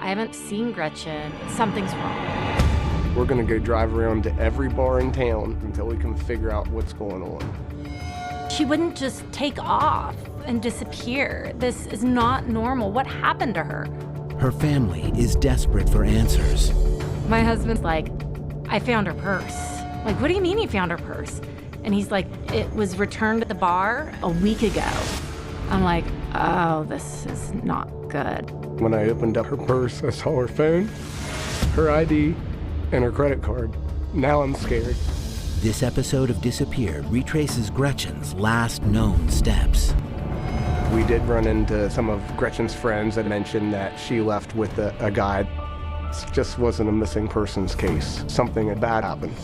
I haven't seen Gretchen. Something's wrong. We're gonna go drive around to every bar in town until we can figure out what's going on. She wouldn't just take off and disappear. This is not normal. What happened to her? Her family is desperate for answers. My husband's like, I found her purse. Like, what do you mean you found her purse? And he's like, it was returned at the bar a week ago. I'm like, oh, this is not good. When I opened up her purse, I saw her phone, her ID, and her credit card. Now I'm scared. This episode of Disappeared retraces Gretchen's last known steps. We did run into some of Gretchen's friends that mentioned that she left with a guy. It just wasn't a missing persons case. Something bad happened.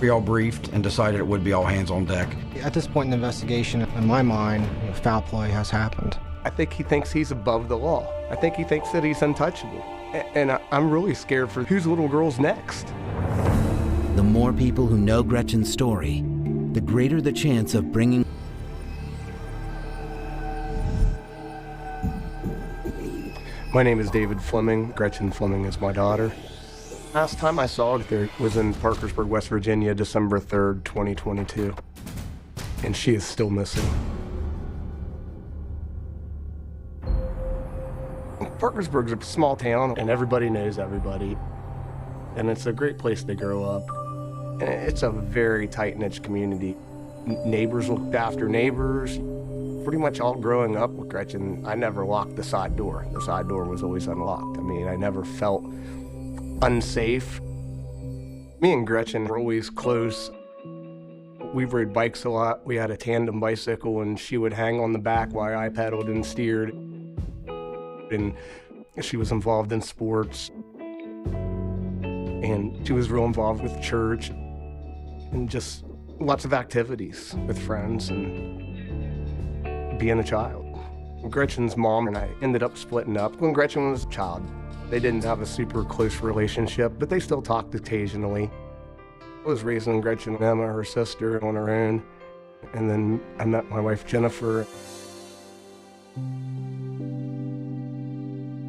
We all briefed and decided it would be all hands on deck. At this point in the investigation, in my mind, foul play has happened. I think he thinks he's above the law. I think he thinks that he's untouchable. And I'm really scared for whose little girl's next. The more people who know Gretchen's story, the greater the chance of bringing My name is David Fleming. Gretchen Fleming is my daughter. Last time I saw her was in Parkersburg, West Virginia, December 3rd, 2022. And she is still missing. Parkersburg's a small town, and everybody knows everybody. And it's a great place to grow up. And it's a very tight-knit community. Neighbors looked after neighbors. Pretty much all growing up with Gretchen, I never locked the side door. The side door was always unlocked. I mean, I never felt unsafe. Me and Gretchen were always close. We rode bikes a lot. We had a tandem bicycle, and she would hang on the back while I pedaled and steered. And she was involved in sports. And she was real involved with church and just lots of activities with friends and being a child. Gretchen's mom and I ended up splitting up when Gretchen was a child. They didn't have a super close relationship, but they still talked occasionally. I was raising Gretchen and Emma, her sister, on her own. And then I met my wife, Jennifer.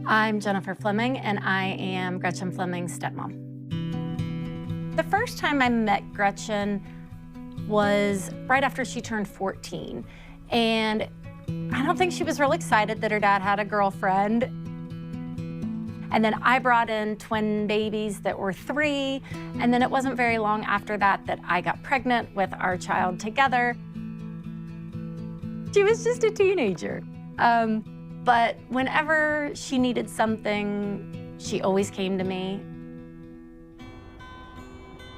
I'm Jennifer Fleming, and I am Gretchen Fleming's stepmom. The first time I met Gretchen was right after she turned 14. And I don't think she was real excited that her dad had a girlfriend. And then I brought in twin babies that were 3. And then it wasn't very long after that that I got pregnant with our child together. She was just a teenager. But whenever she needed something, she always came to me.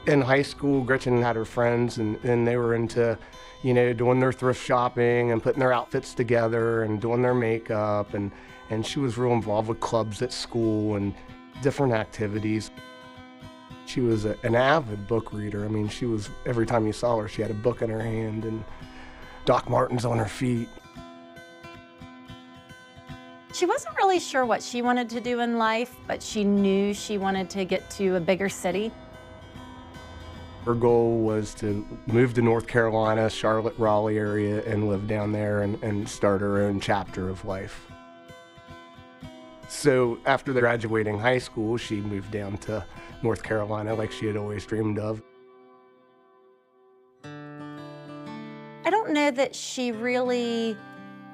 In high school, Gretchen had her friends, and they were into, doing their thrift shopping and putting their outfits together and doing their makeup. And she was real involved with clubs at school and different activities. She was an avid book reader. I mean, every time you saw her, she had a book in her hand and Doc Martens on her feet. She wasn't really sure what she wanted to do in life, but she knew she wanted to get to a bigger city. Her goal was to move to North Carolina, Charlotte, Raleigh area, and live down there and start her own chapter of life. So after graduating high school, she moved down to North Carolina like she had always dreamed of. I don't know that she really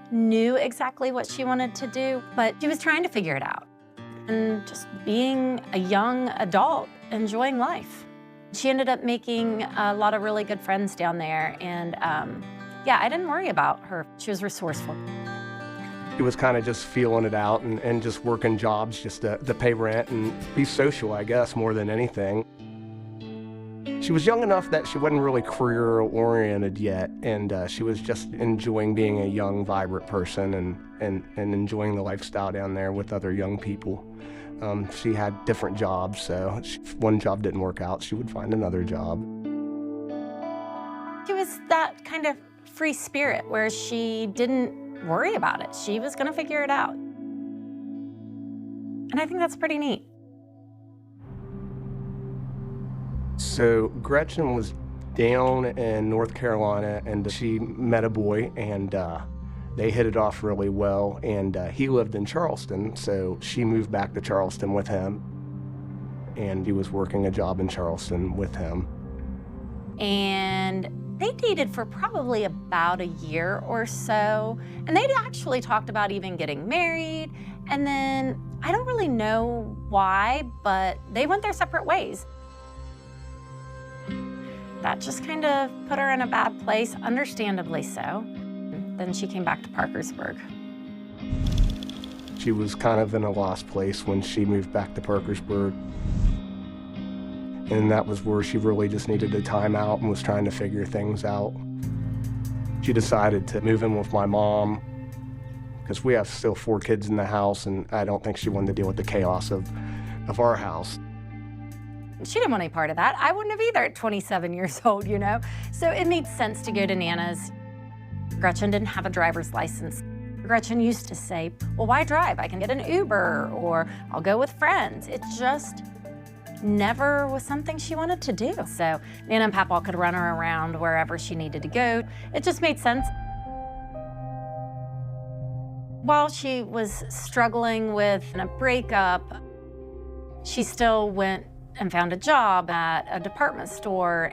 knew exactly what she wanted to do, but she was trying to figure it out and just being a young adult, enjoying life. She ended up making a lot of really good friends down there, and yeah, I didn't worry about her. She was resourceful. She was kind of just feeling it out and just working jobs just to pay rent and be social, I guess, more than anything. She was young enough that she wasn't really career-oriented yet, and she was just enjoying being a young, vibrant person and enjoying the lifestyle down there with other young people. She had different jobs, so if one job didn't work out, she would find another job. She was that kind of free spirit where she didn't worry about it. She was gonna figure it out. And I think that's pretty neat. So Gretchen was down in North Carolina, and she met a boy, and They hit it off really well, and he lived in Charleston, so she moved back to Charleston with him, and he was working a job in Charleston with him. And they dated for probably about a year or so, and they'd actually talked about even getting married, and then I don't really know why, but they went their separate ways. That just kind of put her in a bad place, understandably so. Then she came back to Parkersburg. She was kind of in a lost place when she moved back to Parkersburg. And that was where she really just needed a time out and was trying to figure things out. She decided to move in with my mom because we have still 4 kids in the house, and I don't think she wanted to deal with the chaos of our house. She didn't want any part of that. I wouldn't have either at 27 years old, you know? So it made sense to go to Nana's. Gretchen didn't have a driver's license. Gretchen used to say, well, why drive? I can get an Uber, or I'll go with friends. It just never was something she wanted to do. So Nana and Papa could run her around wherever she needed to go. It just made sense. While she was struggling with a breakup, she still went and found a job at a department store.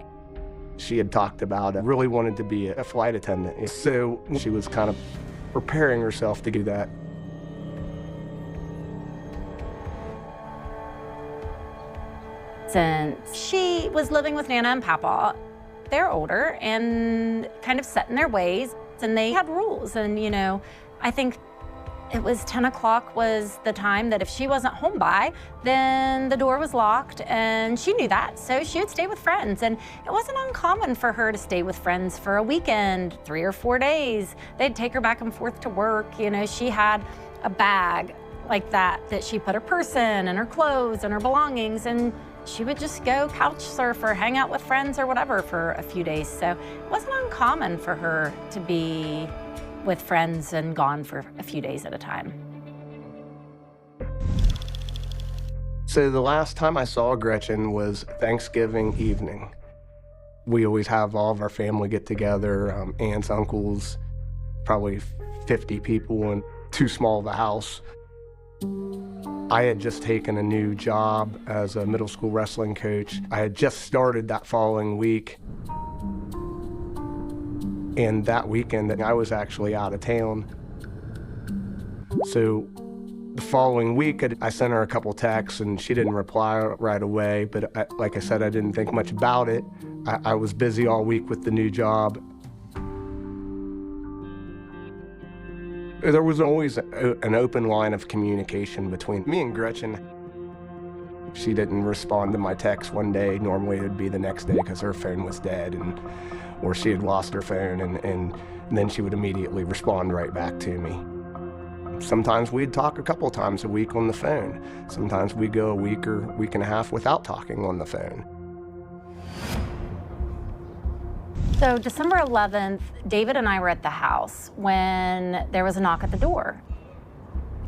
She had talked about really wanted to be a flight attendant, so she was kind of preparing herself to do that. Since she was living with Nana and Papa, they're older and kind of set in their ways, and they had rules. And, you know, I think it was 10 o'clock was the time that if she wasn't home by, then the door was locked, and she knew that, so she would stay with friends. And it wasn't uncommon for her to stay with friends for a weekend, 3 or 4 days. They'd take her back and forth to work. You know, she had a bag like that she put her purse in and her clothes and her belongings, and she would just go couch surf or hang out with friends or whatever for a few days. So it wasn't uncommon for her to be with friends and gone for a few days at a time. So the last time I saw Gretchen was Thanksgiving evening. We always have all of our family get together, aunts, uncles, probably 50 people in too small of a house. I had just taken a new job as a middle school wrestling coach. I had just started that following week. And that weekend, I was actually out of town. So the following week, I sent her a couple texts, and she didn't reply right away. But like I said, I didn't think much about it. I was busy all week with the new job. There was always an open line of communication between me and Gretchen. She didn't respond to my text one day. Normally it would be the next day because her phone was dead, or she had lost her phone, and then she would immediately respond right back to me. Sometimes we'd talk a couple times a week on the phone. Sometimes we'd go a week or week and a half without talking on the phone. So December 11th, David and I were at the house when there was a knock at the door.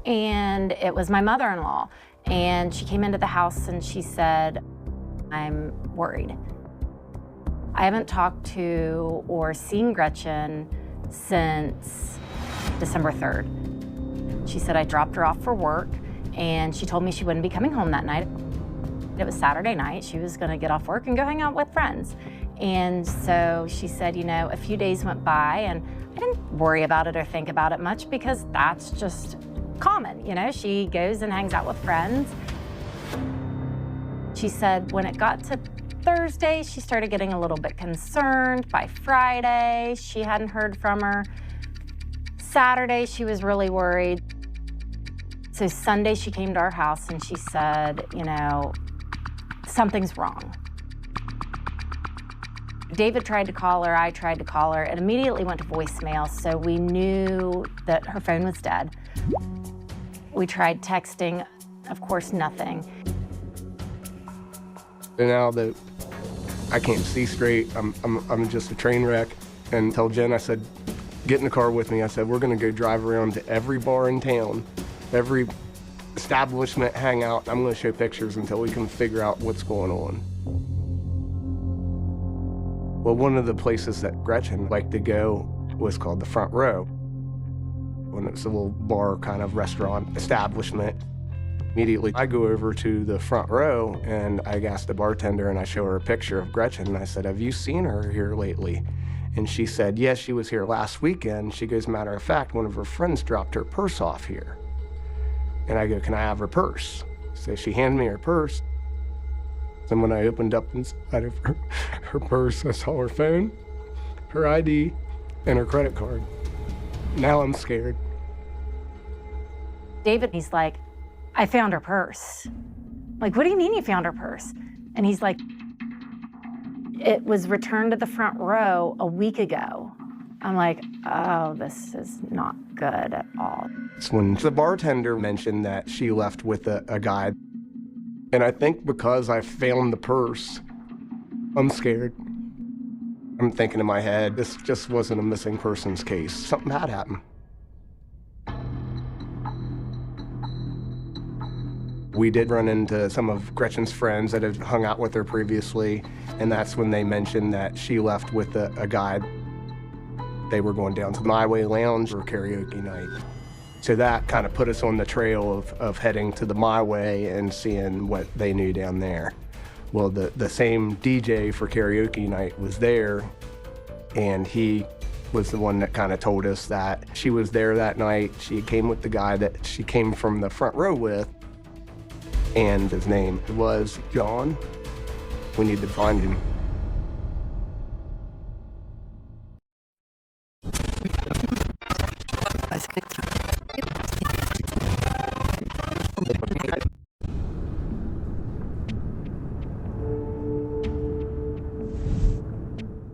And it was my mother-in-law. And she came into the house and she said, I'm worried. I haven't talked to or seen Gretchen since December 3rd. She said I dropped her off for work, and she told me she wouldn't be coming home that night. It was Saturday night. She was gonna get off work and go hang out with friends. And so she said, you know, a few days went by, and I didn't worry about it or think about it much because that's just common. You know, she goes and hangs out with friends. She said when it got to Thursday, she started getting a little bit concerned. By Friday, she hadn't heard from her. Saturday, she was really worried. So Sunday, she came to our house and she said, you know, something's wrong. David tried to call her, I tried to call her. It immediately went to voicemail, so we knew that her phone was dead. We tried texting, of course, nothing. And now that I can't see straight, I'm just a train wreck. And told Jen, I said, get in the car with me. I said, we're gonna go drive around to every bar in town, every establishment, hang out. I'm gonna show pictures until we can figure out what's going on. Well, one of the places that Gretchen liked to go was called the Front Row. when it's a little bar kind of restaurant establishment. Immediately, I go over to the front row and I ask the bartender and I show her a picture of Gretchen and I said, "Have you seen her here lately?" And she said, "Yes, she was here last weekend." She goes, "Matter of fact, one of her friends dropped her purse off here." And I go, "Can I have her purse?" So she handed me her purse. And when I opened up inside of her purse, I saw her phone, her ID, and her credit card. Now I'm scared. David, he's like, "I found her purse." I'm like, "What do you mean you found her purse?" And he's like, "It was returned to the front row a week ago." I'm like, oh, this is not good at all. It's when the bartender mentioned that she left with a guy. And I think because I found the purse, I'm scared. I'm thinking in my head, this just wasn't a missing persons case. Something had happened. We did run into some of Gretchen's friends that had hung out with her previously, and that's when they mentioned that she left with a guy. They were going down to the My Way Lounge for karaoke night. So that kind of put us on the trail of heading to the My Way and seeing what they knew down there. Well, the same DJ for karaoke night was there, and he was the one that kind of told us that she was there that night. She came with the guy that she came from the front row with, and his name was John. We need to find him.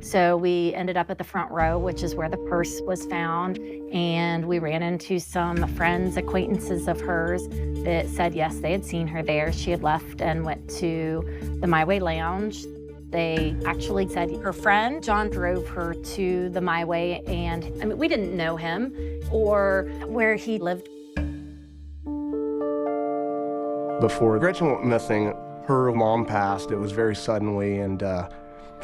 So we ended up at the front row, which is where the purse was found, and we ran into some friends, acquaintances of hers that said yes, they had seen her there. She had left and went to the My Way Lounge. They actually said her friend, John, drove her to the My Way, and I mean, we didn't know him or where he lived. Before Gretchen went missing, her mom passed. It was very suddenly, and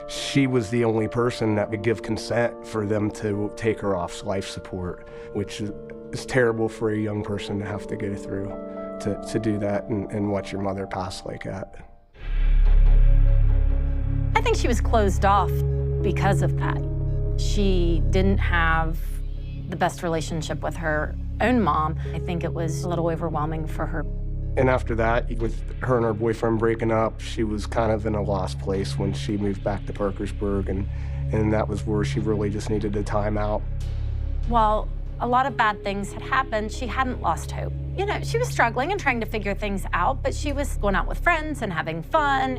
she was the only person that would give consent for them to take her off life support, which is terrible for a young person to have to go through, to do that and watch your mother pass like that. I think she was closed off because of that. She didn't have the best relationship with her own mom. I think it was a little overwhelming for her. And after that, with her and her boyfriend breaking up, she was kind of in a lost place when she moved back to Parkersburg, and that was where she really just needed a time out. While a lot of bad things had happened, she hadn't lost hope. You know, she was struggling and trying to figure things out, but she was going out with friends and having fun.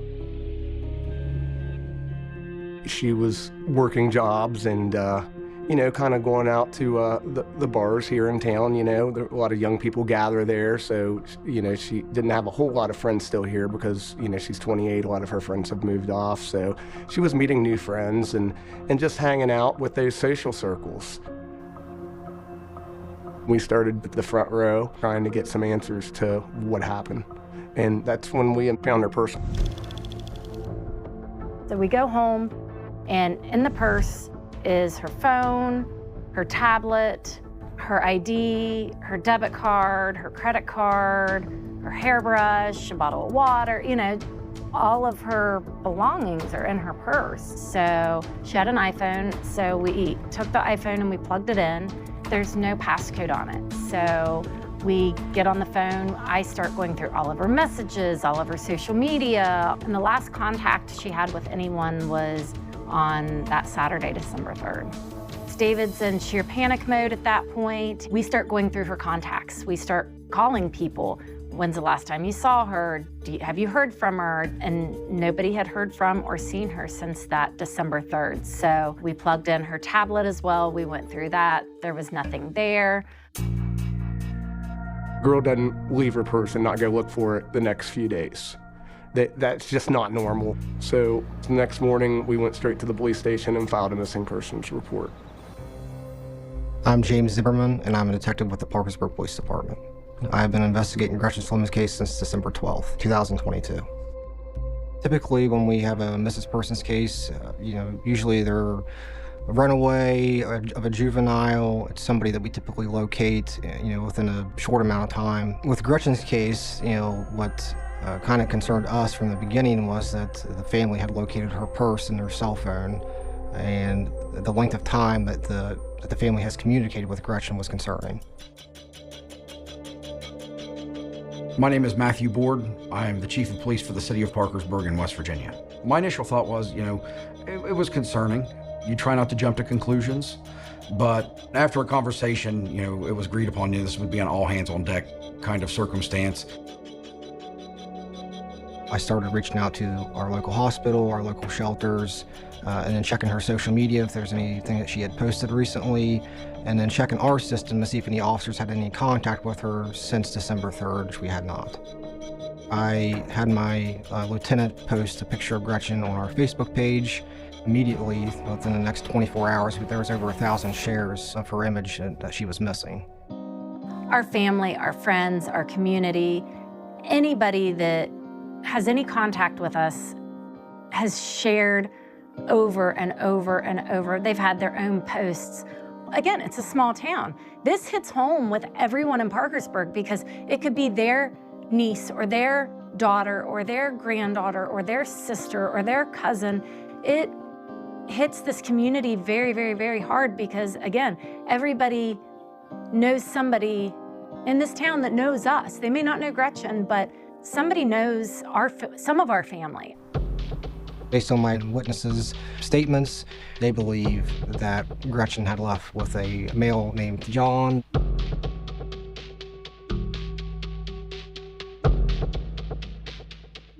She was working jobs and, you know, kind of going out to the bars here in town. You know, a lot of young people gather there, so, you know, she didn't have a whole lot of friends still here because, you know, she's 28, a lot of her friends have moved off, so she was meeting new friends and just hanging out with those social circles. We started at the front row trying to get some answers to what happened, and that's when we found her purse. So we go home, and in the purse is her phone, her tablet, her ID, her debit card, her credit card, her hairbrush, a bottle of water, you know, all of her belongings are in her purse. So she had an iPhone, so we took the iPhone and we plugged it in. There's no passcode on it. So we get on the phone, I start going through all of her messages, all of her social media, and the last contact she had with anyone was on that Saturday, December 3rd. David's in sheer panic mode at that point. We start going through her contacts. We start calling people. When's the last time you saw her? Have you heard from her? And nobody had heard from or seen her since that December 3rd. So we plugged in her tablet as well. We went through that. There was nothing there. Girl doesn't leave her purse and not go look for it the next few days. That's just not normal. So the next morning, we went straight to the police station and filed a missing persons report. I'm James Zimmerman, and I'm a detective with the Parkersburg Police Department. I've been investigating Gretchen Fleming's case since December 12th, 2022. Typically, when we have a missing persons case, you know, usually they're runaway of a juvenile. It's somebody that we typically locate, within a short amount of time. With Gretchen's case, what kind of concerned us from the beginning was that the family had located her purse and her cell phone, and the length of time that the family has communicated with Gretchen was concerning. My name is Matthew Board. I am the Chief of Police for the City of Parkersburg in West Virginia. My initial thought was, it was concerning. You try not to jump to conclusions, but after a conversation, it was agreed upon, this would be an all hands on deck kind of circumstance. I started reaching out to our local hospital, our local shelters, and then checking her social media if there's anything that she had posted recently, and then checking our system to see if any officers had any contact with her since December 3rd, which we had not. I had my lieutenant post a picture of Gretchen on our Facebook page. Immediately, within the next 24 hours, there was over 1,000 shares of her image that she was missing. Our family, our friends, our community, anybody that has any contact with us has shared over and over and over. They've had their own posts. Again, it's a small town. This hits home with everyone in Parkersburg because it could be their niece or their daughter or their granddaughter or their sister or their cousin. It hits this community very, very, very hard because, again, everybody knows somebody in this town that knows us. They may not know Gretchen, but somebody knows some of our family. Based on my witnesses' statements, they believe that Gretchen had left with a male named John.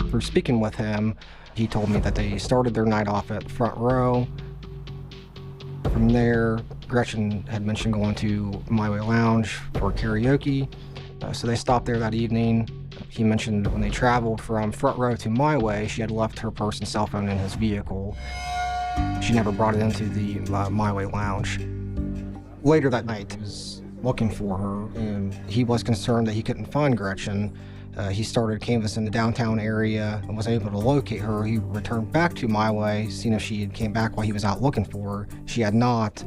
Through speaking with him, he told me that they started their night off at Front Row. From there, Gretchen had mentioned going to My Way Lounge for karaoke, so they stopped there that evening. He mentioned when they traveled from Front Row to My Way, she had left her purse and cell phone in his vehicle. She never brought it into the My Way Lounge. Later that night, he was looking for her, and he was concerned that he couldn't find Gretchen. He started canvassing the downtown area and was able to locate her. He returned back to My Way, seeing if she had came back while he was out looking for her. She had not.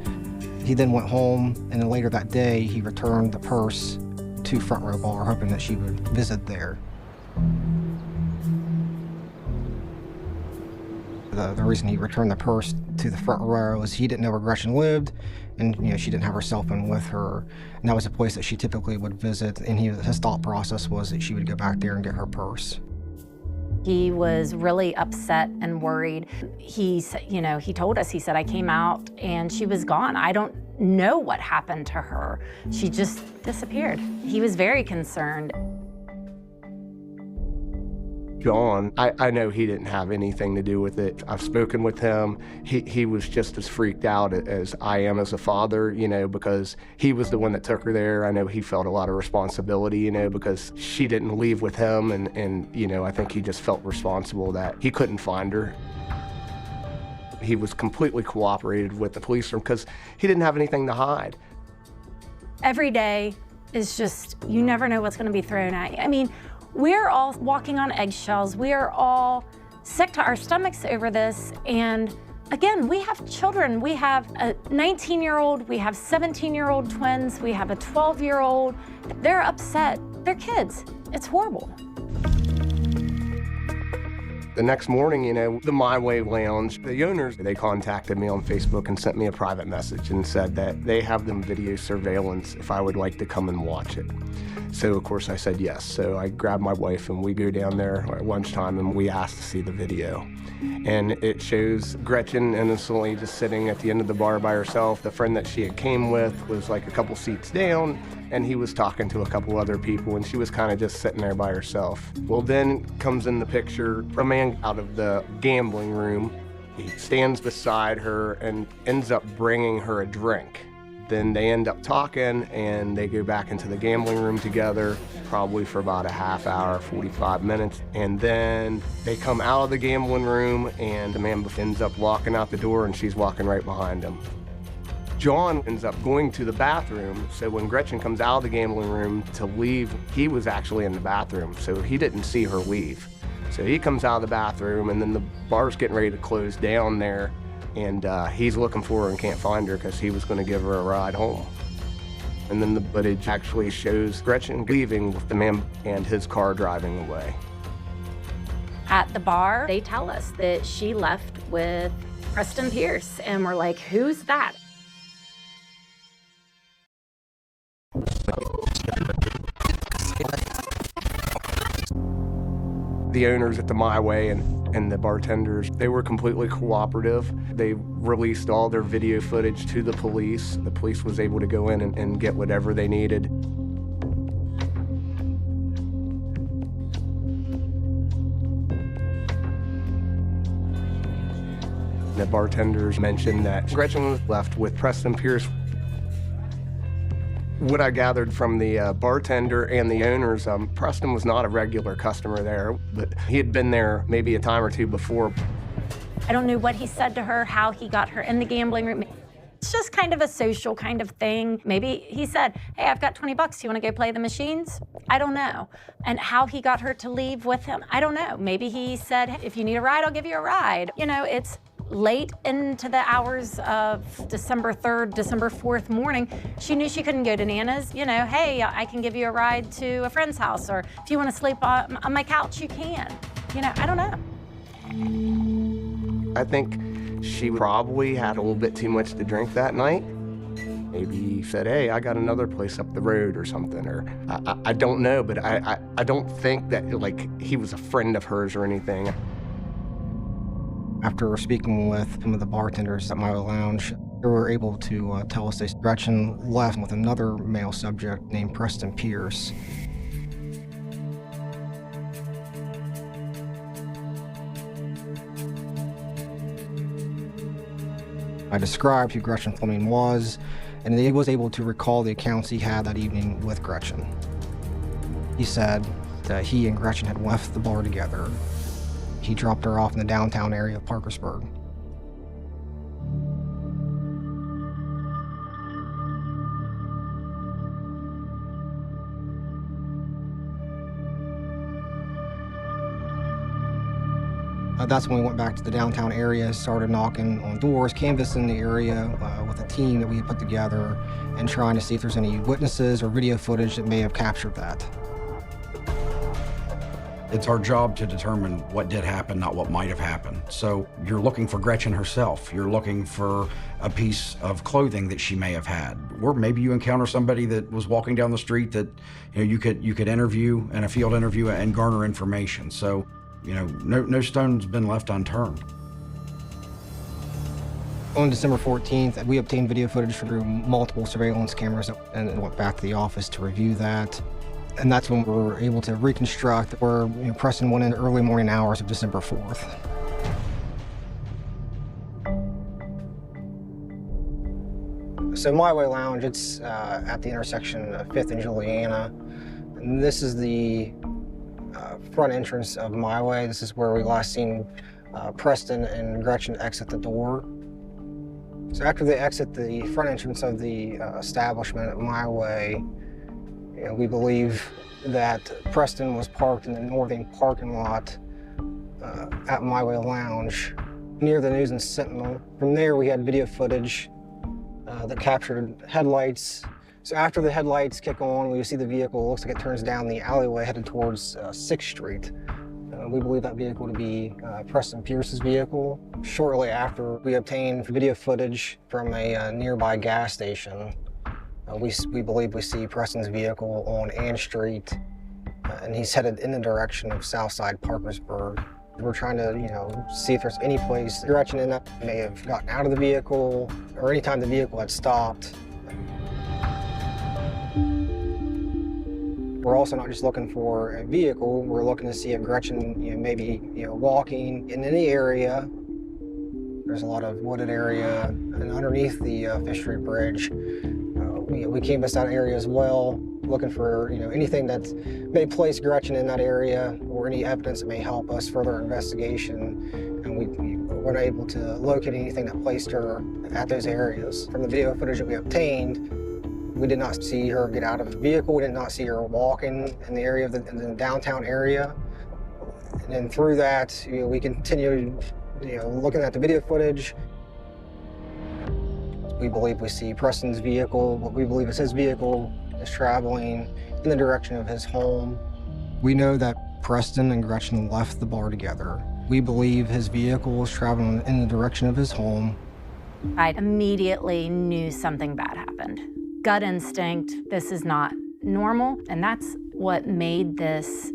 He then went home, and then later that day, he returned the purse to Front Row Bar, hoping that she would visit there. The reason he returned the purse to the Front Row is he didn't know where Gretchen lived, and she didn't have her cell phone with her, and that was a place that she typically would visit, and his thought process was that she would go back there and get her purse. He was really upset and worried. He told us, he said, I came out and she was gone. I don't know what happened to her. She just disappeared. He was very concerned. John, I know he didn't have anything to do with it. I've spoken with him. He was just as freaked out as I am as a father, because he was the one that took her there. I know he felt a lot of responsibility, because she didn't leave with him, and I think he just felt responsible that he couldn't find her. He was completely cooperated with the police because he didn't have anything to hide. Every day is just, you never know what's going to be thrown at you. I mean, we're all walking on eggshells. We are all sick to our stomachs over this. And again, we have children. We have a 19-year-old, we have 17-year-old twins, we have a 12-year-old. They're upset. They're kids. It's horrible. The next morning, the My Way Lounge, the owners, they contacted me on Facebook and sent me a private message and said that they have them video surveillance if I would like to come and watch it. So, of course, I said yes. So I grabbed my wife and we go down there at lunchtime and we asked to see the video. And it shows Gretchen innocently just sitting at the end of the bar by herself. The friend that she had came with was like a couple seats down, and he was talking to a couple other people, and she was kind of just sitting there by herself. Well, then comes in the picture a man out of the gambling room. He stands beside her and ends up bringing her a drink. Then they end up talking, and they go back into the gambling room together, probably for about a half hour, 45 minutes. And then they come out of the gambling room, and the man ends up walking out the door, and she's walking right behind him. John ends up going to the bathroom, so when Gretchen comes out of the gambling room to leave, he was actually in the bathroom, so he didn't see her leave. So he comes out of the bathroom, and then the bar's getting ready to close down there. and he's looking for her and can't find her because he was going to give her a ride home. And then the footage actually shows Gretchen leaving with the man and his car driving away. At the bar, they tell us that she left with Preston Pierce, and we're like, who's that? The owners at the My Way and the bartenders, they were completely cooperative. They released all their video footage to the police. The police was able to go in and get whatever they needed. The bartenders mentioned that Gretchen was left with Preston Pierce. What I gathered from the bartender and the owners, Preston was not a regular customer there, but he had been there maybe a time or two before. I don't know what he said to her, how he got her in the gambling room. It's just kind of a social kind of thing. Maybe he said, hey, I've got 20 bucks. Do you want to go play the machines? I don't know. And how he got her to leave with him, I don't know. Maybe he said, hey, if you need a ride, I'll give you a ride. You know, it's late into the hours of December 3rd, December 4th morning. She knew she couldn't go to Nana's. You know, hey, I can give you a ride to a friend's house, or if you want to sleep on my couch, you can. You know, I don't know. I think she probably had a little bit too much to drink that night. Maybe he said, hey, I got another place up the road or something, or I don't know, but I don't think that, like, he was a friend of hers or anything. After speaking with some of the bartenders at my lounge, they were able to tell us that Gretchen left with another male subject named Preston Pierce. I described who Gretchen Fleming was, and he was able to recall the accounts he had that evening with Gretchen. He said that he and Gretchen had left the bar together. He dropped her off in the downtown area of Parkersburg. That's when we went back to the downtown area, started knocking on doors, canvassing the area with a team that we had put together, and trying to see if there's any witnesses or video footage that may have captured that. It's our job to determine what did happen, not what might have happened. So you're looking for Gretchen herself. You're looking for a piece of clothing that she may have had. Or maybe you encounter somebody that was walking down the street that you could interview in a field interview and garner information. So, no stone's been left unturned. On December 14th, we obtained video footage through multiple surveillance cameras and went back to the office to review that. And that's when we were able to reconstruct where Preston went in the early morning hours of December 4th. So My Way Lounge, it's at the intersection of 5th and Juliana. And this is the front entrance of My Way. This is where we last seen Preston and Gretchen exit the door. So after they exit the front entrance of the establishment at My Way, we believe that Preston was parked in the northern parking lot at My Way Lounge near the News and Sentinel. From there, we had video footage that captured headlights. So after the headlights kick on, we see the vehicle. It looks like it turns down the alleyway headed towards 6th Street. We believe that vehicle to be Preston Pierce's vehicle. Shortly after, we obtained video footage from a nearby gas station. We believe we see Preston's vehicle on Ann Street, and he's headed in the direction of Southside Parkersburg. We're trying to, see if there's any place Gretchen and that may have gotten out of the vehicle, or any time the vehicle had stopped. We're also not just looking for a vehicle, we're looking to see if Gretchen, maybe, walking in any area. There's a lot of wooded area, and underneath the 5th Street Bridge, we canvassed that area as well, looking for anything that may place Gretchen in that area, or any evidence that may help us further investigation. And we weren't able to locate anything that placed her at those areas. From the video footage that we obtained, we did not see her get out of the vehicle. We did not see her walking in the area of in the downtown area. And then through that, we continued looking at the video footage. We believe we see Preston's vehicle. What we believe is his vehicle is traveling in the direction of his home. We know that Preston and Gretchen left the bar together. We believe his vehicle was traveling in the direction of his home. I immediately knew something bad happened. Gut instinct, this is not normal, and that's what made this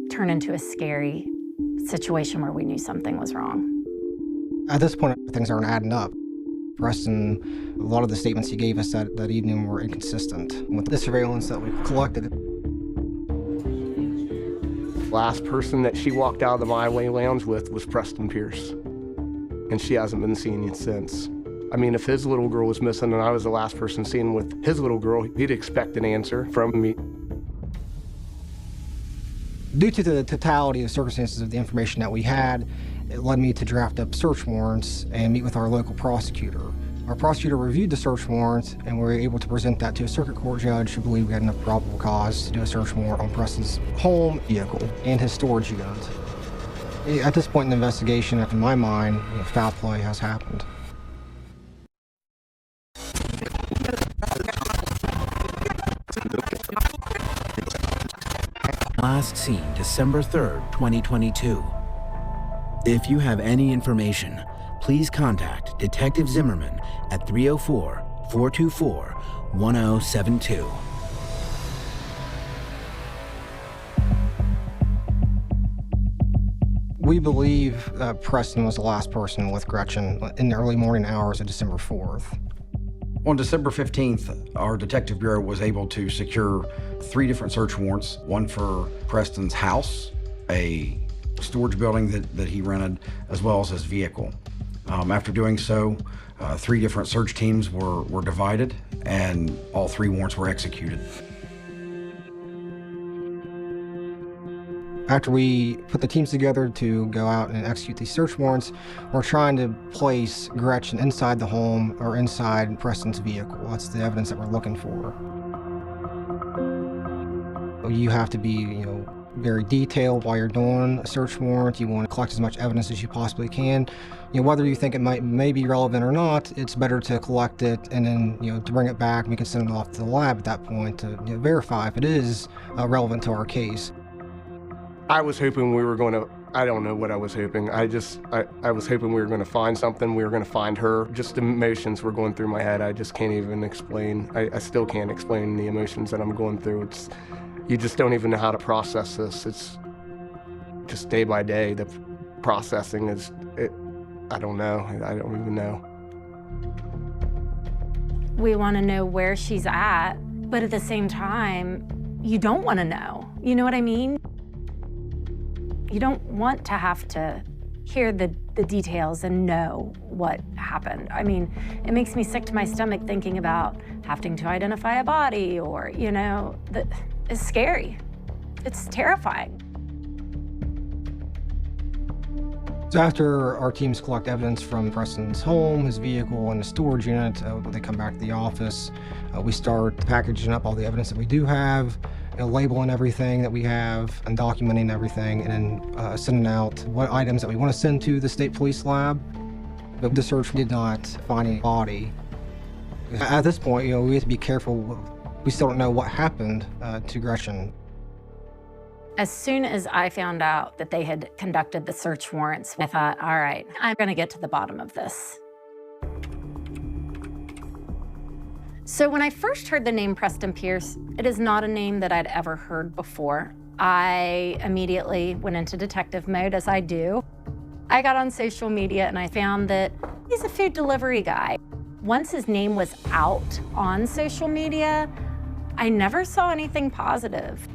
turn into a scary situation where we knew something was wrong. At this point, things aren't adding up. Preston, a lot of the statements he gave us that evening were inconsistent with the surveillance that we collected. Last person that she walked out of the My Way Lounge with was Preston Pierce, and she hasn't been seen since. I mean, if his little girl was missing and I was the last person seen with his little girl, he'd expect an answer from me. Due to the totality of circumstances of the information that we had, it led me to draft up search warrants and meet with our local prosecutor. Our prosecutor reviewed the search warrant, and we were able to present that to a circuit court judge who believed we had enough probable cause to do a search warrant on Preston's home, vehicle, and his storage unit. At this point in the investigation, in my mind, foul play has happened. Last seen December 3rd, 2022. If you have any information, please contact Detective Zimmerman at 304-424-1072. We believe Preston was the last person with Gretchen in the early morning hours of December 4th. On December 15th, our detective bureau was able to secure 3 different search warrants, one for Preston's house, a storage building that he rented, as well as his vehicle. After doing so, 3 different search teams were divided, and all 3 warrants were executed. After we put the teams together to go out and execute these search warrants, we're trying to place Gretchen inside the home or inside Preston's vehicle. That's the evidence that we're looking for. You have to be, very detailed while you're doing a search warrant. You want to collect as much evidence as you possibly can. Whether you think it may be relevant or not, it's better to collect it and then, to bring it back. We can send it off to the lab at that point to verify if it is relevant to our case. I was hoping we were going to, I don't know what I was hoping. I was hoping we were going to find something. We were going to find her. Just the emotions were going through my head. I just can't even explain. I still can't explain the emotions that I'm going through. You just don't even know how to process this. It's just day by day. The processing is, I don't know. I don't even know. We want to know where she's at, but at the same time, you don't want to know. You know what I mean? You don't want to have to hear the details and know what happened. I mean, it makes me sick to my stomach thinking about having to identify a body or, it's scary. It's terrifying. So after our teams collect evidence from Preston's home, his vehicle, and the storage unit, they come back to the office. We start packaging up all the evidence that we do have, labeling everything that we have and documenting everything, and then sending out what items that we want to send to the state police lab. But the search did not find any body. At this point, we have to be careful. We still don't know what happened to Gretchen. As soon as I found out that they had conducted the search warrants, I thought, all right, I'm going to get to the bottom of this. So when I first heard the name Preston Pierce, it is not a name that I'd ever heard before. I immediately went into detective mode, as I do. I got on social media and I found that he's a food delivery guy. Once his name was out on social media, I never saw anything positive.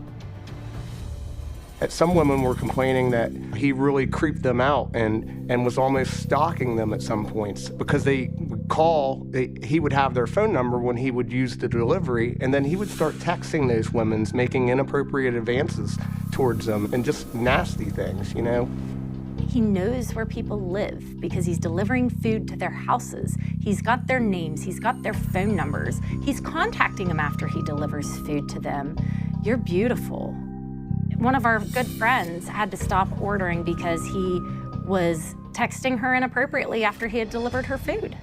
Some women were complaining that he really creeped them out and was almost stalking them at some points because they would call, he would have their phone number when he would use the delivery, and then he would start texting those women, making inappropriate advances towards them and just nasty things, He knows where people live because he's delivering food to their houses. He's got their names, he's got their phone numbers. He's contacting them after he delivers food to them. You're beautiful. One of our good friends had to stop ordering because he was texting her inappropriately after he had delivered her food.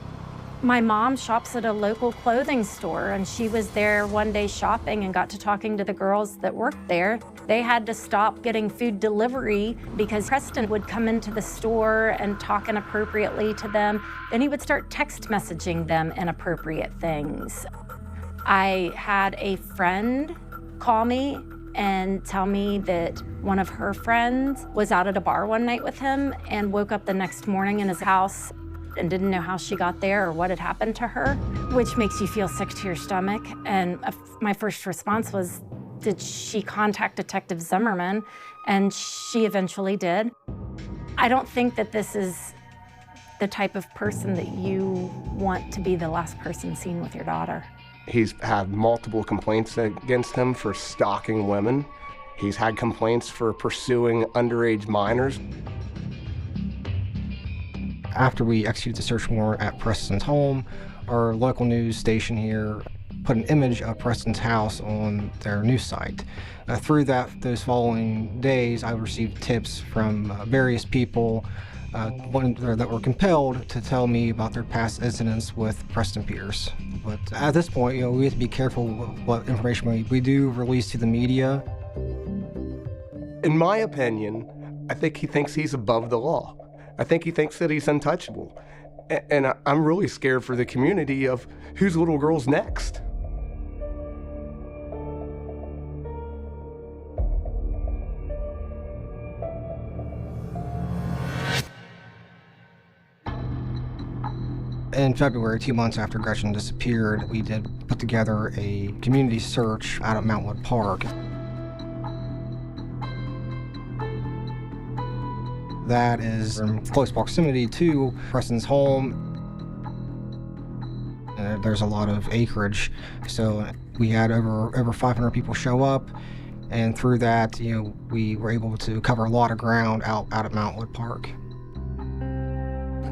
My mom shops at a local clothing store, and she was there one day shopping and got to talking to the girls that worked there. They had to stop getting food delivery because Preston would come into the store and talk inappropriately to them. Then he would start text messaging them inappropriate things. I had a friend call me and tell me that one of her friends was out at a bar one night with him and woke up the next morning in his house and didn't know how she got there or what had happened to her, which makes you feel sick to your stomach. And my first response was, did she contact Detective Zimmerman? And she eventually did. I don't think that this is the type of person that you want to be the last person seen with your daughter. He's had multiple complaints against him for stalking women. He's had complaints for pursuing underage minors. After we executed the search warrant at Preston's home, our local news station here put an image of Preston's house on their news site. Through those following days, I received tips from various people that were compelled to tell me about their past incidents with Preston Pierce. But at this point, we have to be careful what information we do release to the media. In my opinion, I think he thinks he's above the law. I think he thinks that he's untouchable. And I'm really scared for the community of whose little girl's next. In February, 2 months after Gretchen disappeared, we did put together a community search out at Mountwood Park. That is in close proximity to Preston's home. There's a lot of acreage, so we had over 500 people show up, and through that, we were able to cover a lot of ground out at Mountwood Park.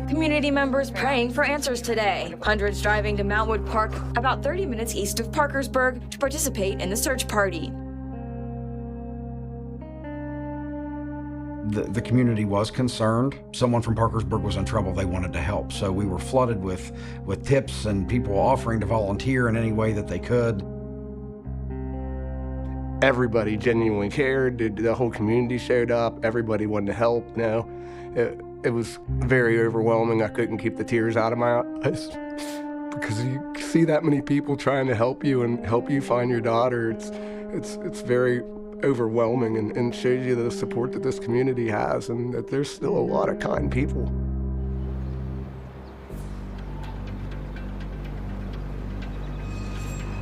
Community members praying for answers today. Hundreds driving to Mountwood Park, about 30 minutes east of Parkersburg, to participate in the search party. The community was concerned. Someone from Parkersburg was in trouble. They wanted to help. So we were flooded with tips and people offering to volunteer in any way that they could. Everybody genuinely cared. The whole community showed up. Everybody wanted to help. It was very overwhelming. I couldn't keep the tears out of my eyes because you see that many people trying to help you and help you find your daughter. It's very overwhelming and shows you the support that this community has and that there's still a lot of kind people.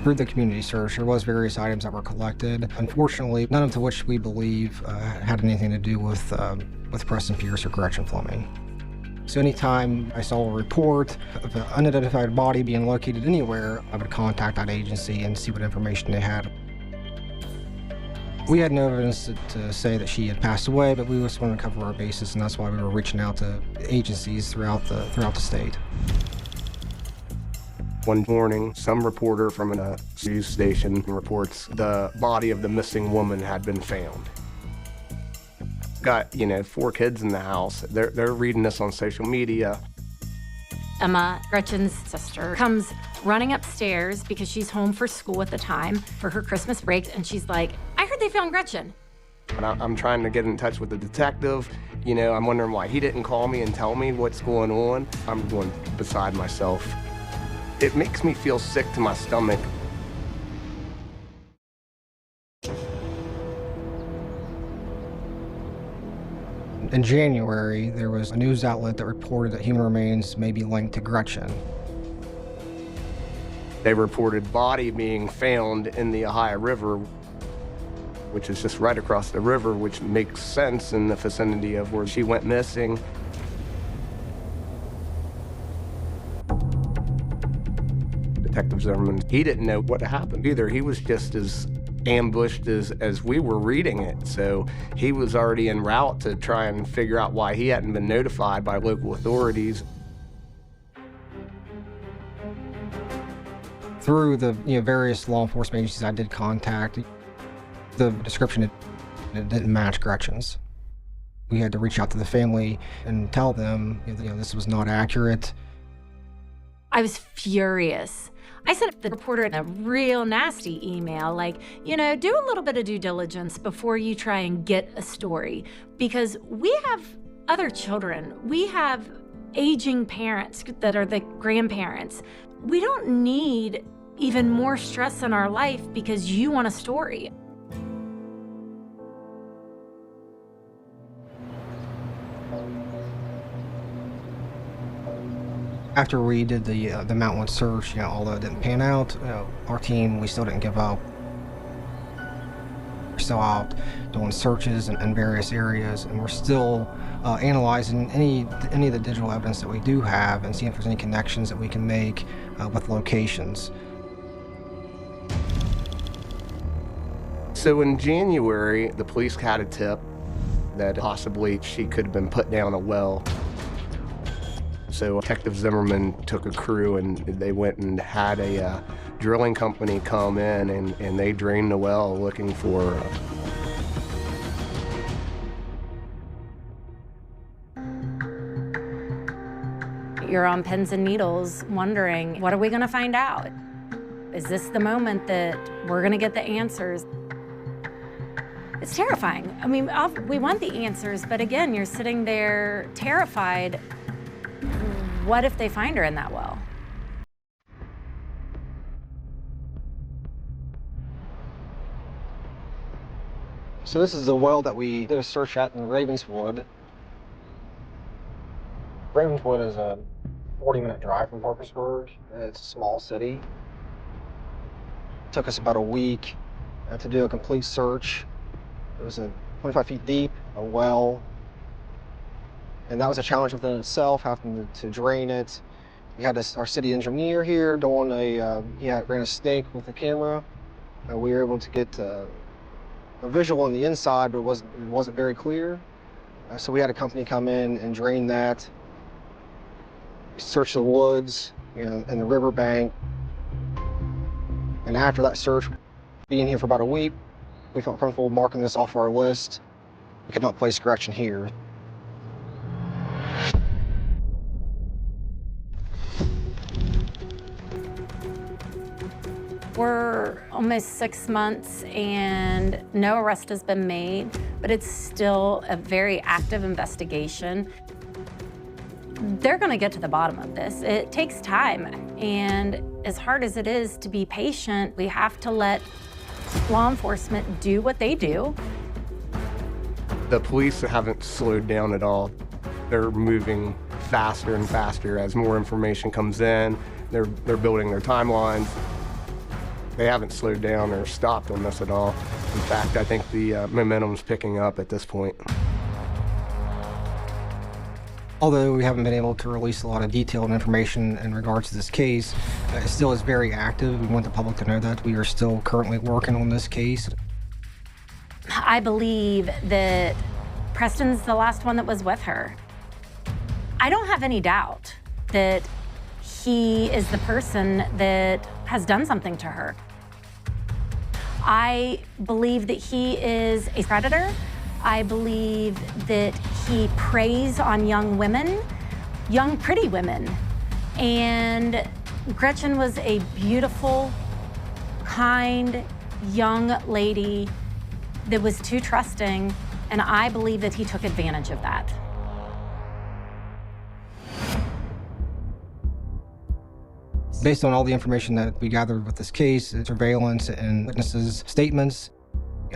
Through the community search, there was various items that were collected. Unfortunately, none of which we believe had anything to do with Preston Pierce or Gretchen Fleming. So anytime I saw a report of an unidentified body being located anywhere, I would contact that agency and see what information they had. We had no evidence to say that she had passed away, but we just wanted to cover our bases, and that's why we were reaching out to agencies throughout the state. One morning, some reporter from a news station reports the body of the missing woman had been found. Got, 4 kids in the house. They're reading this on social media. Emma, Gretchen's sister, comes running upstairs because she's home for school at the time for her Christmas break, and she's like, I heard they found Gretchen. And I'm trying to get in touch with the detective. I'm wondering why he didn't call me and tell me what's going on. I'm going beside myself. It makes me feel sick to my stomach. In January, there was a news outlet that reported that human remains may be linked to Gretchen. They reported body being found in the Ohio River, which is just right across the river, which makes sense in the vicinity of where she went missing. Detective Zimmerman, he didn't know what happened either. He was just as ambushed as we were reading it. So he was already en route to try and figure out why he hadn't been notified by local authorities. Through the various law enforcement agencies I did contact, the description it didn't match Gretchen's. We had to reach out to the family and tell them this was not accurate. I was furious. I sent the reporter a real nasty email, like, you know, do a little bit of due diligence before you try and get a story, because we have other children. We have aging parents that are the grandparents. We don't need even more stress in our life because you want a story. After we did the Mountwood search, although it didn't pan out, our team, we still didn't give up. We're still out doing searches in various areas, and we're still analyzing any of the digital evidence that we do have and seeing if there's any connections that we can make with locations. So in January, the police had a tip that possibly she could have been put down a well. So Detective Zimmerman took a crew and they went and had a drilling company come in and they drained the well looking for her. You're on pins and needles wondering, what are we gonna find out? Is this the moment that we're gonna get the answers? It's terrifying. I mean, we want the answers, but again, you're sitting there terrified. What if they find her in that well? So this is the well that we did a search at in Ravenswood. Ravenswood is a 40-minute drive from Parkersburg. It's a small city. It took us about a week to do a complete search. It was 25 feet deep, a well. And that was a challenge within itself, having to drain it. We had our city engineer here doing he ran a stake with the camera. We were able to get a visual on the inside, but it wasn't very clear. So we had a company come in and drain that, search the woods, and the riverbank. And after that search, being here for about a week, we felt comfortable marking this off our list. We could not place Gretchen here. We're almost 6 months and no arrest has been made, but it's still a very active investigation. They're gonna get to the bottom of this. It takes time, and as hard as it is to be patient, we have to let law enforcement do what they do. The police haven't slowed down at all. They're moving faster and faster as more information comes in. They're building their timelines. They haven't slowed down or stopped on this at all. In fact, I think the momentum's picking up at this point. Although we haven't been able to release a lot of detailed information in regards to this case, it still is very active. We want the public to know that we are still currently working on this case. I believe that Preston's the last one that was with her. I don't have any doubt that he is the person that has done something to her. I believe that he is a predator. I believe that he preys on young women, young, pretty women. And Gretchen was a beautiful, kind, young lady that was too trusting, and I believe that he took advantage of that. Based on all the information that we gathered with this case, surveillance and witnesses' statements,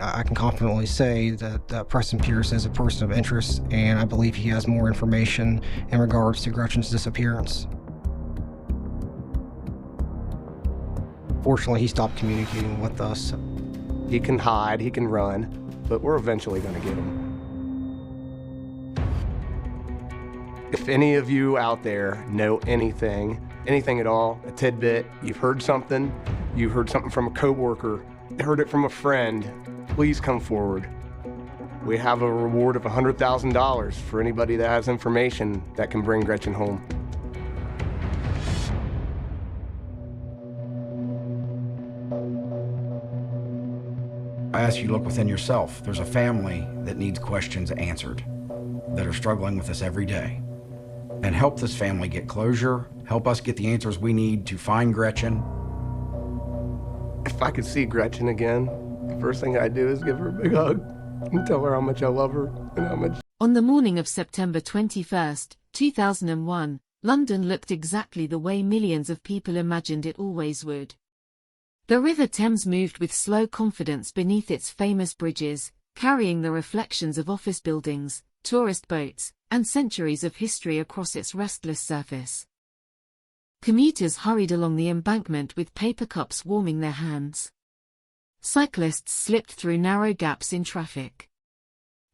I can confidently say that Preston Pierce is a person of interest, and I believe he has more information in regards to Gretchen's disappearance. Fortunately, he stopped communicating with us. He can hide, he can run, but we're eventually gonna get him. If any of you out there know anything at all, a tidbit, you've heard something from a coworker, heard it from a friend, please come forward. We have a reward of $100,000 for anybody that has information that can bring Gretchen home. I ask you to look within yourself. There's a family that needs questions answered, that are struggling with this every day. and help this family get closure, help us get the answers we need to find Gretchen. If I could see Gretchen again, the first thing I'd do is give her a big hug and tell her how much I love her and how much. On the morning of September 21, 2001, London looked exactly the way millions of people imagined it always would. The River Thames moved with slow confidence beneath its famous bridges, carrying the reflections of office buildings, tourist boats, and centuries of history across its restless surface. Commuters hurried along the embankment with paper cups warming their hands. Cyclists slipped through narrow gaps in traffic.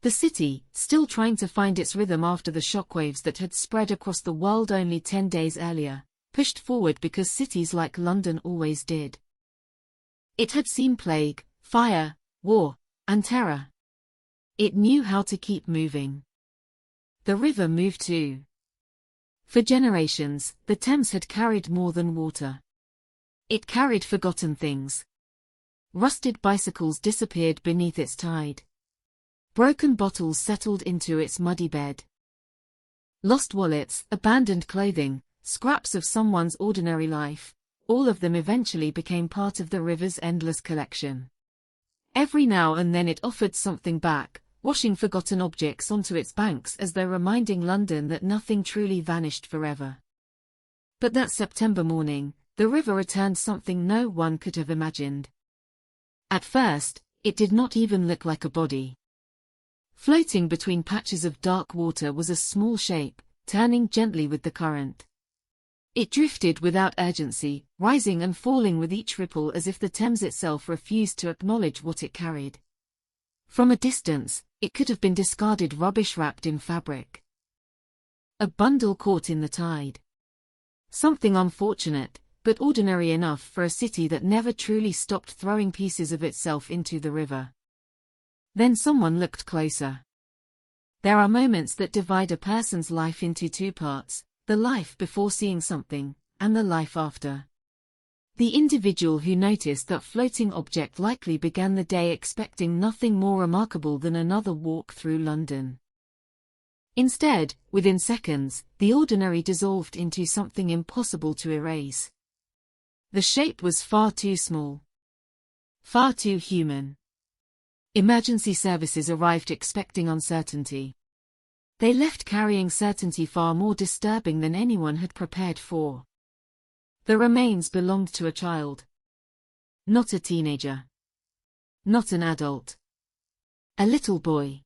The city, still trying to find its rhythm after the shockwaves that had spread across the world only 10 days earlier, pushed forward because cities like London always did. It had seen plague, fire, war, and terror. It knew how to keep moving. The river moved too. For generations, the Thames had carried more than water. It carried forgotten things. Rusted bicycles disappeared beneath its tide. Broken bottles settled into its muddy bed. Lost wallets, abandoned clothing, scraps of someone's ordinary life, all of them eventually became part of the river's endless collection. Every now and then it offered something back, washing forgotten objects onto its banks as though reminding London that nothing truly vanished forever. But that September morning, the river returned something no one could have imagined. At first, it did not even look like a body. Floating between patches of dark water was a small shape, turning gently with the current. It drifted without urgency, rising and falling with each ripple as if the Thames itself refused to acknowledge what it carried. From a distance, it could have been discarded rubbish wrapped in fabric. A bundle caught in the tide. Something unfortunate, but ordinary enough for a city that never truly stopped throwing pieces of itself into the river. Then someone looked closer. There are moments that divide a person's life into two parts, the life before seeing something, and the life after. The individual who noticed that floating object likely began the day expecting nothing more remarkable than another walk through London. Instead, within seconds, the ordinary dissolved into something impossible to erase. The shape was far too small. Far too human. Emergency services arrived expecting uncertainty. They left carrying certainty far more disturbing than anyone had prepared for. The remains belonged to a child. Not a teenager. Not an adult. A little boy.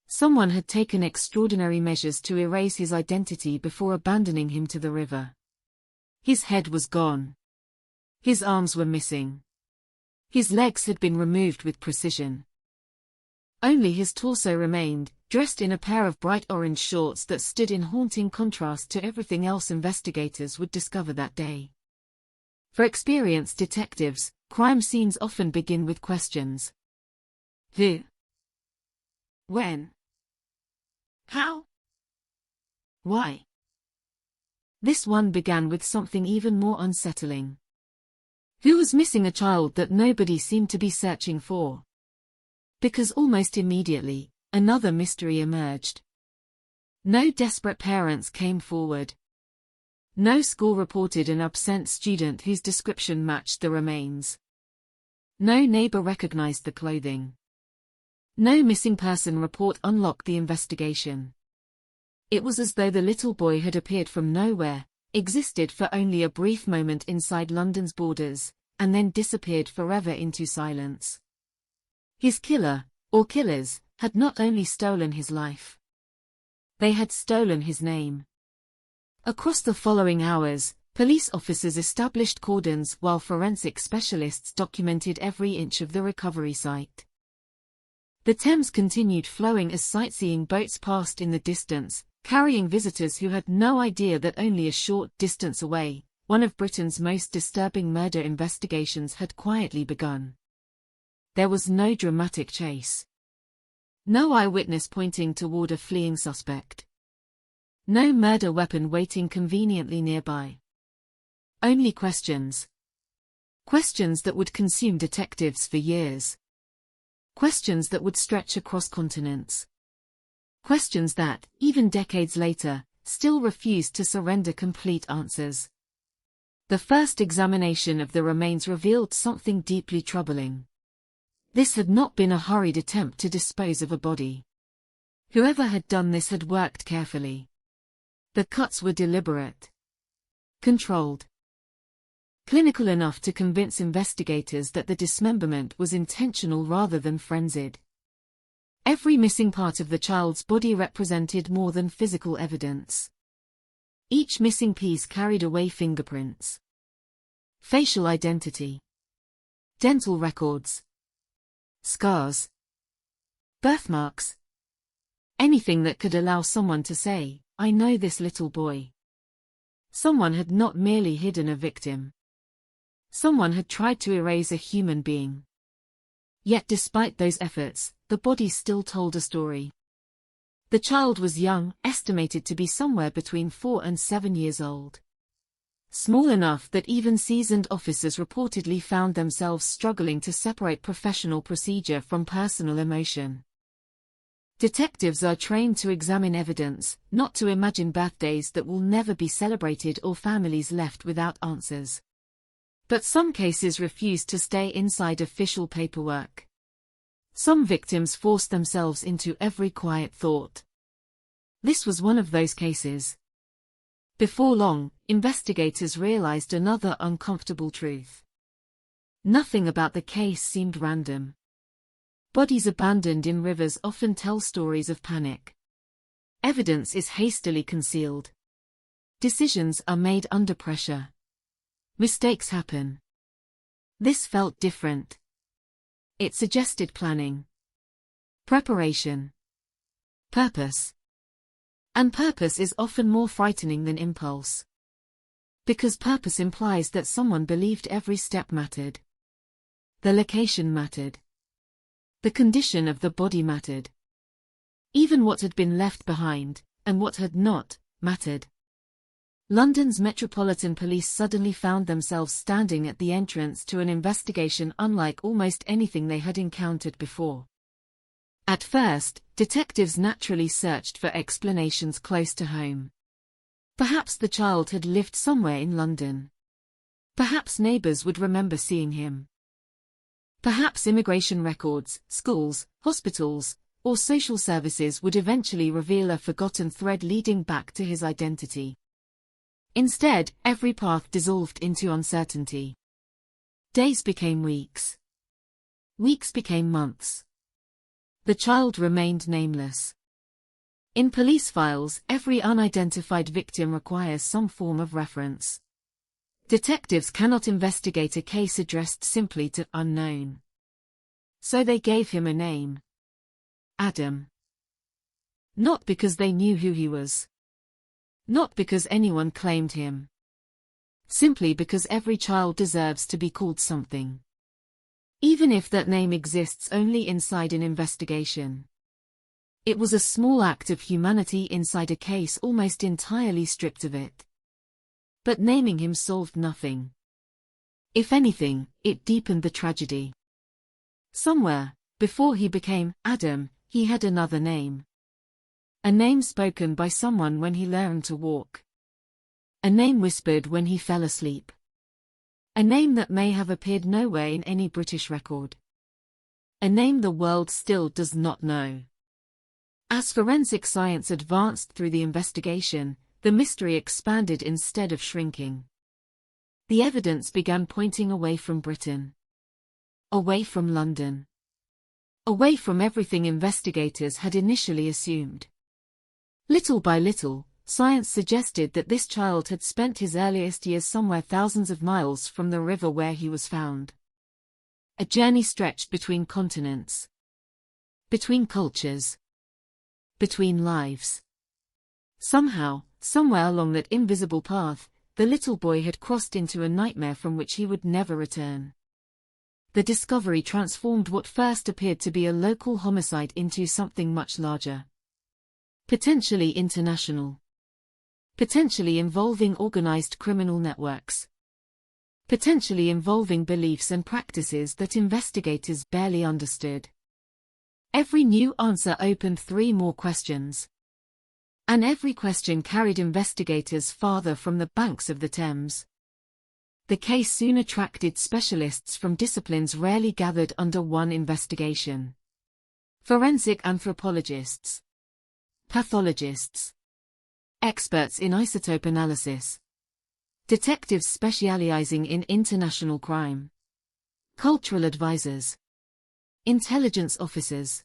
Someone had taken extraordinary measures to erase his identity before abandoning him to the river. His head was gone. His arms were missing. His legs had been removed with precision. Only his torso remained, dressed in a pair of bright orange shorts that stood in haunting contrast to everything else investigators would discover that day. For experienced detectives, crime scenes often begin with questions. Who? When? How? Why? This one began with something even more unsettling. Who was missing a child that nobody seemed to be searching for? Because almost immediately, another mystery emerged. No desperate parents came forward. No school reported an absent student whose description matched the remains. No neighbor recognized the clothing. No missing person report unlocked the investigation. It was as though the little boy had appeared from nowhere, existed for only a brief moment inside London's borders, and then disappeared forever into silence. His killer, or killers, had not only stolen his life. They had stolen his name. Across the following hours, police officers established cordons while forensic specialists documented every inch of the recovery site. The Thames continued flowing as sightseeing boats passed in the distance, carrying visitors who had no idea that only a short distance away, one of Britain's most disturbing murder investigations had quietly begun. There was no dramatic chase. No eyewitness pointing toward a fleeing suspect. No murder weapon waiting conveniently nearby. Only questions. Questions that would consume detectives for years. Questions that would stretch across continents. Questions that, even decades later, still refused to surrender complete answers. The first examination of the remains revealed something deeply troubling. This had not been a hurried attempt to dispose of a body. Whoever had done this had worked carefully. The cuts were deliberate, controlled, clinical enough to convince investigators that the dismemberment was intentional rather than frenzied. Every missing part of the child's body represented more than physical evidence. Each missing piece carried away fingerprints, facial identity, dental records, scars, birthmarks, anything that could allow someone to say, "I know this little boy." Someone had not merely hidden a victim. Someone had tried to erase a human being. Yet despite those efforts, the body still told a story. The child was young, estimated to be somewhere between 4 and 7 years old. Small enough that even seasoned officers reportedly found themselves struggling to separate professional procedure from personal emotion. Detectives are trained to examine evidence, not to imagine birthdays that will never be celebrated or families left without answers. But some cases refuse to stay inside official paperwork. Some victims force themselves into every quiet thought. This was one of those cases. Before long, investigators realized another uncomfortable truth. Nothing about the case seemed random. Bodies abandoned in rivers often tell stories of panic. Evidence is hastily concealed. Decisions are made under pressure. Mistakes happen. This felt different. It suggested planning, preparation, purpose. And purpose is often more frightening than impulse. Because purpose implies that someone believed every step mattered. The location mattered. The condition of the body mattered. Even what had been left behind, and what had not, mattered. London's Metropolitan Police suddenly found themselves standing at the entrance to an investigation unlike almost anything they had encountered before. At first, detectives naturally searched for explanations close to home. Perhaps the child had lived somewhere in London. Perhaps neighbors would remember seeing him. Perhaps immigration records, schools, hospitals, or social services would eventually reveal a forgotten thread leading back to his identity. Instead, every path dissolved into uncertainty. Days became weeks. Weeks became months. The child remained nameless. In police files, every unidentified victim requires some form of reference. Detectives cannot investigate a case addressed simply to unknown. So they gave him a name. Adam. Not because they knew who he was. Not because anyone claimed him. Simply because every child deserves to be called something. Even if that name exists only inside an investigation. It was a small act of humanity inside a case almost entirely stripped of it. But naming him solved nothing. If anything, it deepened the tragedy. Somewhere, before he became Adam, he had another name. A name spoken by someone when he learned to walk. A name whispered when he fell asleep. A name that may have appeared nowhere in any British record. A name the world still does not know. As forensic science advanced through the investigation, the mystery expanded instead of shrinking. The evidence began pointing away from Britain. Away from London. Away from everything investigators had initially assumed. Little by little, science suggested that this child had spent his earliest years somewhere thousands of miles from the river where he was found. A journey stretched between continents. Between cultures. Between lives. Somehow, somewhere along that invisible path, the little boy had crossed into a nightmare from which he would never return. The discovery transformed what first appeared to be a local homicide into something much larger. Potentially international. Potentially involving organized criminal networks. Potentially involving beliefs and practices that investigators barely understood. Every new answer opened 3 more questions. And every question carried investigators farther from the banks of the Thames. The case soon attracted specialists from disciplines rarely gathered under one investigation. Forensic anthropologists, pathologists, experts in isotope analysis, detectives specializing in international crime, cultural advisors, intelligence officers.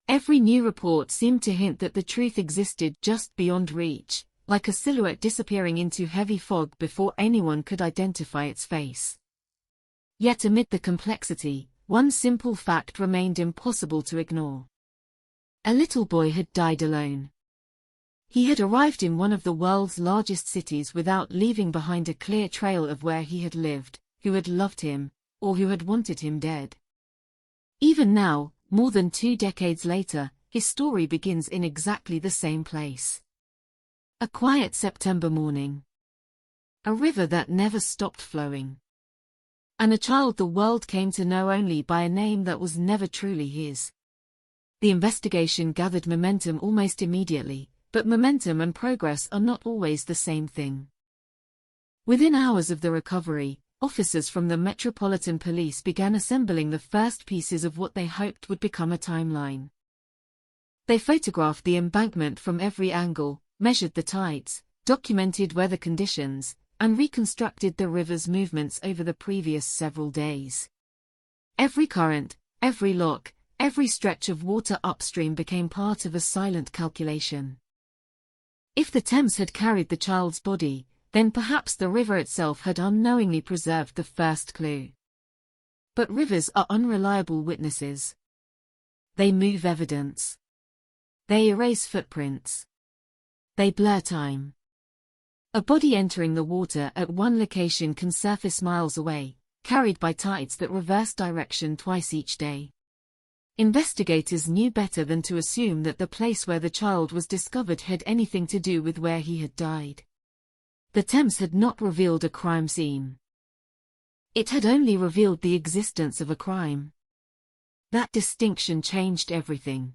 Every new report seemed to hint that the truth existed just beyond reach, like a silhouette disappearing into heavy fog before anyone could identify its face. Yet amid the complexity, one simple fact remained impossible to ignore. A little boy had died alone. He had arrived in one of the world's largest cities without leaving behind a clear trail of where he had lived, who had loved him, or who had wanted him dead. Even now, more than 2 decades later, his story begins in exactly the same place. A quiet September morning. A river that never stopped flowing. And a child the world came to know only by a name that was never truly his. The investigation gathered momentum almost immediately, but momentum and progress are not always the same thing. Within hours of the recovery, officers from the Metropolitan Police began assembling the first pieces of what they hoped would become a timeline. They photographed the embankment from every angle, measured the tides, documented weather conditions, and reconstructed the river's movements over the previous several days. Every current, every lock, every stretch of water upstream became part of a silent calculation. If the Thames had carried the child's body, then perhaps the river itself had unknowingly preserved the first clue. But rivers are unreliable witnesses. They move evidence. They erase footprints. They blur time. A body entering the water at one location can surface miles away, carried by tides that reverse direction twice each day. Investigators knew better than to assume that the place where the child was discovered had anything to do with where he had died. The Thames had not revealed a crime scene. It had only revealed the existence of a crime. That distinction changed everything.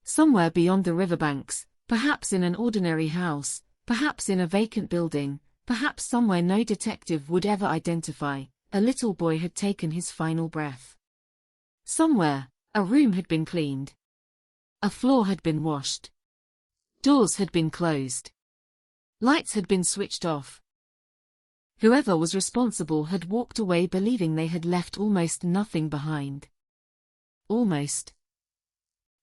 Somewhere beyond the riverbanks, perhaps in an ordinary house, perhaps in a vacant building, perhaps somewhere no detective would ever identify, a little boy had taken his final breath. Somewhere, a room had been cleaned. A floor had been washed. Doors had been closed. Lights had been switched off. Whoever was responsible had walked away believing they had left almost nothing behind. Almost.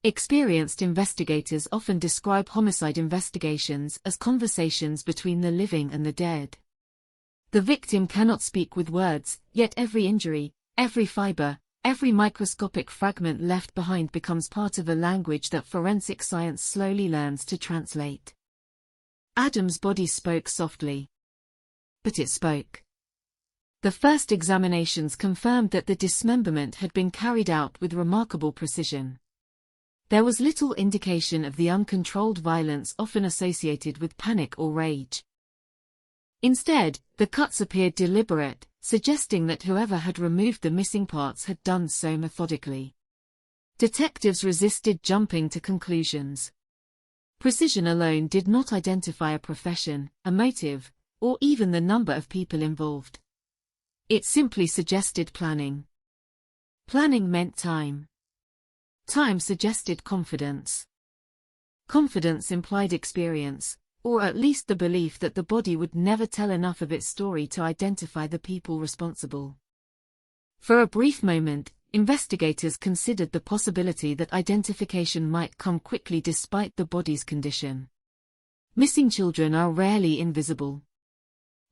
Experienced investigators often describe homicide investigations as conversations between the living and the dead. The victim cannot speak with words, yet every injury, every fiber, every microscopic fragment left behind becomes part of a language that forensic science slowly learns to translate. Adam's body spoke softly. But it spoke. The first examinations confirmed that the dismemberment had been carried out with remarkable precision. There was little indication of the uncontrolled violence often associated with panic or rage. Instead, the cuts appeared deliberate, suggesting that whoever had removed the missing parts had done so methodically. Detectives resisted jumping to conclusions. Precision alone did not identify a profession, a motive, or even the number of people involved. It simply suggested planning. Planning meant time. Time suggested confidence. Confidence implied experience, or at least the belief that the body would never tell enough of its story to identify the people responsible. For a brief moment, investigators considered the possibility that identification might come quickly despite the body's condition. Missing children are rarely invisible.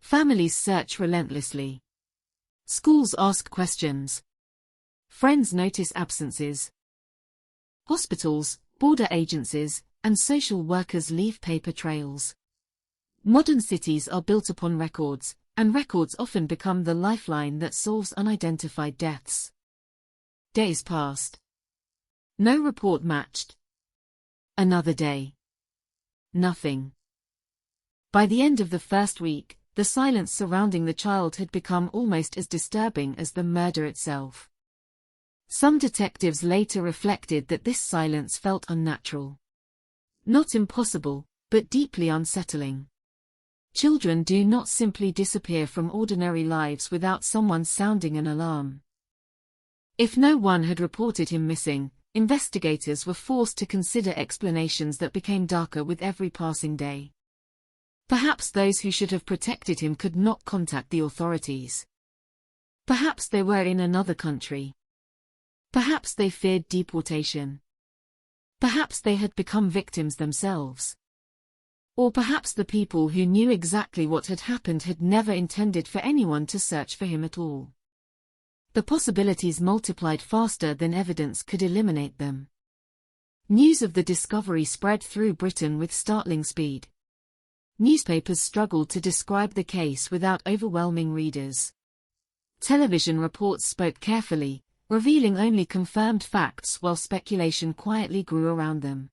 Families search relentlessly. Schools ask questions. Friends notice absences. Hospitals, border agencies, and social workers leave paper trails. Modern cities are built upon records, and records often become the lifeline that solves unidentified deaths. Days passed. No report matched. Another day. Nothing. By the end of the first week, the silence surrounding the child had become almost as disturbing as the murder itself. Some detectives later reflected that this silence felt unnatural. Not impossible, but deeply unsettling. Children do not simply disappear from ordinary lives without someone sounding an alarm. If no one had reported him missing, investigators were forced to consider explanations that became darker with every passing day. Perhaps those who should have protected him could not contact the authorities. Perhaps they were in another country. Perhaps they feared deportation. Perhaps they had become victims themselves. Or perhaps the people who knew exactly what had happened had never intended for anyone to search for him at all. The possibilities multiplied faster than evidence could eliminate them. News of the discovery spread through Britain with startling speed. Newspapers struggled to describe the case without overwhelming readers. Television reports spoke carefully, revealing only confirmed facts while speculation quietly grew around them.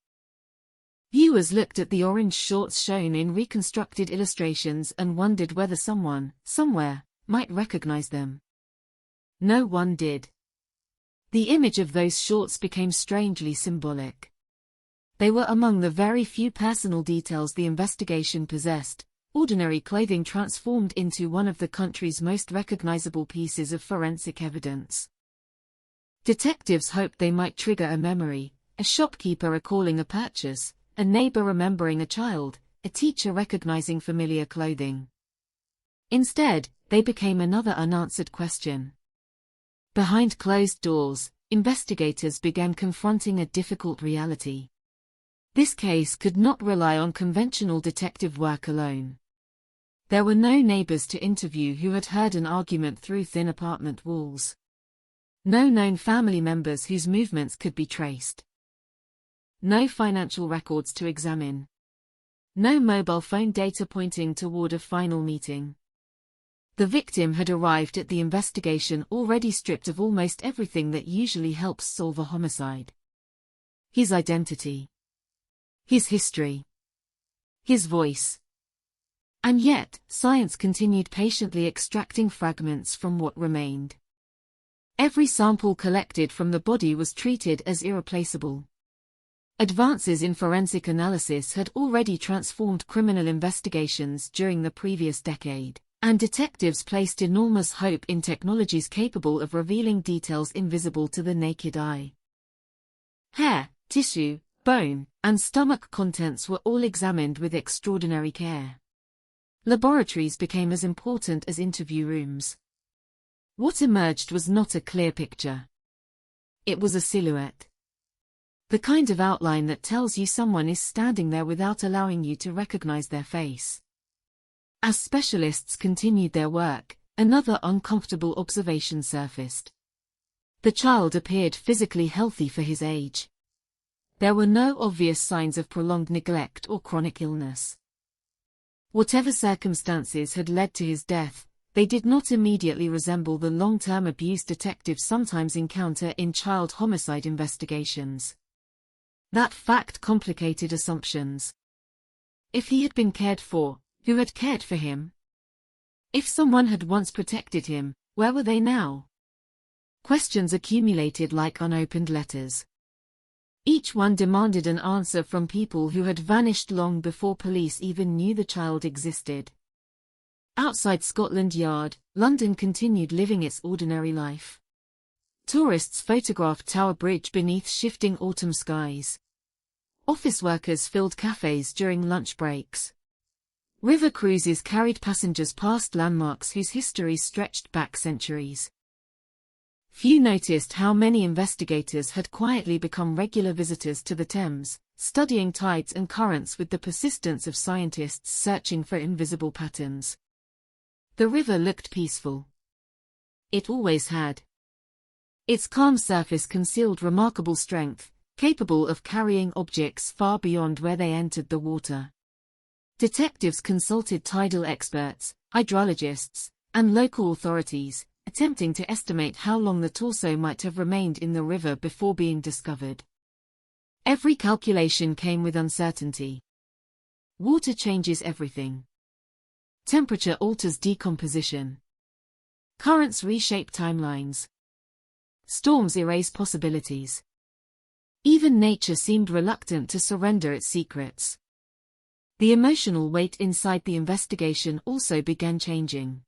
Viewers looked at the orange shorts shown in reconstructed illustrations and wondered whether someone, somewhere, might recognize them. No one did. The image of those shorts became strangely symbolic. They were among the very few personal details the investigation possessed, ordinary clothing transformed into one of the country's most recognizable pieces of forensic evidence. Detectives hoped they might trigger a memory, a shopkeeper recalling a purchase, a neighbor remembering a child, a teacher recognizing familiar clothing. Instead, they became another unanswered question. Behind closed doors, investigators began confronting a difficult reality. This case could not rely on conventional detective work alone. There were no neighbors to interview who had heard an argument through thin apartment walls. No known family members whose movements could be traced. No financial records to examine. No mobile phone data pointing toward a final meeting. The victim had arrived at the investigation already stripped of almost everything that usually helps solve a homicide. His identity. His history. His voice. And yet, science continued patiently extracting fragments from what remained. Every sample collected from the body was treated as irreplaceable. Advances in forensic analysis had already transformed criminal investigations during the previous decade, and detectives placed enormous hope in technologies capable of revealing details invisible to the naked eye. Hair, tissue, bone, and stomach contents were all examined with extraordinary care. Laboratories became as important as interview rooms. What emerged was not a clear picture. It was a silhouette. The kind of outline that tells you someone is standing there without allowing you to recognize their face. As specialists continued their work, another uncomfortable observation surfaced. The child appeared physically healthy for his age. There were no obvious signs of prolonged neglect or chronic illness. Whatever circumstances had led to his death, they did not immediately resemble the long-term abuse detectives sometimes encounter in child homicide investigations. That fact complicated assumptions. If he had been cared for, who had cared for him? If someone had once protected him, where were they now? Questions accumulated like unopened letters. Each one demanded an answer from people who had vanished long before police even knew the child existed. Outside Scotland Yard, London continued living its ordinary life. Tourists photographed Tower Bridge beneath shifting autumn skies. Office workers filled cafes during lunch breaks. River cruises carried passengers past landmarks whose history stretched back centuries. Few noticed how many investigators had quietly become regular visitors to the Thames, studying tides and currents with the persistence of scientists searching for invisible patterns. The river looked peaceful. It always had. Its calm surface concealed remarkable strength, capable of carrying objects far beyond where they entered the water. Detectives consulted tidal experts, hydrologists, and local authorities, attempting to estimate how long the torso might have remained in the river before being discovered. Every calculation came with uncertainty. Water changes everything. Temperature alters decomposition. Currents reshape timelines. Storms erase possibilities. Even nature seemed reluctant to surrender its secrets. The emotional weight inside the investigation also began changing.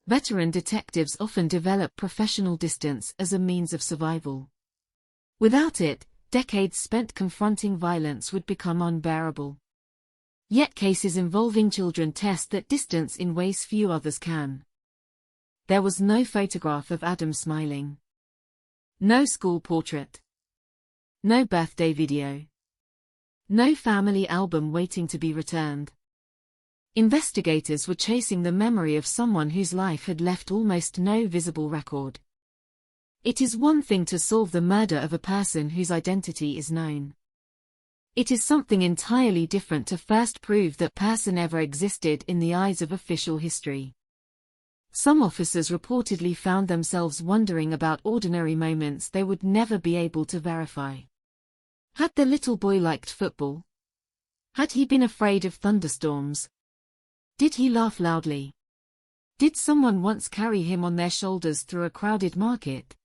Veteran detectives often develop professional distance as a means of survival. Without it, decades spent confronting violence would become unbearable. Yet cases involving children test that distance in ways few others can. There was no photograph of Adam smiling. No school portrait. No birthday video. No family album waiting to be returned. Investigators were chasing the memory of someone whose life had left almost no visible record. It is one thing to solve the murder of a person whose identity is known. It is something entirely different to first prove that person ever existed in the eyes of official history. Some officers reportedly found themselves wondering about ordinary moments they would never be able to verify. Had the little boy liked football? Had he been afraid of thunderstorms? Did he laugh loudly? Did someone once carry him on their shoulders through a crowded market?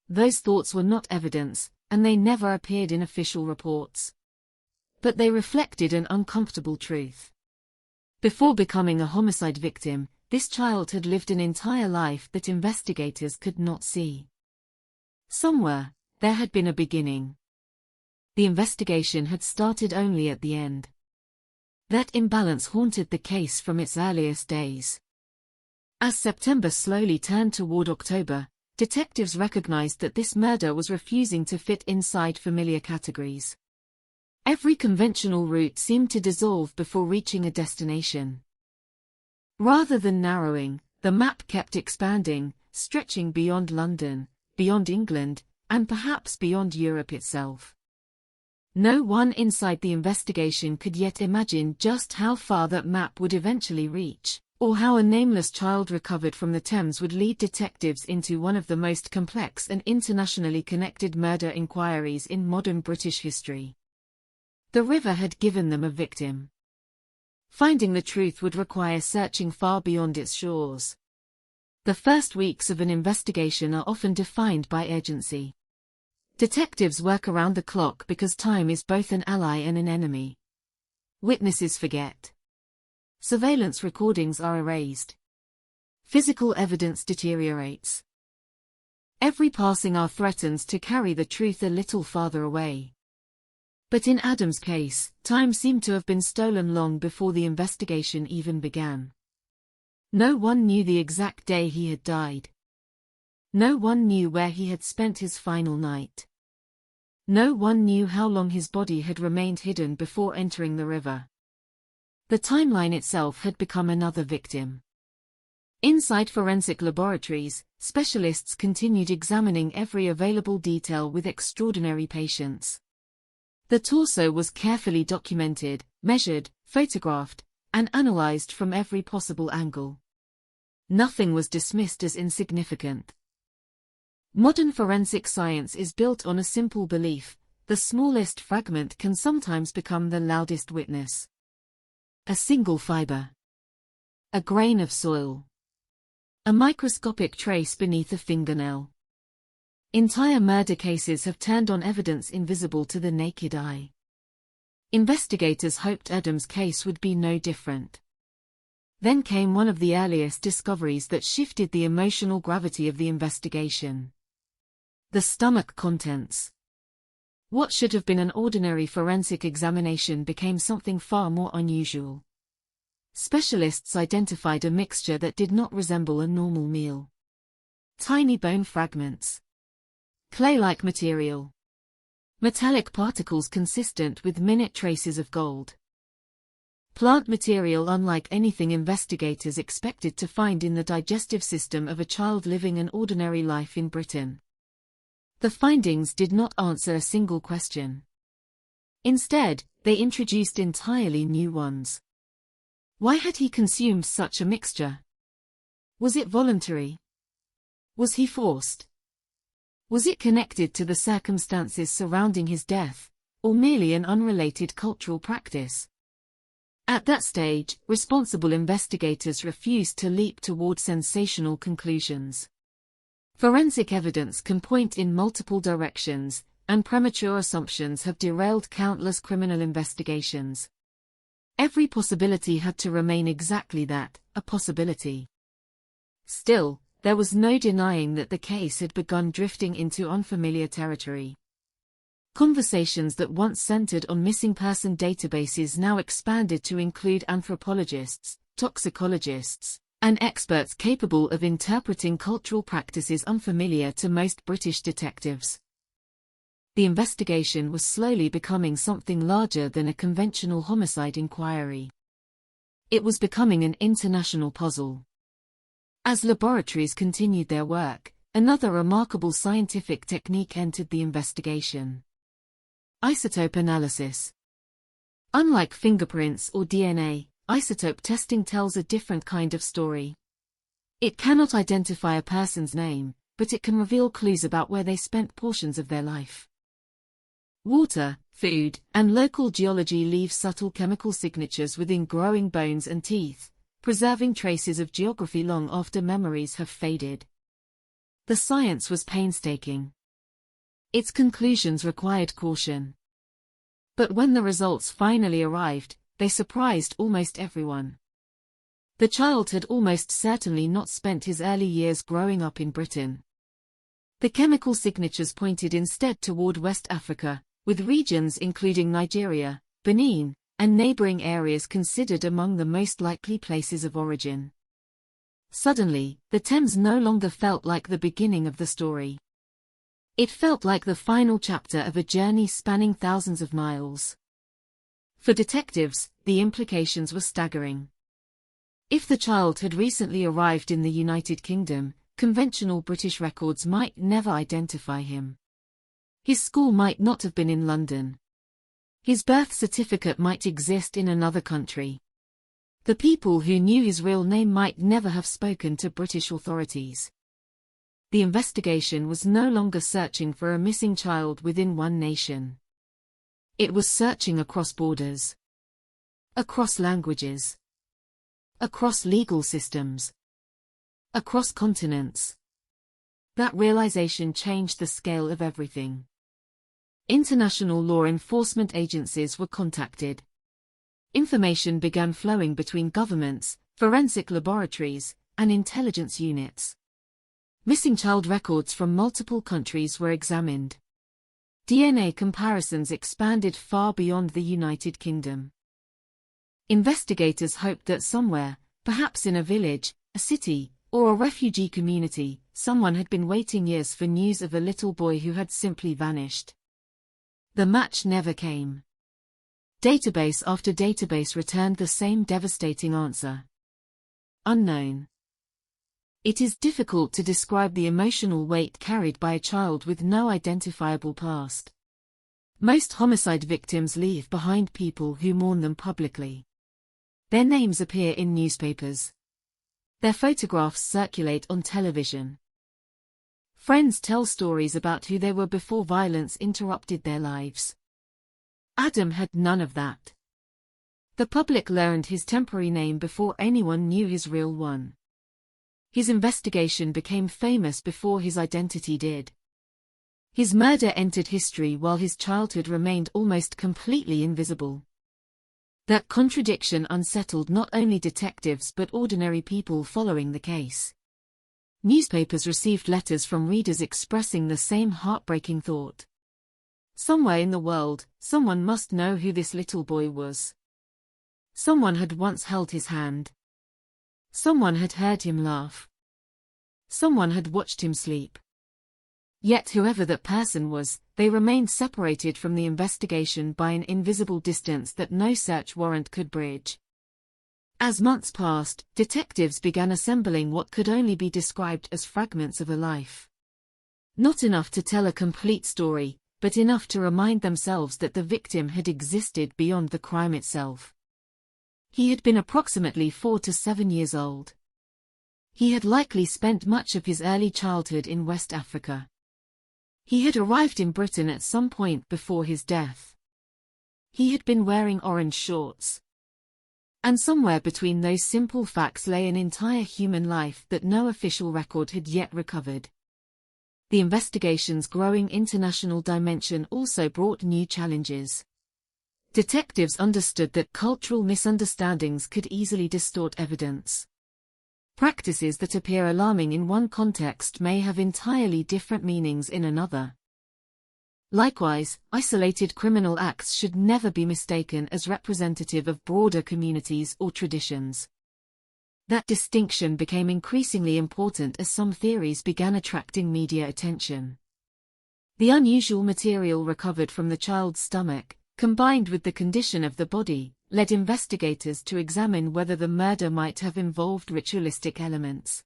Those thoughts were not evidence, and they never appeared in official reports. But they reflected an uncomfortable truth. Before becoming a homicide victim, this child had lived an entire life that investigators could not see. Somewhere, there had been a beginning. The investigation had started only at the end. That imbalance haunted the case from its earliest days. As September slowly turned toward October, detectives recognized that this murder was refusing to fit inside familiar categories. Every conventional route seemed to dissolve before reaching a destination. Rather than narrowing, the map kept expanding, stretching beyond London, beyond England, and perhaps beyond Europe itself. No one inside the investigation could yet imagine just how far that map would eventually reach, or how a nameless child recovered from the Thames would lead detectives into one of the most complex and internationally connected murder inquiries in modern British history. The river had given them a victim. Finding the truth would require searching far beyond its shores. The first weeks of an investigation are often defined by urgency. Detectives work around the clock because time is both an ally and an enemy. Witnesses forget. Surveillance recordings are erased. Physical evidence deteriorates. Every passing hour threatens to carry the truth a little farther away. But in Adam's case, time seemed to have been stolen long before the investigation even began. No one knew the exact day he had died. No one knew where he had spent his final night. No one knew how long his body had remained hidden before entering the river. The timeline itself had become another victim. Inside forensic laboratories, specialists continued examining every available detail with extraordinary patience. The torso was carefully documented, measured, photographed, and analyzed from every possible angle. Nothing was dismissed as insignificant. Modern forensic science is built on a simple belief: the smallest fragment can sometimes become the loudest witness. A single fiber. A grain of soil. A microscopic trace beneath a fingernail. Entire murder cases have turned on evidence invisible to the naked eye. Investigators hoped Adam's case would be no different. Then came one of the earliest discoveries that shifted the emotional gravity of the investigation. The stomach contents. What should have been an ordinary forensic examination became something far more unusual. Specialists identified a mixture that did not resemble a normal meal. Tiny bone fragments. Clay-like material. Metallic particles consistent with minute traces of gold. Plant material unlike anything investigators expected to find in the digestive system of a child living an ordinary life in Britain. The findings did not answer a single question. Instead, they introduced entirely new ones. Why had he consumed such a mixture? Was it voluntary? Was he forced? Was it connected to the circumstances surrounding his death, or merely an unrelated cultural practice? At that stage, responsible investigators refused to leap toward sensational conclusions. Forensic evidence can point in multiple directions, and premature assumptions have derailed countless criminal investigations. Every possibility had to remain exactly that, a possibility. Still, there was no denying that the case had begun drifting into unfamiliar territory. Conversations that once centered on missing person databases now expanded to include anthropologists, toxicologists, and experts capable of interpreting cultural practices unfamiliar to most British detectives. The investigation was slowly becoming something larger than a conventional homicide inquiry. It was becoming an international puzzle. As laboratories continued their work, another remarkable scientific technique entered the investigation: isotope analysis. Unlike fingerprints or DNA, isotope testing tells a different kind of story. It cannot identify a person's name, but it can reveal clues about where they spent portions of their life. Water, food, and local geology leave subtle chemical signatures within growing bones and teeth, preserving traces of geography long after memories have faded. The science was painstaking. Its conclusions required caution. But when the results finally arrived, they surprised almost everyone. The child had almost certainly not spent his early years growing up in Britain. The chemical signatures pointed instead toward West Africa, with regions including Nigeria, Benin, and neighboring areas considered among the most likely places of origin. Suddenly, the Thames no longer felt like the beginning of the story. It felt like the final chapter of a journey spanning thousands of miles. For detectives, the implications were staggering. If the child had recently arrived in the United Kingdom, conventional British records might never identify him. His school might not have been in London. His birth certificate might exist in another country. The people who knew his real name might never have spoken to British authorities. The investigation was no longer searching for a missing child within one nation. It was searching across borders, across languages, across legal systems, across continents. That realization changed the scale of everything. International law enforcement agencies were contacted. Information began flowing between governments, forensic laboratories, and intelligence units. Missing child records from multiple countries were examined. DNA comparisons expanded far beyond the United Kingdom. Investigators hoped that somewhere, perhaps in a village, a city, or a refugee community, someone had been waiting years for news of a little boy who had simply vanished. The match never came. Database after database returned the same devastating answer: unknown. It is difficult to describe the emotional weight carried by a child with no identifiable past. Most homicide victims leave behind people who mourn them publicly. Their names appear in newspapers. Their photographs circulate on television. Friends tell stories about who they were before violence interrupted their lives. Adam had none of that. The public learned his temporary name before anyone knew his real one. His investigation became famous before his identity did. His murder entered history while his childhood remained almost completely invisible. That contradiction unsettled not only detectives but ordinary people following the case. Newspapers received letters from readers expressing the same heartbreaking thought. Somewhere in the world, someone must know who this little boy was. Someone had once held his hand. Someone had heard him laugh. Someone had watched him sleep. Yet whoever that person was, they remained separated from the investigation by an invisible distance that no search warrant could bridge. As months passed, detectives began assembling what could only be described as fragments of a life. Not enough to tell a complete story, but enough to remind themselves that the victim had existed beyond the crime itself. He had been approximately 4 to 7 years old. He had likely spent much of his early childhood in West Africa. He had arrived in Britain at some point before his death. He had been wearing orange shorts. And somewhere between those simple facts lay an entire human life that no official record had yet recovered. the investigation's growing international dimension also brought new challenges. Detectives understood that cultural misunderstandings could easily distort evidence. Practices that appear alarming in one context may have entirely different meanings in another. Likewise, isolated criminal acts should never be mistaken as representative of broader communities or traditions. That distinction became increasingly important as some theories began attracting media attention. The unusual material recovered from the child's stomach, combined with the condition of the body, led investigators to examine whether the murder might have involved ritualistic elements.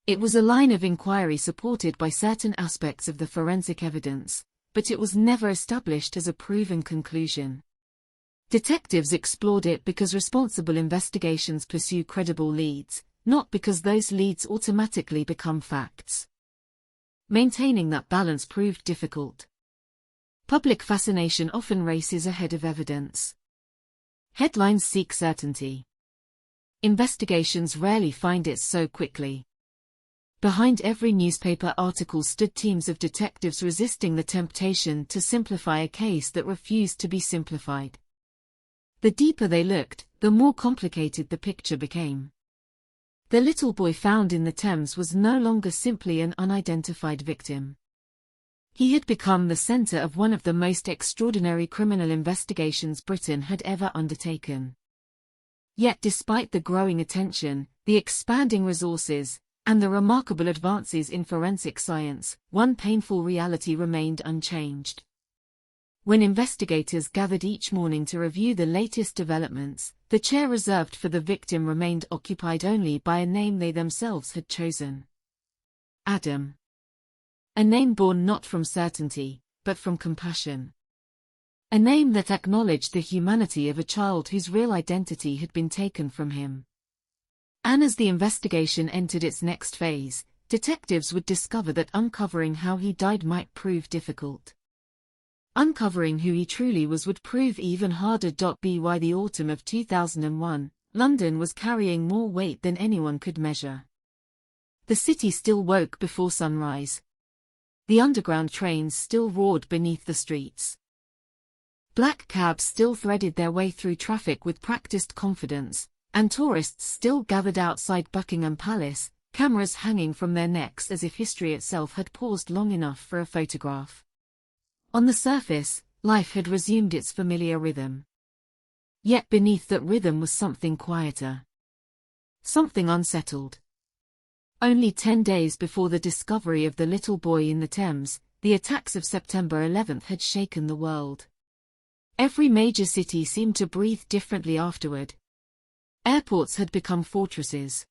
It was a line of inquiry supported by certain aspects of the forensic evidence, but it was never established as a proven conclusion. Detectives explored it because responsible investigations pursue credible leads, not because those leads automatically become facts. Maintaining that balance proved difficult. Public fascination often races ahead of evidence. Headlines seek certainty. Investigations rarely find it so quickly. Behind every newspaper article stood teams of detectives resisting the temptation to simplify a case that refused to be simplified. The deeper they looked, the more complicated the picture became. The little boy found in the Thames was no longer simply an unidentified victim. He had become the center of one of the most extraordinary criminal investigations Britain had ever undertaken. Yet despite the growing attention, the expanding resources, and the remarkable advances in forensic science, one painful reality remained unchanged. When investigators gathered each morning to review the latest developments, the chair reserved for the victim remained occupied only by a name they themselves had chosen. Adam. A name born not from certainty, but from compassion. A name that acknowledged the humanity of a child whose real identity had been taken from him. And as the investigation entered its next phase, detectives would discover that uncovering how he died might prove difficult. Uncovering who he truly was would prove even harder. By the autumn of 2001, London was carrying more weight than anyone could measure. The city still woke before sunrise. The underground trains still roared beneath the streets. Black cabs still threaded their way through traffic with practiced confidence, and tourists still gathered outside Buckingham Palace, cameras hanging from their necks as if history itself had paused long enough for a photograph. On the surface, life had resumed its familiar rhythm. Yet beneath that rhythm was something quieter. Something unsettled. Only 10 days before the discovery of the little boy in the Thames, the attacks of September 11 had shaken the world. Every major city seemed to breathe differently afterward. Airports had become fortresses.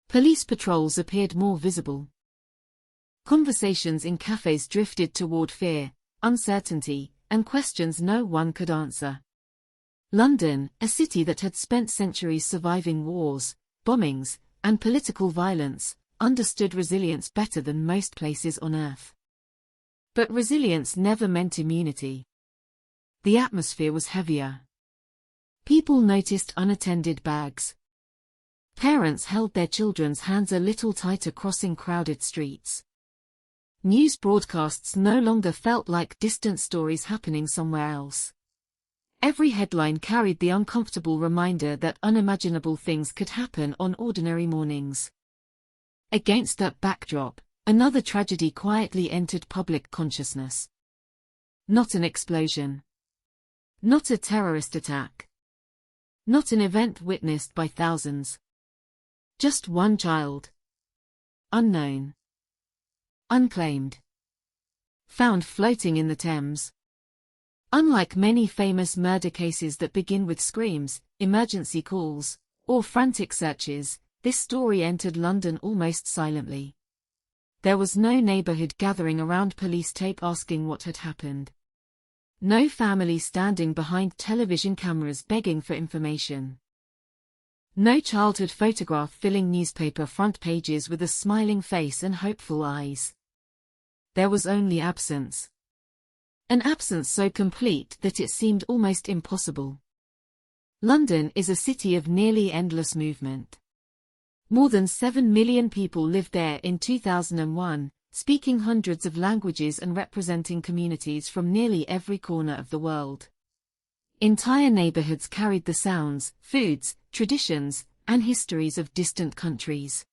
Police patrols appeared more visible. Conversations in cafes drifted toward fear, uncertainty, and questions no one could answer. London, a city that had spent centuries surviving wars, bombings, and political violence, understood resilience better than most places on Earth. But resilience never meant immunity. The atmosphere was heavier. People noticed unattended bags. Parents held their children's hands a little tighter crossing crowded streets. News broadcasts no longer felt like distant stories happening somewhere else. Every headline carried the uncomfortable reminder that unimaginable things could happen on ordinary mornings. Against that backdrop, another tragedy quietly entered public consciousness. Not an explosion. Not a terrorist attack. Not an event witnessed by thousands. Just one child. Unknown. Unclaimed. Found floating in the Thames. Unlike many famous murder cases that begin with screams, emergency calls, or frantic searches, this story entered London almost silently. There was no neighborhood gathering around police tape asking what had happened. No family standing behind television cameras begging for information. No childhood photograph filling newspaper front pages with a smiling face and hopeful eyes. There was only absence. An absence so complete that it seemed almost impossible. London is a city of nearly endless movement. More than 7 million people lived there in 2001, speaking hundreds of languages and representing communities from nearly every corner of the world. Entire neighborhoods carried the sounds, foods, traditions, and histories of distant countries.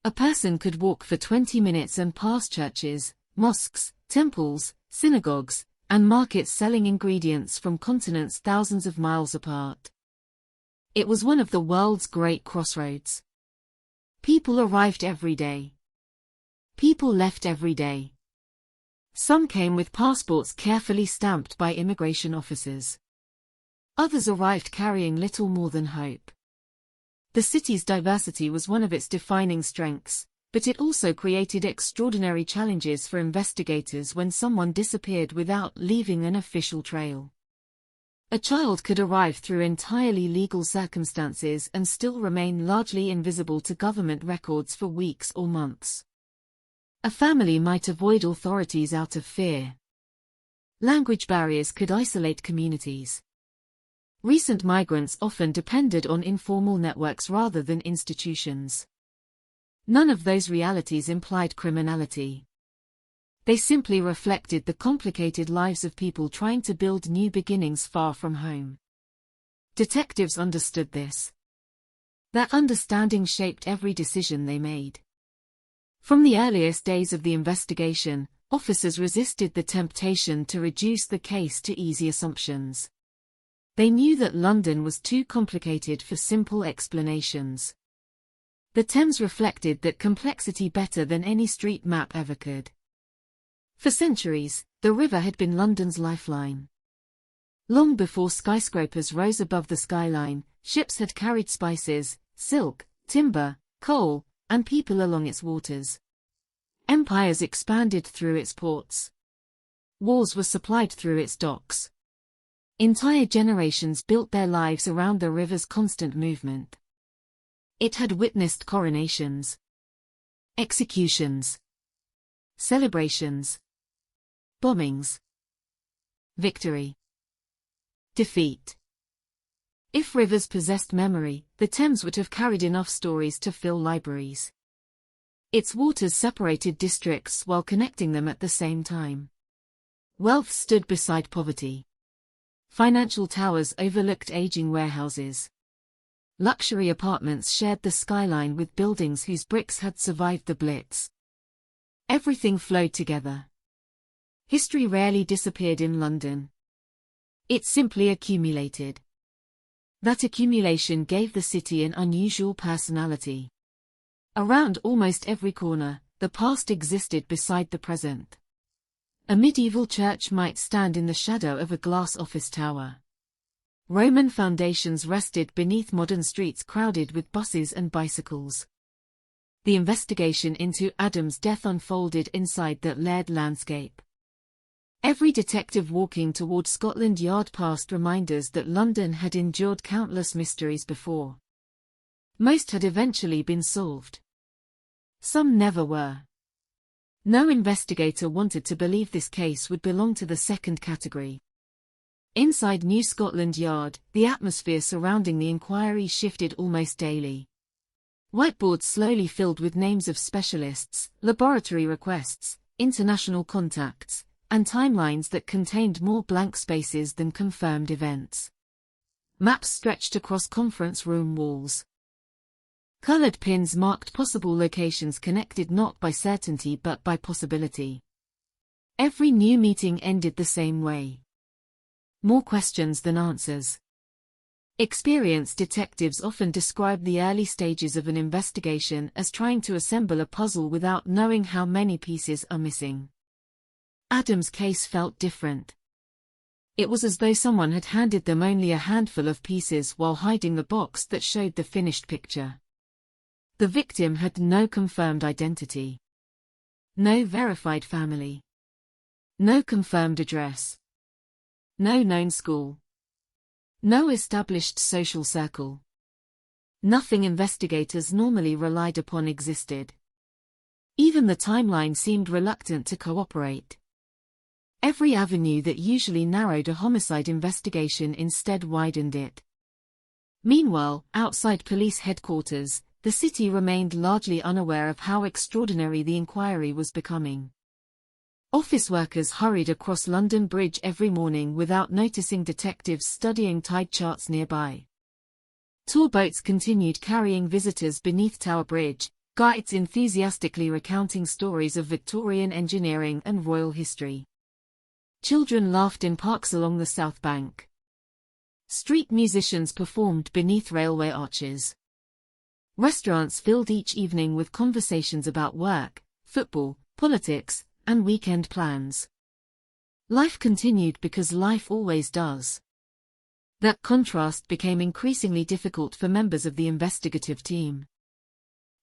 A person could walk for 20 minutes and pass churches, mosques, temples, synagogues, and markets selling ingredients from continents thousands of miles apart. It was one of the world's great crossroads. People arrived every day. People left every day. Some came with passports carefully stamped by immigration officers. Others arrived carrying little more than hope. The city's diversity was one of its defining strengths, but it also created extraordinary challenges for investigators when someone disappeared without leaving an official trail. A child could arrive through entirely legal circumstances and still remain largely invisible to government records for weeks or months. A family might avoid authorities out of fear. Language barriers could isolate communities. Recent migrants often depended on informal networks rather than institutions. None of those realities implied criminality. They simply reflected the complicated lives of people trying to build new beginnings far from home. Detectives understood this. That understanding shaped every decision they made. From the earliest days of the investigation, officers resisted the temptation to reduce the case to easy assumptions. They knew that London was too complicated for simple explanations. The Thames reflected that complexity better than any street map ever could. For centuries, the river had been London's lifeline. Long before skyscrapers rose above the skyline, ships had carried spices, silk, timber, coal, and people along its waters. Empires expanded through its ports. Wars were supplied through its docks. Entire generations built their lives around the river's constant movement. It had witnessed coronations, executions, celebrations, bombings, victory, defeat. If rivers possessed memory, the Thames would have carried enough stories to fill libraries. Its waters separated districts while connecting them at the same time. Wealth stood beside poverty. Financial towers overlooked aging warehouses. Luxury apartments shared the skyline with buildings whose bricks had survived the Blitz. Everything flowed together. History rarely disappeared in London. It simply accumulated. That accumulation gave the city an unusual personality. Around almost every corner, the past existed beside the present. A medieval church might stand in the shadow of a glass office tower. Roman foundations rested beneath modern streets crowded with buses and bicycles. The investigation into Adam's death unfolded inside that layered landscape. Every detective walking toward Scotland Yard passed reminders that London had endured countless mysteries before. Most had eventually been solved. Some never were. No investigator wanted to believe this case would belong to the second category. Inside New Scotland Yard, the atmosphere surrounding the inquiry shifted almost daily. Whiteboards slowly filled with names of specialists, laboratory requests, international contacts, and timelines that contained more blank spaces than confirmed events. Maps stretched across conference room walls. Colored pins marked possible locations connected not by certainty but by possibility. Every new meeting ended the same way. More questions than answers. Experienced detectives often describe the early stages of an investigation as trying to assemble a puzzle without knowing how many pieces are missing. Adam's case felt different. It was as though someone had handed them only a handful of pieces while hiding the box that showed the finished picture. The victim had no confirmed identity. No verified family. No confirmed address. No known school. No established social circle. Nothing investigators normally relied upon existed. Even the timeline seemed reluctant to cooperate. Every avenue that usually narrowed a homicide investigation instead widened it. Meanwhile, outside police headquarters, the city remained largely unaware of how extraordinary the inquiry was becoming. Office workers hurried across London Bridge every morning without noticing detectives studying tide charts nearby. Tour boats continued carrying visitors beneath Tower Bridge, guides enthusiastically recounting stories of Victorian engineering and royal history. Children laughed in parks along the South Bank. Street musicians performed beneath railway arches. Restaurants filled each evening with conversations about work, football, politics, and weekend plans. Life continued because life always does. That contrast became increasingly difficult for members of the investigative team.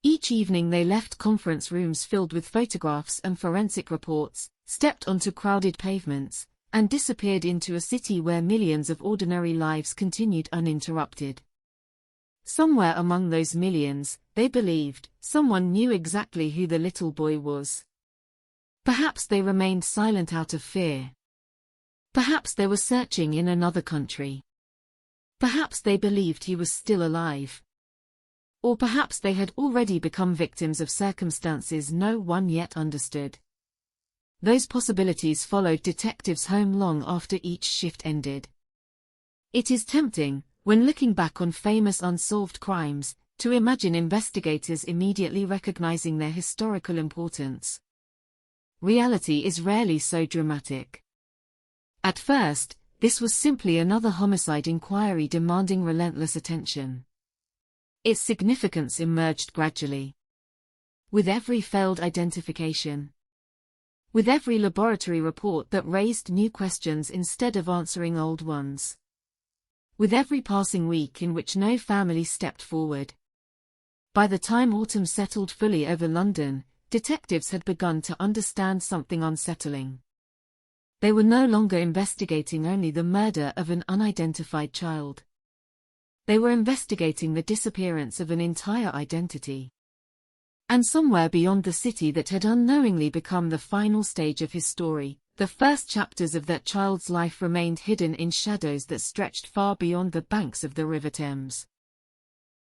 Each evening they left conference rooms filled with photographs and forensic reports, stepped onto crowded pavements, and disappeared into a city where millions of ordinary lives continued uninterrupted. Somewhere among those millions, they believed, someone knew exactly who the little boy was. Perhaps they remained silent out of fear. Perhaps they were searching in another country. Perhaps they believed he was still alive. Or perhaps they had already become victims of circumstances no one yet understood. Those possibilities followed detectives home long after each shift ended. It is tempting, when looking back on famous unsolved crimes, to imagine investigators immediately recognizing their historical importance. Reality is rarely so dramatic. At first, this was simply another homicide inquiry demanding relentless attention. Its significance emerged gradually. With every failed identification. With every laboratory report that raised new questions instead of answering old ones. With every passing week in which no family stepped forward. By the time autumn settled fully over London, detectives had begun to understand something unsettling. They were no longer investigating only the murder of an unidentified child. They were investigating the disappearance of an entire identity. And somewhere beyond the city that had unknowingly become the final stage of his story, the first chapters of that child's life remained hidden in shadows that stretched far beyond the banks of the River Thames.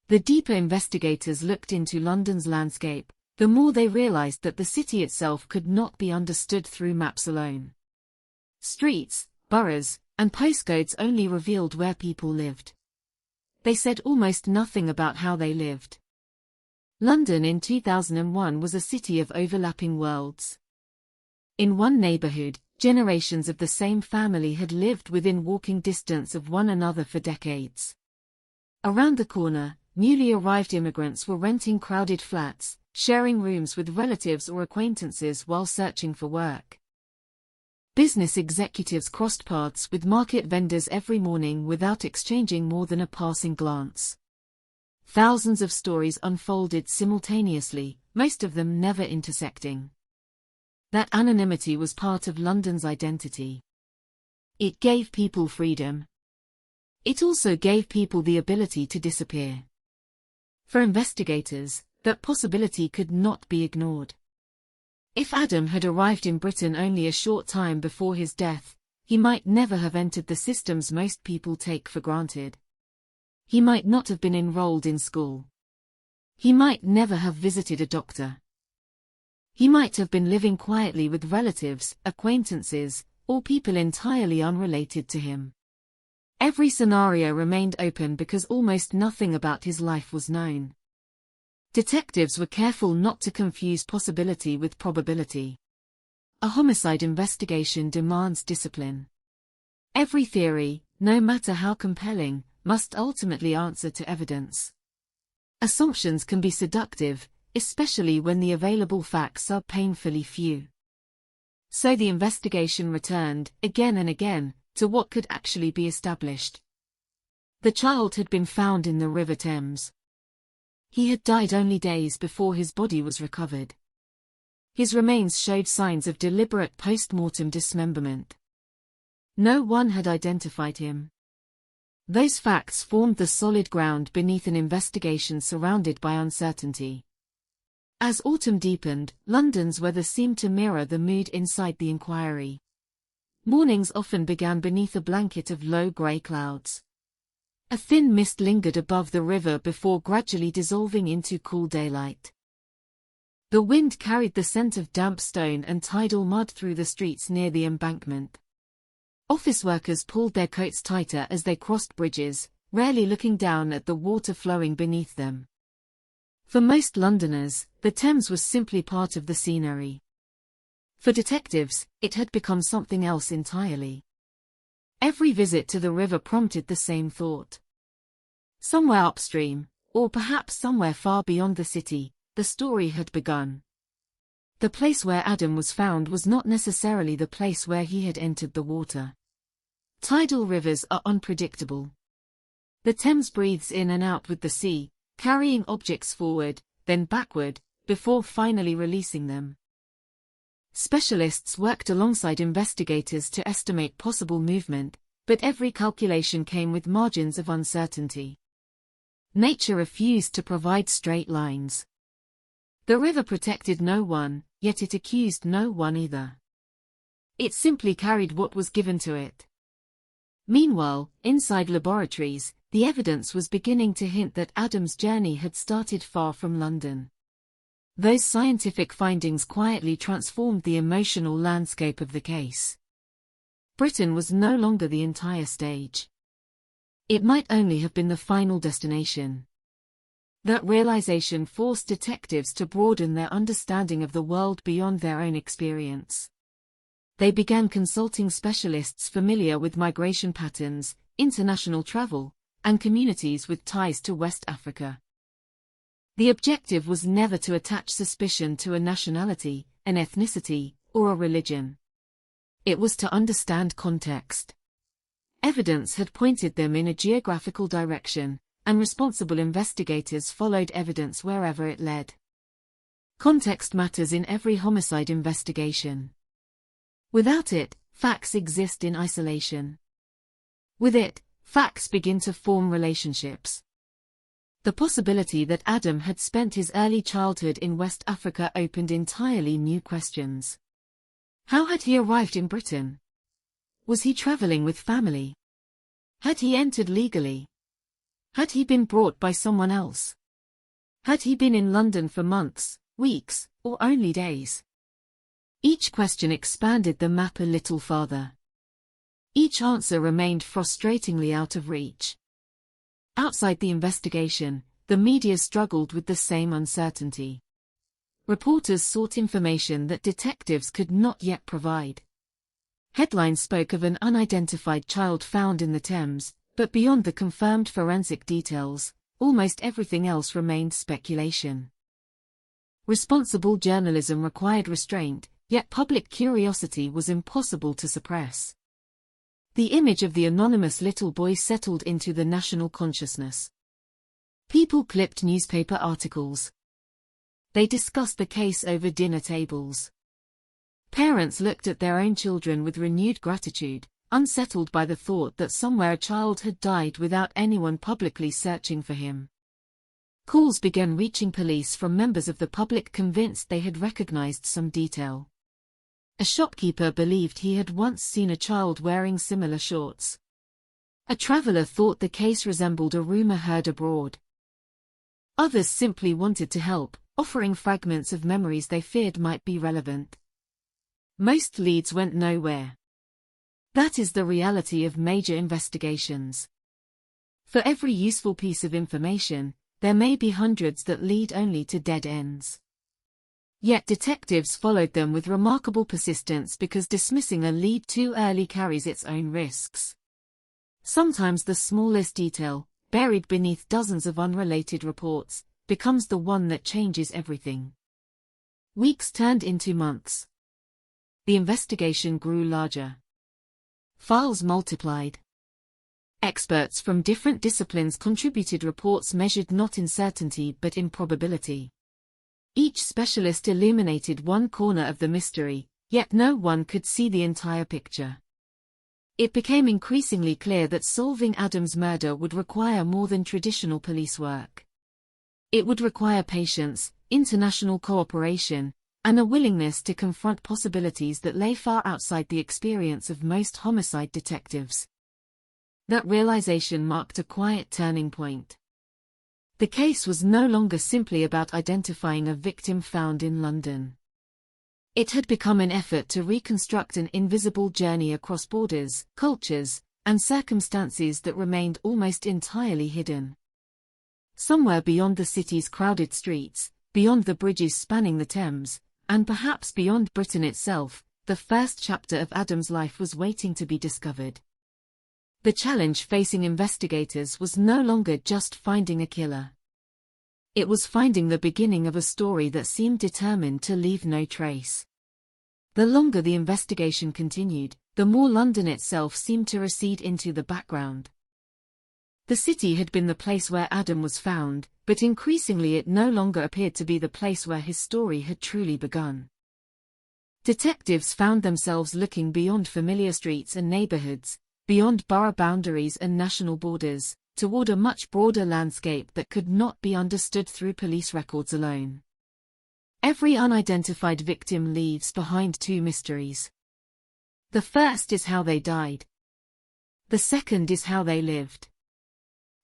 The deeper investigators looked into London's landscape, the more they realized that the city itself could not be understood through maps alone. Streets, boroughs, and postcodes only revealed where people lived. They said almost nothing about how they lived. London in 2001 was a city of overlapping worlds. In one neighborhood, generations of the same family had lived within walking distance of one another for decades. Around the corner, newly arrived immigrants were renting crowded flats, sharing rooms with relatives or acquaintances while searching for work. Business executives crossed paths with market vendors every morning without exchanging more than a passing glance. Thousands of stories unfolded simultaneously, most of them never intersecting. That anonymity was part of London's identity. It gave people freedom. It also gave people the ability to disappear. For investigators, that possibility could not be ignored. If Adam had arrived in Britain only a short time before his death, he might never have entered the systems most people take for granted. He might not have been enrolled in school. He might never have visited a doctor. He might have been living quietly with relatives, acquaintances, or people entirely unrelated to him. Every scenario remained open because almost nothing about his life was known. Detectives were careful not to confuse possibility with probability. A homicide investigation demands discipline. Every theory, no matter how compelling, must ultimately answer to evidence. Assumptions can be seductive, especially when the available facts are painfully few. So the investigation returned, again and again, to what could actually be established. The child had been found in the River Thames. He had died only days before his body was recovered. His remains showed signs of deliberate post-mortem dismemberment. No one had identified him. Those facts formed the solid ground beneath an investigation surrounded by uncertainty. As autumn deepened, London's weather seemed to mirror the mood inside the inquiry. Mornings often began beneath a blanket of low grey clouds. A thin mist lingered above the river before gradually dissolving into cool daylight. The wind carried the scent of damp stone and tidal mud through the streets near the embankment. Office workers pulled their coats tighter as they crossed bridges, rarely looking down at the water flowing beneath them. For most Londoners, the Thames was simply part of the scenery. For detectives, it had become something else entirely. Every visit to the river prompted the same thought. Somewhere upstream, or perhaps somewhere far beyond the city, the story had begun. The place where Adam was found was not necessarily the place where he had entered the water. Tidal rivers are unpredictable. The Thames breathes in and out with the sea, carrying objects forward, then backward, before finally releasing them. Specialists worked alongside investigators to estimate possible movement, but every calculation came with margins of uncertainty. Nature refused to provide straight lines. The river protected no one, yet it accused no one either. It simply carried what was given to it. Meanwhile, inside laboratories, the evidence was beginning to hint that Adam's journey had started far from London. Those scientific findings quietly transformed the emotional landscape of the case. Britain was no longer the entire stage. It might only have been the final destination. That realization forced detectives to broaden their understanding of the world beyond their own experience. They began consulting specialists familiar with migration patterns, international travel, and communities with ties to West Africa. The objective was never to attach suspicion to a nationality, an ethnicity, or a religion. It was to understand context. Evidence had pointed them in a geographical direction, and responsible investigators followed evidence wherever it led. Context matters in every homicide investigation. Without it, facts exist in isolation. With it, facts begin to form relationships. The possibility that Adam had spent his early childhood in West Africa opened entirely new questions. How had he arrived in Britain? Was he traveling with family? Had he entered legally? Had he been brought by someone else? Had he been in London for months, weeks, or only days? Each question expanded the map a little farther. Each answer remained frustratingly out of reach. Outside the investigation, the media struggled with the same uncertainty. Reporters sought information that detectives could not yet provide. Headlines spoke of an unidentified child found in the Thames, but beyond the confirmed forensic details, almost everything else remained speculation. Responsible journalism required restraint, yet public curiosity was impossible to suppress. The image of the anonymous little boy settled into the national consciousness. People clipped newspaper articles. They discussed the case over dinner tables. Parents looked at their own children with renewed gratitude, unsettled by the thought that somewhere a child had died without anyone publicly searching for him. Calls began reaching police from members of the public convinced they had recognized some detail. A shopkeeper believed he had once seen a child wearing similar shorts. A traveler thought the case resembled a rumor heard abroad. Others simply wanted to help, offering fragments of memories they feared might be relevant. Most leads went nowhere. That is the reality of major investigations. For every useful piece of information, there may be hundreds that lead only to dead ends. Yet detectives followed them with remarkable persistence because dismissing a lead too early carries its own risks. Sometimes the smallest detail, buried beneath dozens of unrelated reports, becomes the one that changes everything. Weeks turned into months. The investigation grew larger. Files multiplied. Experts from different disciplines contributed reports measured not in certainty but in probability. Each specialist illuminated one corner of the mystery, yet no one could see the entire picture. It became increasingly clear that solving Adam's murder would require more than traditional police work. It would require patience, international cooperation, and a willingness to confront possibilities that lay far outside the experience of most homicide detectives. That realization marked a quiet turning point. The case was no longer simply about identifying a victim found in London. It had become an effort to reconstruct an invisible journey across borders, cultures, and circumstances that remained almost entirely hidden. Somewhere beyond the city's crowded streets, beyond the bridges spanning the Thames, and perhaps beyond Britain itself, the first chapter of Adam's life was waiting to be discovered. The challenge facing investigators was no longer just finding a killer. It was finding the beginning of a story that seemed determined to leave no trace. The longer the investigation continued, the more London itself seemed to recede into the background. The city had been the place where Adam was found, but increasingly it no longer appeared to be the place where his story had truly begun. Detectives found themselves looking beyond familiar streets and neighborhoods, beyond borough boundaries and national borders, toward a much broader landscape that could not be understood through police records alone. Every unidentified victim leaves behind two mysteries. The first is how they died. The second is how they lived.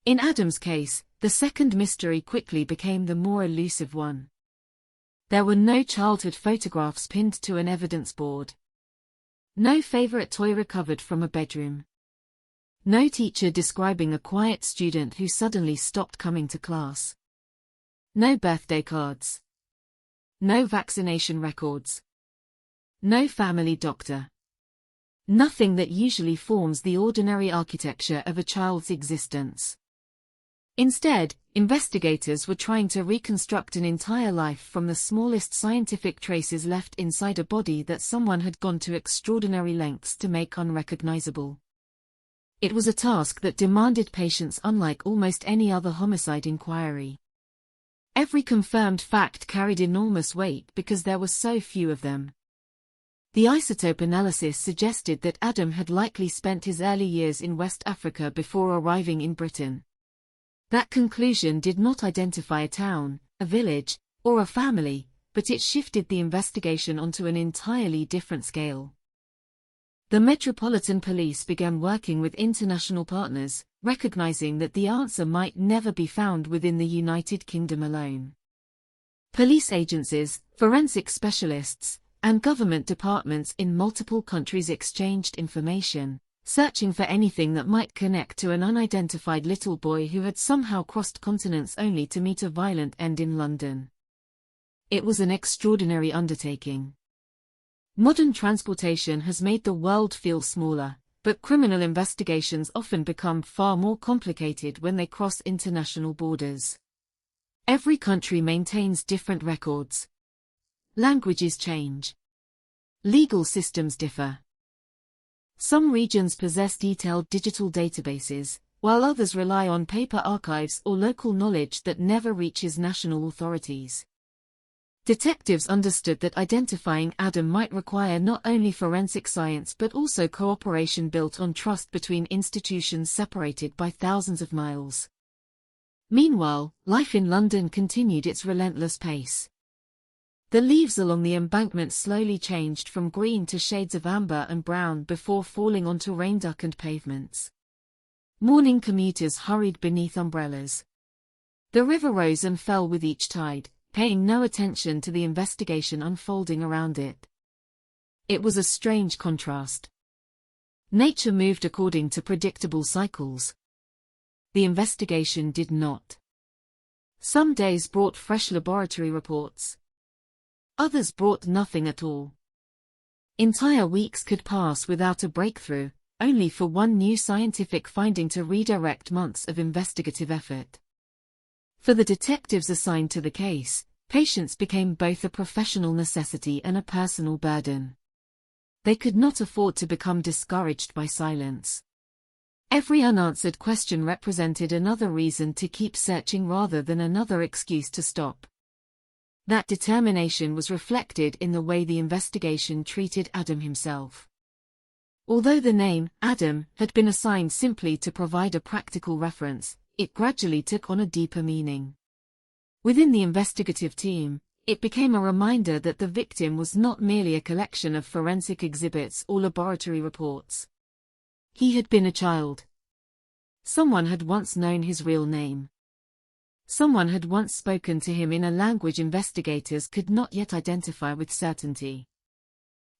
In Adam's case, the second mystery quickly became the more elusive one. There were no childhood photographs pinned to an evidence board. No favorite toy recovered from a bedroom. No teacher describing a quiet student who suddenly stopped coming to class. No birthday cards. No vaccination records. No family doctor. Nothing that usually forms the ordinary architecture of a child's existence. Instead, investigators were trying to reconstruct an entire life from the smallest scientific traces left inside a body that someone had gone to extraordinary lengths to make unrecognizable. It was a task that demanded patience unlike almost any other homicide inquiry. Every confirmed fact carried enormous weight because there were so few of them. The isotope analysis suggested that Adam had likely spent his early years in West Africa before arriving in Britain. That conclusion did not identify a town, a village, or a family, but it shifted the investigation onto an entirely different scale. The Metropolitan Police began working with international partners, recognizing that the answer might never be found within the United Kingdom alone. Police agencies, forensic specialists, and government departments in multiple countries exchanged information, searching for anything that might connect to an unidentified little boy who had somehow crossed continents only to meet a violent end in London. It was an extraordinary undertaking. Modern transportation has made the world feel smaller, but criminal investigations often become far more complicated when they cross international borders. Every country maintains different records. Languages change. Legal systems differ. Some regions possess detailed digital databases, while others rely on paper archives or local knowledge that never reaches national authorities. Detectives understood that identifying Adam might require not only forensic science but also cooperation built on trust between institutions separated by thousands of miles. Meanwhile, life in London continued its relentless pace. The leaves along the embankment slowly changed from green to shades of amber and brown before falling onto rain-darkened pavements. Morning commuters hurried beneath umbrellas. The river rose and fell with each tide, paying no attention to the investigation unfolding around it. It was a strange contrast. Nature moved according to predictable cycles. The investigation did not. Some days brought fresh laboratory reports. Others brought nothing at all. Entire weeks could pass without a breakthrough, only for one new scientific finding to redirect months of investigative effort. For the detectives assigned to the case, patience became both a professional necessity and a personal burden. They could not afford to become discouraged by silence. Every unanswered question represented another reason to keep searching rather than another excuse to stop. That determination was reflected in the way the investigation treated Adam himself. Although the name, Adam, had been assigned simply to provide a practical reference, it gradually took on a deeper meaning. Within the investigative team, it became a reminder that the victim was not merely a collection of forensic exhibits or laboratory reports. He had been a child. Someone had once known his real name. Someone had once spoken to him in a language investigators could not yet identify with certainty.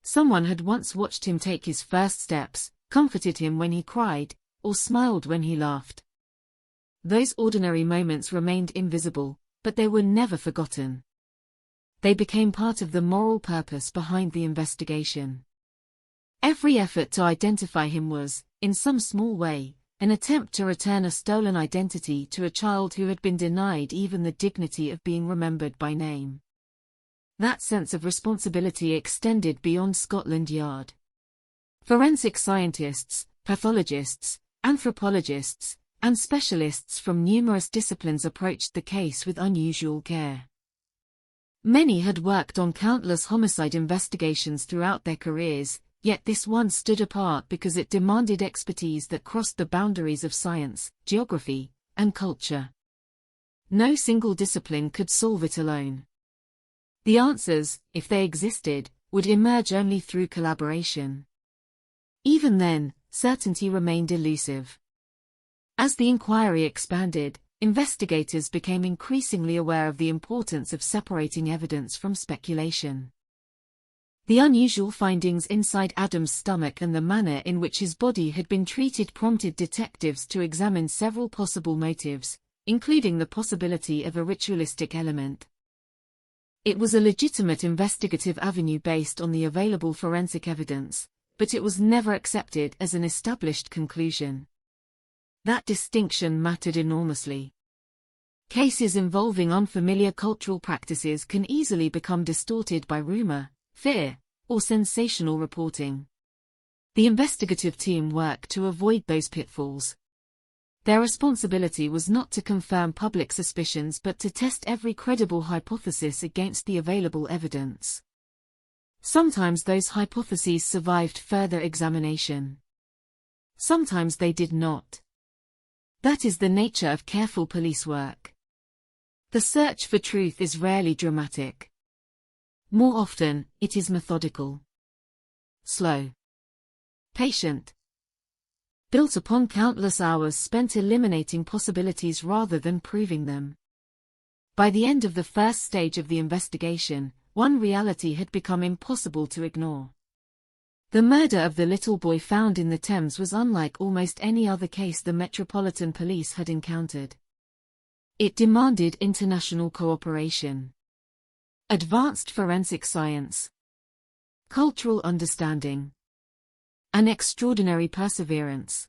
Someone had once watched him take his first steps, comforted him when he cried, or smiled when he laughed. Those ordinary moments remained invisible, but they were never forgotten. They became part of the moral purpose behind the investigation. Every effort to identify him was, in some small way, an attempt to return a stolen identity to a child who had been denied even the dignity of being remembered by name. That sense of responsibility extended beyond Scotland Yard. Forensic scientists, pathologists, anthropologists, and specialists from numerous disciplines approached the case with unusual care. Many had worked on countless homicide investigations throughout their careers, yet this one stood apart because it demanded expertise that crossed the boundaries of science, geography, and culture. No single discipline could solve it alone. The answers, if they existed, would emerge only through collaboration. Even then, certainty remained elusive. As the inquiry expanded, investigators became increasingly aware of the importance of separating evidence from speculation. The unusual findings inside Adam's stomach and the manner in which his body had been treated prompted detectives to examine several possible motives, including the possibility of a ritualistic element. It was a legitimate investigative avenue based on the available forensic evidence, but it was never accepted as an established conclusion. That distinction mattered enormously. Cases involving unfamiliar cultural practices can easily become distorted by rumor, fear, or sensational reporting. The investigative team worked to avoid those pitfalls. Their responsibility was not to confirm public suspicions but to test every credible hypothesis against the available evidence. Sometimes those hypotheses survived further examination. Sometimes they did not. That is the nature of careful police work. The search for truth is rarely dramatic. More often, it is methodical. Slow. Patient. Built upon countless hours spent eliminating possibilities rather than proving them. By the end of the first stage of the investigation, one reality had become impossible to ignore. The murder of the little boy found in the Thames was unlike almost any other case the Metropolitan Police had encountered. It demanded international cooperation, advanced forensic science, cultural understanding, and extraordinary perseverance.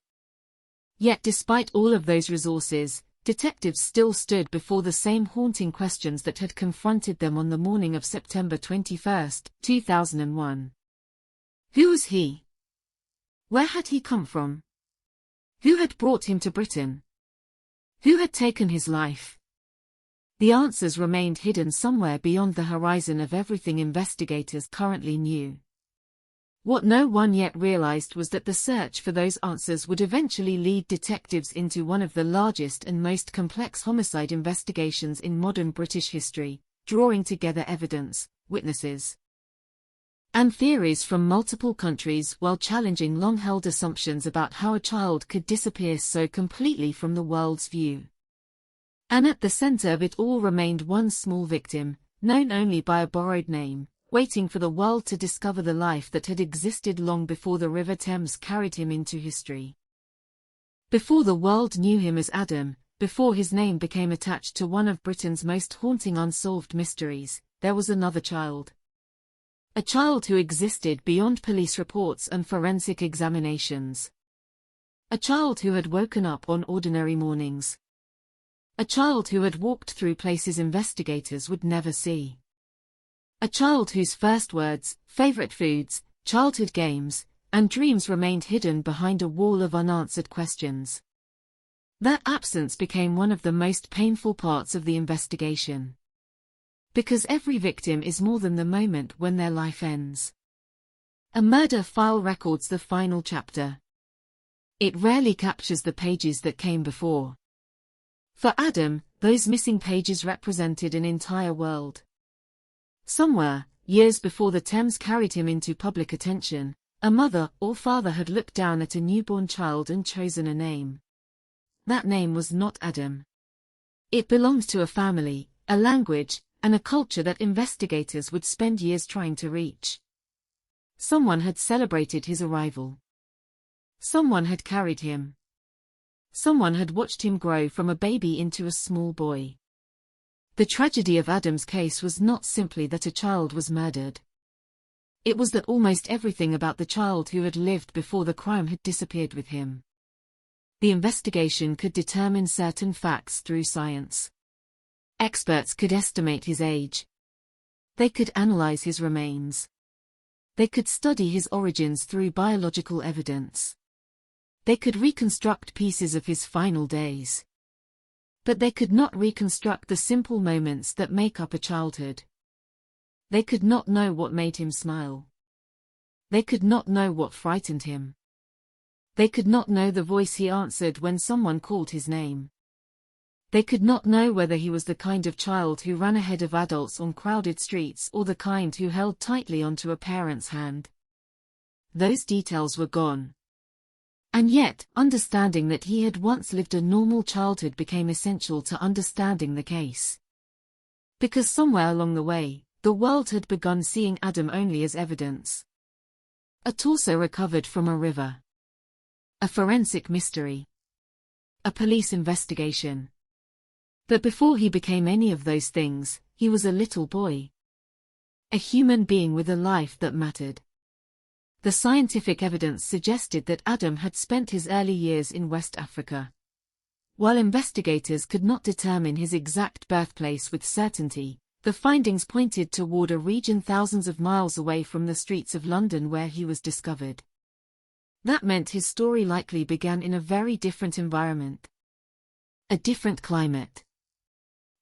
Yet despite all of those resources, detectives still stood before the same haunting questions that had confronted them on the morning of September 21, 2001. Who was he? Where had he come from? Who had brought him to Britain? Who had taken his life? The answers remained hidden somewhere beyond the horizon of everything investigators currently knew. What no one yet realized was that the search for those answers would eventually lead detectives into one of the largest and most complex homicide investigations in modern British history, drawing together evidence, witnesses, and theories from multiple countries while challenging long-held assumptions about how a child could disappear so completely from the world's view. And at the center of it all remained one small victim, known only by a borrowed name, waiting for the world to discover the life that had existed long before the River Thames carried him into history. Before the world knew him as Adam, before his name became attached to one of Britain's most haunting unsolved mysteries, there was another child. A child who existed beyond police reports and forensic examinations. A child who had woken up on ordinary mornings. A child who had walked through places investigators would never see. A child whose first words, favorite foods, childhood games, and dreams remained hidden behind a wall of unanswered questions. That absence became one of the most painful parts of the investigation. Because every victim is more than the moment when their life ends. A murder file records the final chapter. It rarely captures the pages that came before. For Adam, those missing pages represented an entire world. Somewhere, years before the Thames carried him into public attention, a mother or father had looked down at a newborn child and chosen a name. That name was not Adam. It belonged to a family, a language, and a culture that investigators would spend years trying to reach. Someone had celebrated his arrival. Someone had carried him. Someone had watched him grow from a baby into a small boy. The tragedy of Adam's case was not simply that a child was murdered. It was that almost everything about the child who had lived before the crime had disappeared with him. The investigation could determine certain facts through science. Experts could estimate his age. They could analyze his remains. They could study his origins through biological evidence. They could reconstruct pieces of his final days. But they could not reconstruct the simple moments that make up a childhood. They could not know what made him smile. They could not know what frightened him. They could not know the voice he answered when someone called his name. They could not know whether he was the kind of child who ran ahead of adults on crowded streets or the kind who held tightly onto a parent's hand. Those details were gone. And yet, understanding that he had once lived a normal childhood became essential to understanding the case. Because somewhere along the way, the world had begun seeing Adam only as evidence. A torso recovered from a river. A forensic mystery. A police investigation. But before he became any of those things, he was a little boy. A human being with a life that mattered. The scientific evidence suggested that Adam had spent his early years in West Africa. While investigators could not determine his exact birthplace with certainty, the findings pointed toward a region thousands of miles away from the streets of London where he was discovered. That meant his story likely began in a very different environment. A different climate.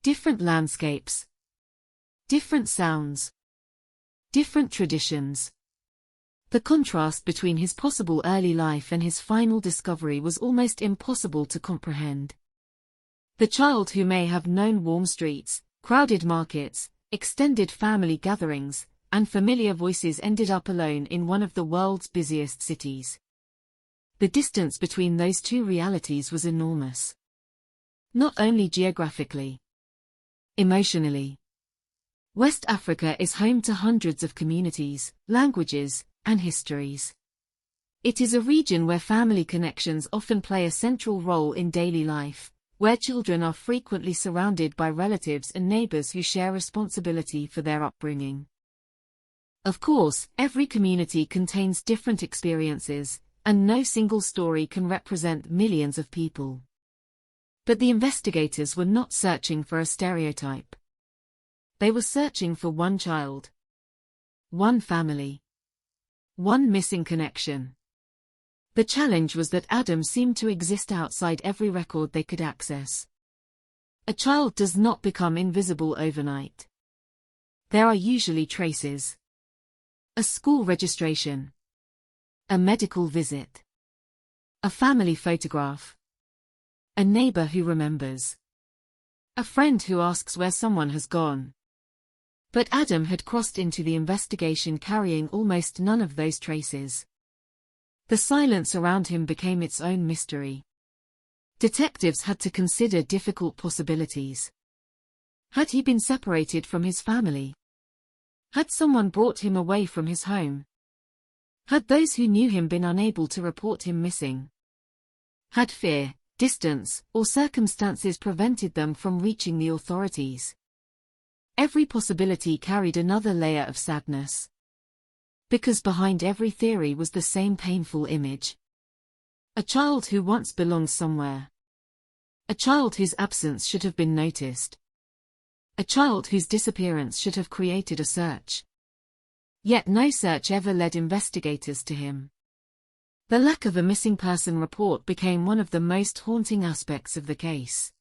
Different landscapes. Different sounds. Different traditions. The contrast between his possible early life and his final discovery was almost impossible to comprehend. The child who may have known warm streets, crowded markets, extended family gatherings, and familiar voices ended up alone in one of the world's busiest cities. The distance between those two realities was enormous. Not only geographically. Emotionally. West Africa is home to hundreds of communities, languages, and histories. It is a region where family connections often play a central role in daily life, where children are frequently surrounded by relatives and neighbors who share responsibility for their upbringing. Of course, every community contains different experiences, and no single story can represent millions of people. But the investigators were not searching for a stereotype. They were searching for one child. One family. One missing connection. The challenge was that Adam seemed to exist outside every record they could access. A child does not become invisible overnight. There are usually traces. A school registration. A medical visit. A family photograph. A neighbor who remembers. A friend who asks where someone has gone. But Adam had crossed into the investigation carrying almost none of those traces. The silence around him became its own mystery. Detectives had to consider difficult possibilities. Had he been separated from his family? Had someone brought him away from his home? Had those who knew him been unable to report him missing? Had fear, distance, or circumstances prevented them from reaching the authorities? Every possibility carried another layer of sadness. Because behind every theory was the same painful image. A child who once belonged somewhere. A child whose absence should have been noticed. A child whose disappearance should have created a search. Yet no search ever led investigators to him. The lack of a missing person report became one of the most haunting aspects of the case.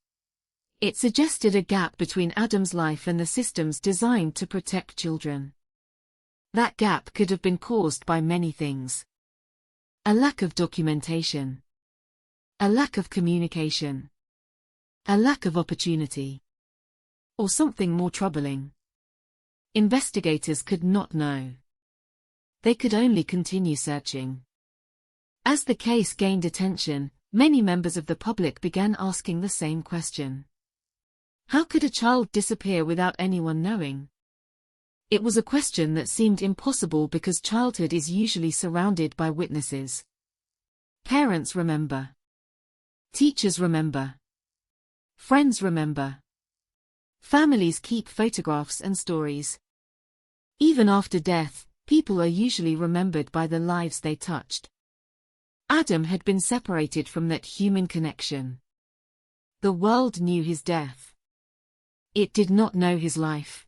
It suggested a gap between Adam's life and the systems designed to protect children. That gap could have been caused by many things. A lack of documentation. A lack of communication. A lack of opportunity. Or something more troubling. Investigators could not know. They could only continue searching. As the case gained attention, many members of the public began asking the same question. How could a child disappear without anyone knowing? It was a question that seemed impossible because childhood is usually surrounded by witnesses. Parents remember. Teachers remember. Friends remember. Families keep photographs and stories. Even after death, people are usually remembered by the lives they touched. Adam had been separated from that human connection. The world knew his death. It did not know his life.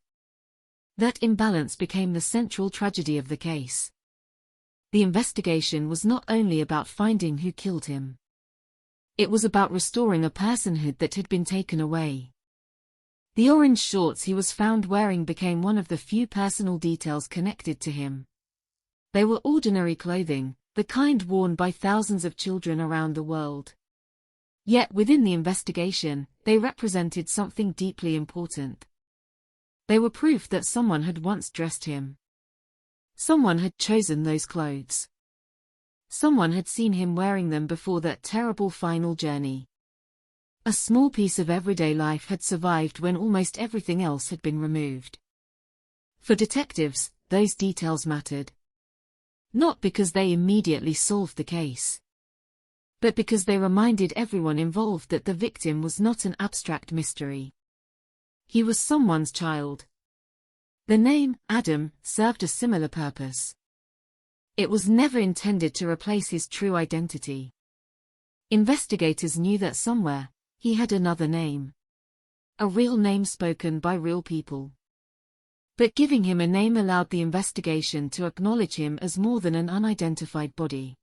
That imbalance became the central tragedy of the case. The investigation was not only about finding who killed him. It was about restoring a personhood that had been taken away. The orange shorts he was found wearing became one of the few personal details connected to him. They were ordinary clothing, the kind worn by thousands of children around the world. Yet within the investigation, they represented something deeply important. They were proof that someone had once dressed him. Someone had chosen those clothes. Someone had seen him wearing them before that terrible final journey. A small piece of everyday life had survived when almost everything else had been removed. For detectives, those details mattered. Not because they immediately solved the case, but because they reminded everyone involved that the victim was not an abstract mystery. He was someone's child. The name, Adam, served a similar purpose. It was never intended to replace his true identity. Investigators knew that somewhere, he had another name. A real name spoken by real people. But giving him a name allowed the investigation to acknowledge him as more than an unidentified body.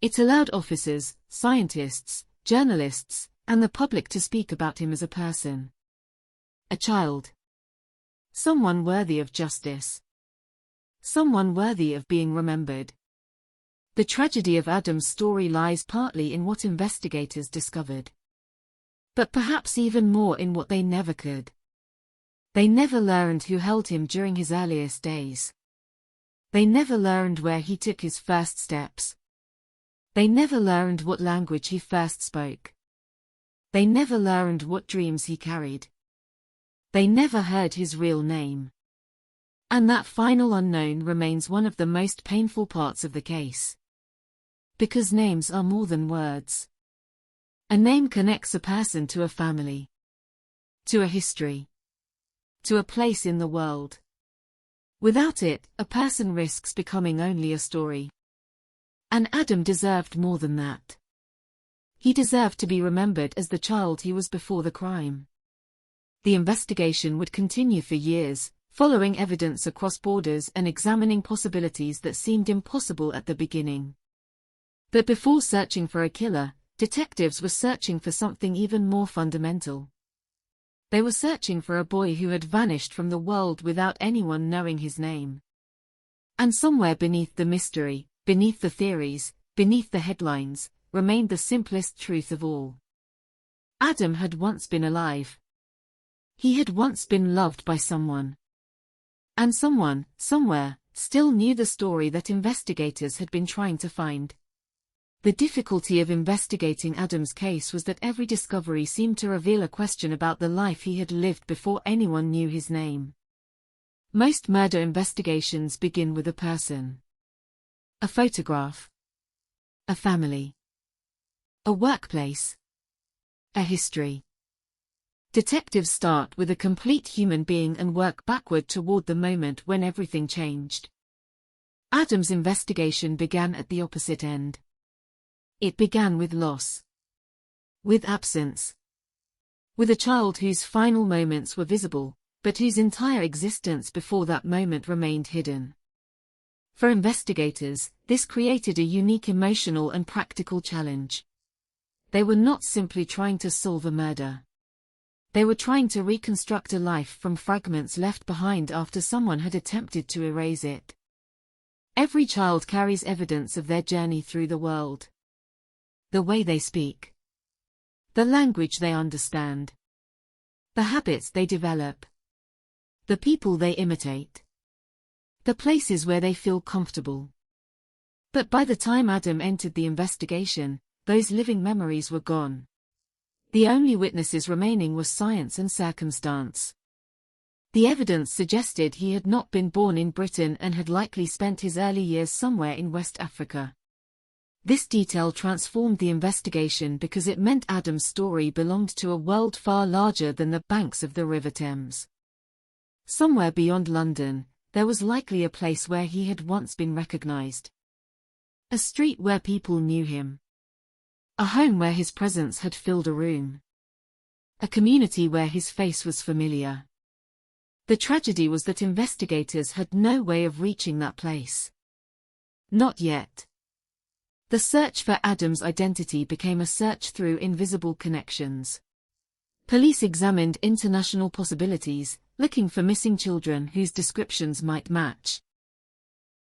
It allowed officers, scientists, journalists, and the public to speak about him as a person. A child. Someone worthy of justice. Someone worthy of being remembered. The tragedy of Adam's story lies partly in what investigators discovered. But perhaps even more in what they never could. They never learned who held him during his earliest days. They never learned where he took his first steps. They never learned what language he first spoke. They never learned what dreams he carried. They never heard his real name. And that final unknown remains one of the most painful parts of the case. Because names are more than words. A name connects a person to a family. To a history. To a place in the world. Without it, a person risks becoming only a story. And Adam deserved more than that. He deserved to be remembered as the child he was before the crime. The investigation would continue for years, following evidence across borders and examining possibilities that seemed impossible at the beginning. But before searching for a killer, detectives were searching for something even more fundamental. They were searching for a boy who had vanished from the world without anyone knowing his name. And somewhere beneath the mystery, beneath the theories, beneath the headlines, remained the simplest truth of all. Adam had once been alive. He had once been loved by someone. And someone, somewhere, still knew the story that investigators had been trying to find. The difficulty of investigating Adam's case was that every discovery seemed to reveal a question about the life he had lived before anyone knew his name. Most murder investigations begin with a person. A photograph. A family. A workplace. A history. Detectives start with a complete human being and work backward toward the moment when everything changed. Adam's investigation began at the opposite end. It began with loss. With absence. With a child whose final moments were visible, but whose entire existence before that moment remained hidden. For investigators, this created a unique emotional and practical challenge. They were not simply trying to solve a murder. They were trying to reconstruct a life from fragments left behind after someone had attempted to erase it. Every child carries evidence of their journey through the world. The way they speak. The language they understand. The habits they develop. The people they imitate. The places where they feel comfortable. But by the time Adam entered the investigation, those living memories were gone. The only witnesses remaining were science and circumstance. The evidence suggested he had not been born in Britain and had likely spent his early years somewhere in West Africa. This detail transformed the investigation because it meant Adam's story belonged to a world far larger than the banks of the River Thames. Somewhere beyond London, there was likely a place where he had once been recognized. A street where people knew him. A home where his presence had filled a room. A community where his face was familiar. The tragedy was that investigators had no way of reaching that place. Not yet. The search for Adam's identity became a search through invisible connections. Police examined international possibilities, looking for missing children whose descriptions might match.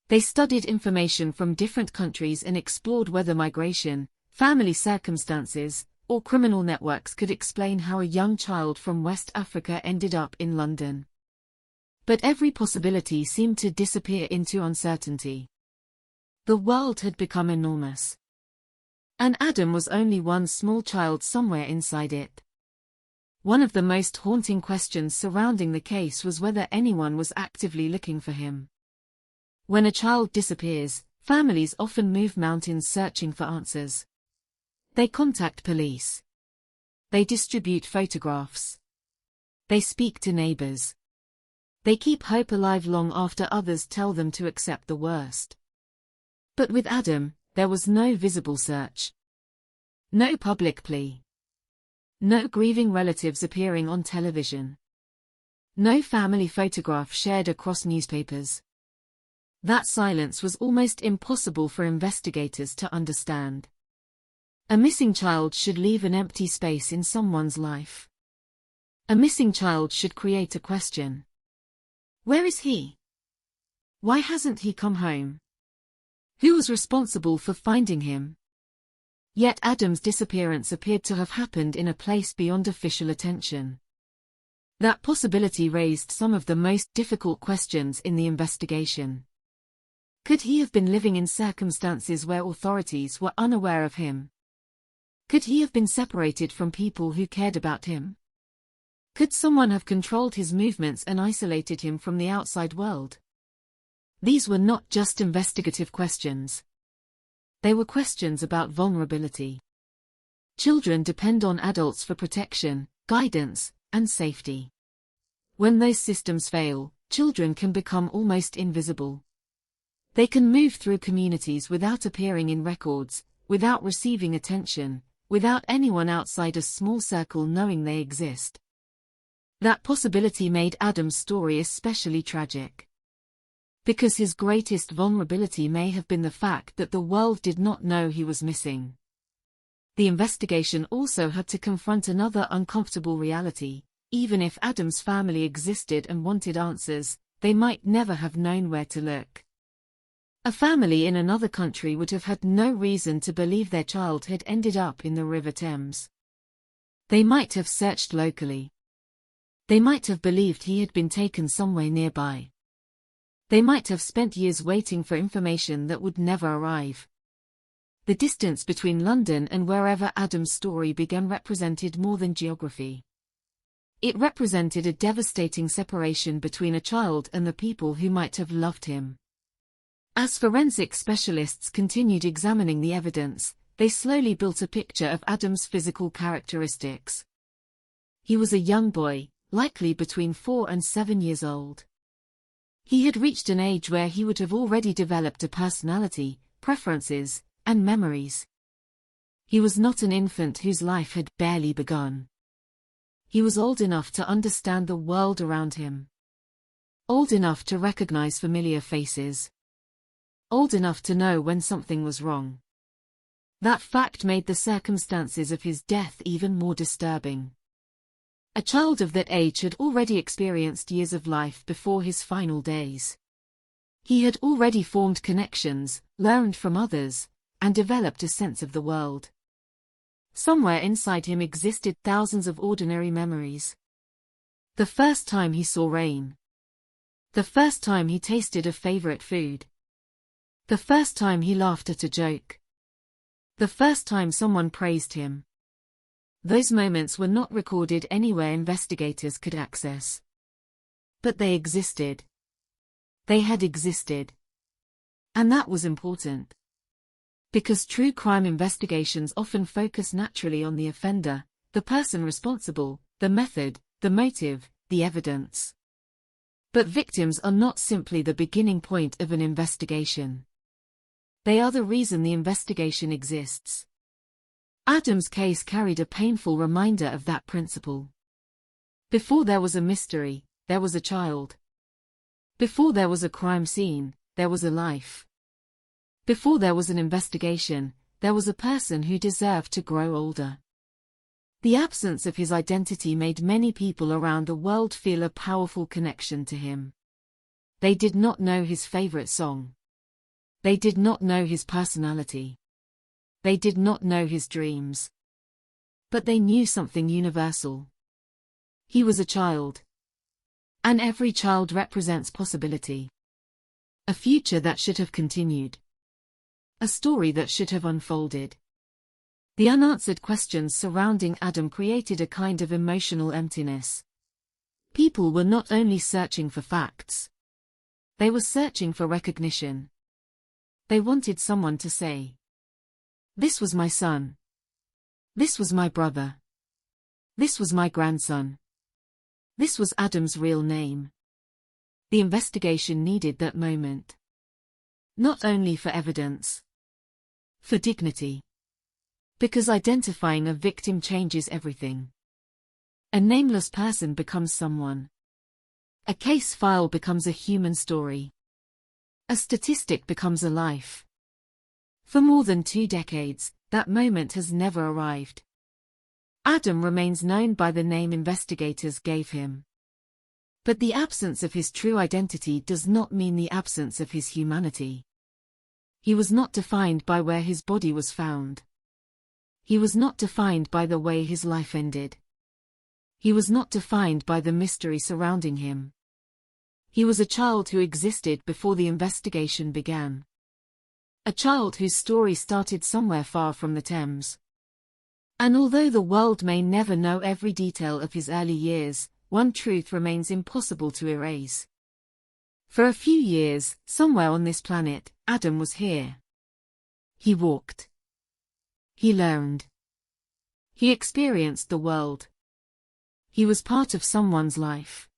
They studied information from different countries and explored whether migration, family circumstances, or criminal networks could explain how a young child from West Africa ended up in London. But every possibility seemed to disappear into uncertainty. The world had become enormous. And Adam was only one small child somewhere inside it. One of the most haunting questions surrounding the case was whether anyone was actively looking for him. When a child disappears, families often move mountains searching for answers. They contact police. They distribute photographs. They speak to neighbors. They keep hope alive long after others tell them to accept the worst. But with Adam, there was no visible search. No public plea. No grieving relatives appearing on television. No family photograph shared across newspapers. That silence was almost impossible for investigators to understand. A missing child should leave an empty space in someone's life. A missing child should create a question. Where is he? Why hasn't he come home? Who was responsible for finding him? Yet Adam's disappearance appeared to have happened in a place beyond official attention. That possibility raised some of the most difficult questions in the investigation. Could he have been living in circumstances where authorities were unaware of him? Could he have been separated from people who cared about him? Could someone have controlled his movements and isolated him from the outside world? These were not just investigative questions. They were questions about vulnerability. Children depend on adults for protection, guidance, and safety. When those systems fail, children can become almost invisible. They can move through communities without appearing in records, without receiving attention, without anyone outside a small circle knowing they exist. That possibility made Adam's story especially tragic. Because his greatest vulnerability may have been the fact that the world did not know he was missing. The investigation also had to confront another uncomfortable reality. Even if Adam's family existed and wanted answers, they might never have known where to look. A family in another country would have had no reason to believe their child had ended up in the River Thames. They might have searched locally. They might have believed he had been taken somewhere nearby. They might have spent years waiting for information that would never arrive. The distance between London and wherever Adam's story began represented more than geography. It represented a devastating separation between a child and the people who might have loved him. As forensic specialists continued examining the evidence, they slowly built a picture of Adam's physical characteristics. He was a young boy, likely between 4 and 7 years old. He had reached an age where he would have already developed a personality, preferences, and memories. He was not an infant whose life had barely begun. He was old enough to understand the world around him. Old enough to recognize familiar faces. Old enough to know when something was wrong. That fact made the circumstances of his death even more disturbing. A child of that age had already experienced years of life before his final days. He had already formed connections, learned from others, and developed a sense of the world. Somewhere inside him existed thousands of ordinary memories. The first time he saw rain. The first time he tasted a favorite food. The first time he laughed at a joke. The first time someone praised him. Those moments were not recorded anywhere investigators could access. But they existed. They had existed. And that was important. Because true crime investigations often focus naturally on the offender, the person responsible, the method, the motive, the evidence. But victims are not simply the beginning point of an investigation. They are the reason the investigation exists. Adam's case carried a painful reminder of that principle. Before there was a mystery, there was a child. Before there was a crime scene, there was a life. Before there was an investigation, there was a person who deserved to grow older. The absence of his identity made many people around the world feel a powerful connection to him. They did not know his favorite song. They did not know his personality. They did not know his dreams. But they knew something universal. He was a child. And every child represents possibility. A future that should have continued. A story that should have unfolded. The unanswered questions surrounding Adam created a kind of emotional emptiness. People were not only searching for facts. They were searching for recognition. They wanted someone to say, "This was my son. This was my brother. This was my grandson. This was Adam's real name." The investigation needed that moment. Not only for evidence. For dignity. Because identifying a victim changes everything. A nameless person becomes someone. A case file becomes a human story. A statistic becomes a life. For more than 2 decades, that moment has never arrived. Adam remains known by the name investigators gave him. But the absence of his true identity does not mean the absence of his humanity. He was not defined by where his body was found. He was not defined by the way his life ended. He was not defined by the mystery surrounding him. He was a child who existed before the investigation began. A child whose story started somewhere far from the Thames. And although the world may never know every detail of his early years, one truth remains impossible to erase. For a few years, somewhere on this planet, Adam was here. He walked. He learned. He experienced the world. He was part of someone's life.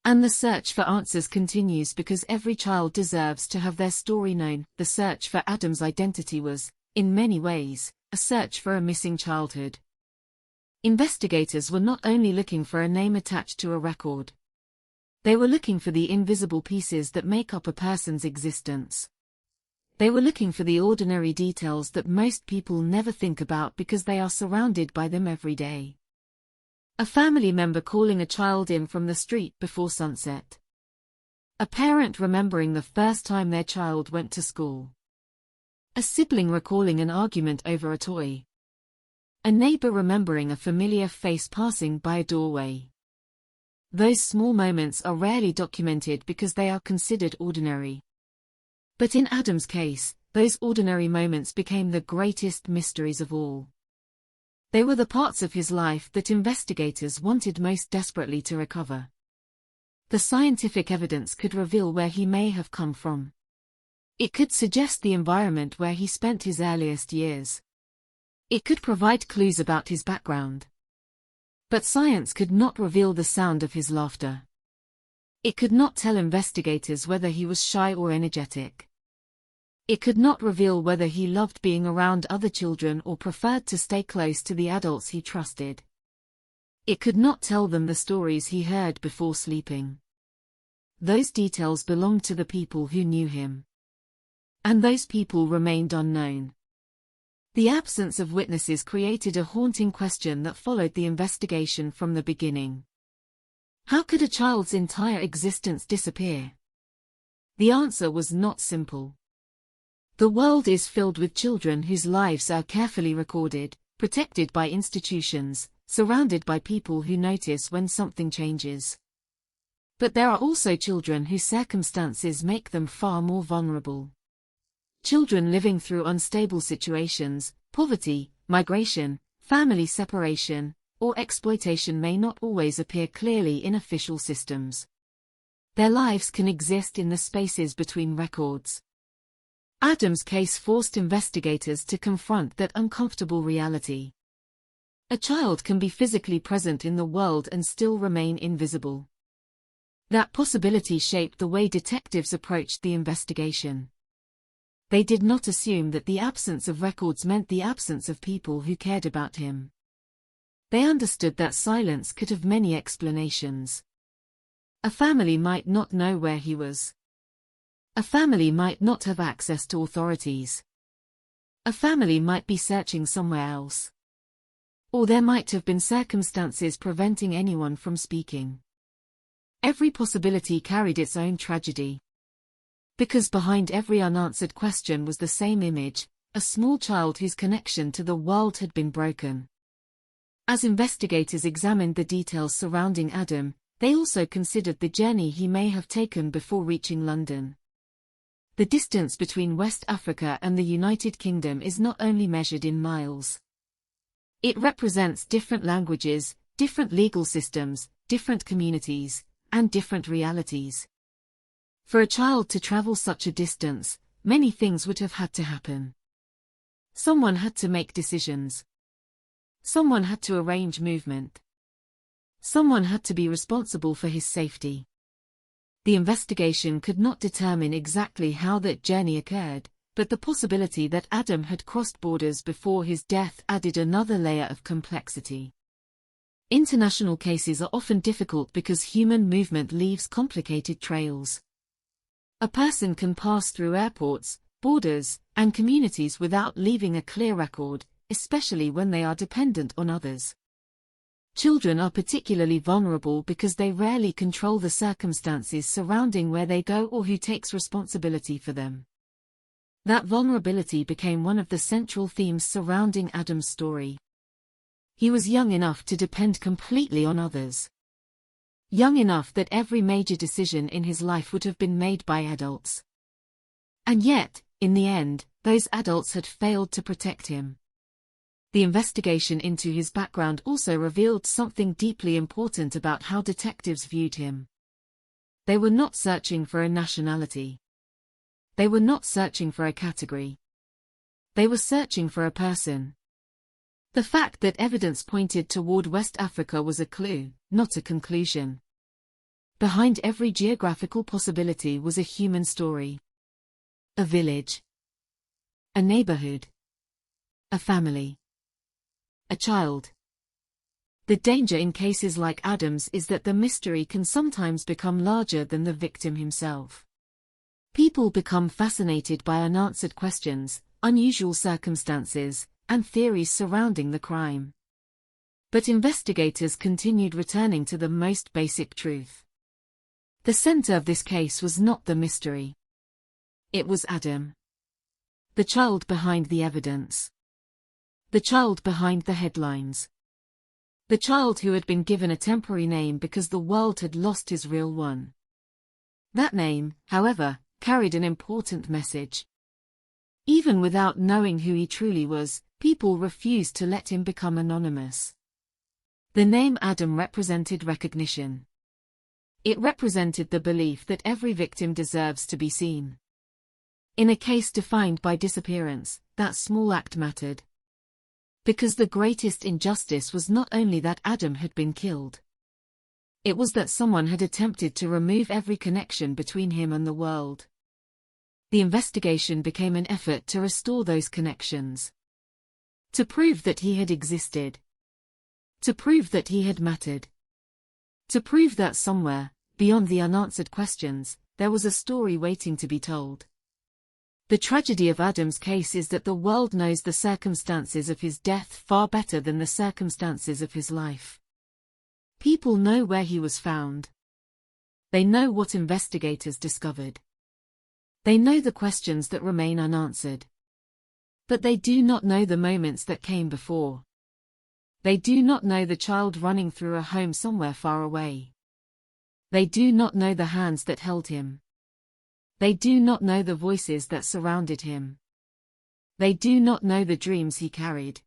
And the search for answers continues because every child deserves to have their story known. The search for Adam's identity was, in many ways, a search for a missing childhood. Investigators were not only looking for a name attached to a record. They were looking for the invisible pieces that make up a person's existence. They were looking for the ordinary details that most people never think about because they are surrounded by them every day. A family member calling a child in from the street before sunset. A parent remembering the first time their child went to school. A sibling recalling an argument over a toy. A neighbor remembering a familiar face passing by a doorway. Those small moments are rarely documented because they are considered ordinary. But in Adam's case, those ordinary moments became the greatest mysteries of all. They were the parts of his life that investigators wanted most desperately to recover. The scientific evidence could reveal where he may have come from. It could suggest the environment where he spent his earliest years. It could provide clues about his background. But science could not reveal the sound of his laughter. It could not tell investigators whether he was shy or energetic. It could not reveal whether he loved being around other children or preferred to stay close to the adults he trusted. It could not tell them the stories he heard before sleeping. Those details belonged to the people who knew him. And those people remained unknown. The absence of witnesses created a haunting question that followed the investigation from the beginning. How could a child's entire existence disappear? The answer was not simple. The world is filled with children whose lives are carefully recorded, protected by institutions, surrounded by people who notice when something changes. But there are also children whose circumstances make them far more vulnerable. Children living through unstable situations, poverty, migration, family separation, or exploitation may not always appear clearly in official systems. Their lives can exist in the spaces between records. Adam's case forced investigators to confront that uncomfortable reality. A child can be physically present in the world and still remain invisible. That possibility shaped the way detectives approached the investigation. They did not assume that the absence of records meant the absence of people who cared about him. They understood that silence could have many explanations. A family might not know where he was. A family might not have access to authorities. A family might be searching somewhere else. Or there might have been circumstances preventing anyone from speaking. Every possibility carried its own tragedy. Because behind every unanswered question was the same image, a small child whose connection to the world had been broken. As investigators examined the details surrounding Adam, they also considered the journey he may have taken before reaching London. The distance between West Africa and the United Kingdom is not only measured in miles. It represents different languages, different legal systems, different communities, and different realities. For a child to travel such a distance, many things would have had to happen. Someone had to make decisions. Someone had to arrange movement. Someone had to be responsible for his safety. The investigation could not determine exactly how that journey occurred, but the possibility that Adam had crossed borders before his death added another layer of complexity. International cases are often difficult because human movement leaves complicated trails. A person can pass through airports, borders, and communities without leaving a clear record, especially when they are dependent on others. Children are particularly vulnerable because they rarely control the circumstances surrounding where they go or who takes responsibility for them. That vulnerability became one of the central themes surrounding Adam's story. He was young enough to depend completely on others. Young enough that every major decision in his life would have been made by adults. And yet, in the end, those adults had failed to protect him. The investigation into his background also revealed something deeply important about how detectives viewed him. They were not searching for a nationality. They were not searching for a category. They were searching for a person. The fact that evidence pointed toward West Africa was a clue, not a conclusion. Behind every geographical possibility was a human story. A village. A neighborhood. A family. A child. The danger in cases like Adam's is that the mystery can sometimes become larger than the victim himself. People become fascinated by unanswered questions, unusual circumstances, and theories surrounding the crime. But investigators continued returning to the most basic truth. The center of this case was not the mystery. It was Adam. The child behind the evidence. The child behind the headlines. The child who had been given a temporary name because the world had lost his real one. That name, however, carried an important message. Even without knowing who he truly was, people refused to let him become anonymous. The name Adam represented recognition. It represented the belief that every victim deserves to be seen. In a case defined by disappearance, that small act mattered. Because the greatest injustice was not only that Adam had been killed. It was that someone had attempted to remove every connection between him and the world. The investigation became an effort to restore those connections. To prove that he had existed. To prove that he had mattered. To prove that somewhere, beyond the unanswered questions, there was a story waiting to be told. The tragedy of Adam's case is that the world knows the circumstances of his death far better than the circumstances of his life. People know where he was found. They know what investigators discovered. They know the questions that remain unanswered. But they do not know the moments that came before. They do not know the child running through a home somewhere far away. They do not know the hands that held him. They do not know the voices that surrounded him. They do not know the dreams he carried.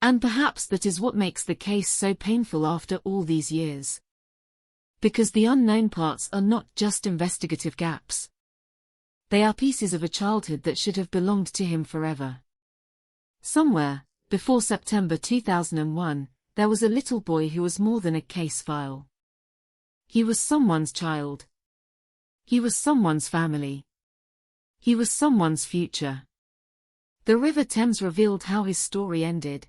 And perhaps that is what makes the case so painful after all these years. Because the unknown parts are not just investigative gaps. They are pieces of a childhood that should have belonged to him forever. Somewhere, before September 2001, there was a little boy who was more than a case file. He was someone's child. He was someone's family. He was someone's future. The River Thames revealed how his story ended.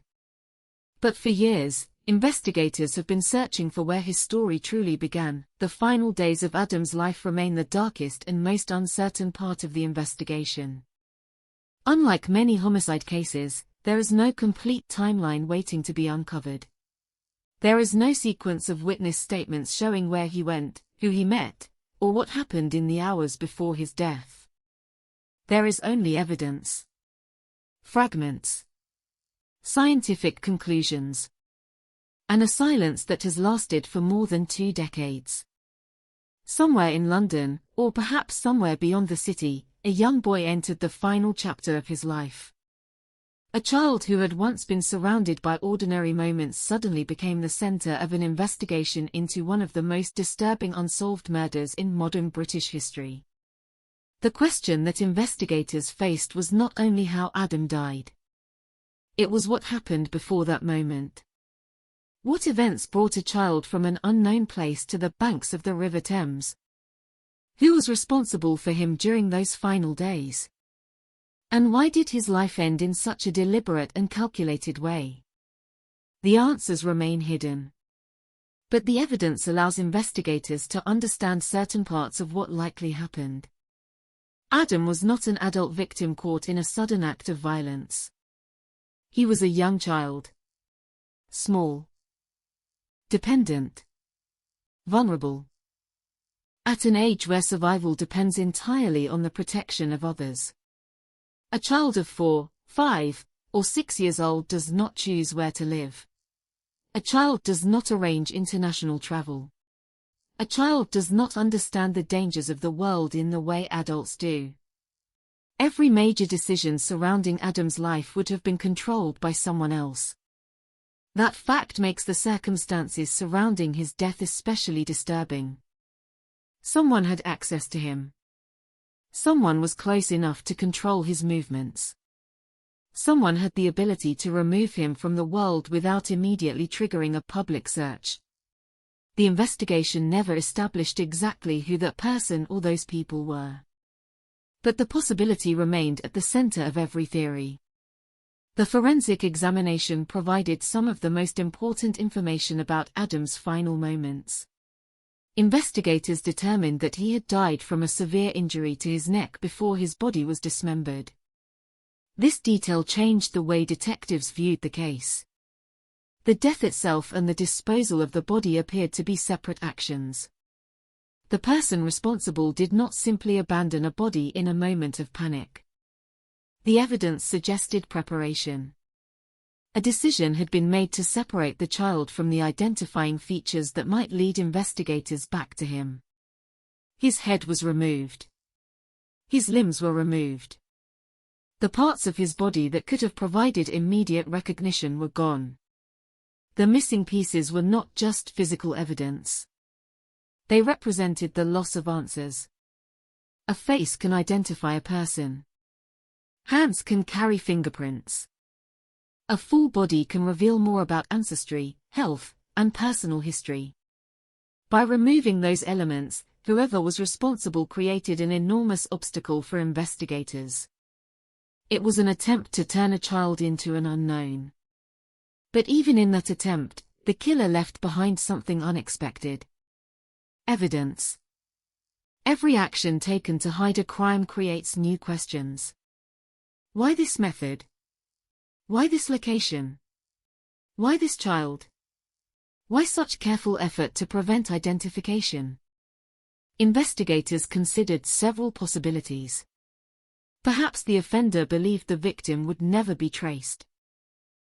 But for years, investigators have been searching for where his story truly began. The final days of Adam's life remain the darkest and most uncertain part of the investigation. Unlike many homicide cases, there is no complete timeline waiting to be uncovered. There is no sequence of witness statements showing where he went, who he met, or what happened in the hours before his death. There is only evidence. Fragments. Scientific conclusions. And a silence that has lasted for more than 2 decades. Somewhere in London, or perhaps somewhere beyond the city, a young boy entered the final chapter of his life. A child who had once been surrounded by ordinary moments suddenly became the center of an investigation into one of the most disturbing unsolved murders in modern British history. The question that investigators faced was not only how Adam died. It was what happened before that moment. What events brought a child from an unknown place to the banks of the River Thames? Who was responsible for him during those final days? And why did his life end in such a deliberate and calculated way? The answers remain hidden. But the evidence allows investigators to understand certain parts of what likely happened. Adam was not an adult victim caught in a sudden act of violence. He was a young child. Small. Dependent. Vulnerable. At an age where survival depends entirely on the protection of others. A child of 4, 5, or 6 years old does not choose where to live. A child does not arrange international travel. A child does not understand the dangers of the world in the way adults do. Every major decision surrounding Adam's life would have been controlled by someone else. That fact makes the circumstances surrounding his death especially disturbing. Someone had access to him. Someone was close enough to control his movements. Someone had the ability to remove him from the world without immediately triggering a public search. The investigation never established exactly who that person or those people were. But the possibility remained at the center of every theory. The forensic examination provided some of the most important information about Adam's final moments. Investigators determined that he had died from a severe injury to his neck before his body was dismembered. This detail changed the way detectives viewed the case. The death itself and the disposal of the body appeared to be separate actions. The person responsible did not simply abandon a body in a moment of panic. The evidence suggested preparation. A decision had been made to separate the child from the identifying features that might lead investigators back to him. His head was removed. His limbs were removed. The parts of his body that could have provided immediate recognition were gone. The missing pieces were not just physical evidence. They represented the loss of answers. A face can identify a person. Hands can carry fingerprints. A full body can reveal more about ancestry, health, and personal history. By removing those elements, whoever was responsible created an enormous obstacle for investigators. It was an attempt to turn a child into an unknown. But even in that attempt, the killer left behind something unexpected. Evidence. Every action taken to hide a crime creates new questions. Why this method? Why this location? Why this child? Why such careful effort to prevent identification? Investigators considered several possibilities. Perhaps the offender believed the victim would never be traced.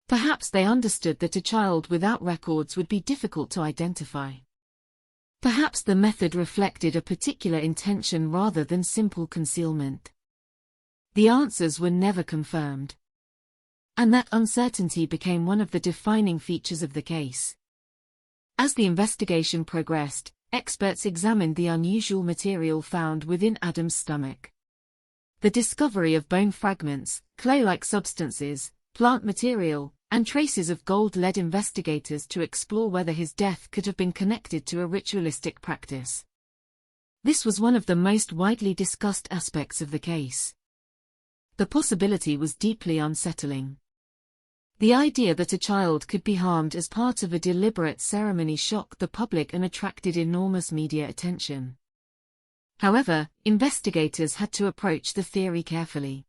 Perhaps they understood that a child without records would be difficult to identify. Perhaps the method reflected a particular intention rather than simple concealment. The answers were never confirmed. And that uncertainty became one of the defining features of the case. As the investigation progressed, experts examined the unusual material found within Adam's stomach. The discovery of bone fragments, clay-like substances, plant material, and traces of gold led investigators to explore whether his death could have been connected to a ritualistic practice. This was one of the most widely discussed aspects of the case. The possibility was deeply unsettling. The idea that a child could be harmed as part of a deliberate ceremony shocked the public and attracted enormous media attention. However, investigators had to approach the theory carefully.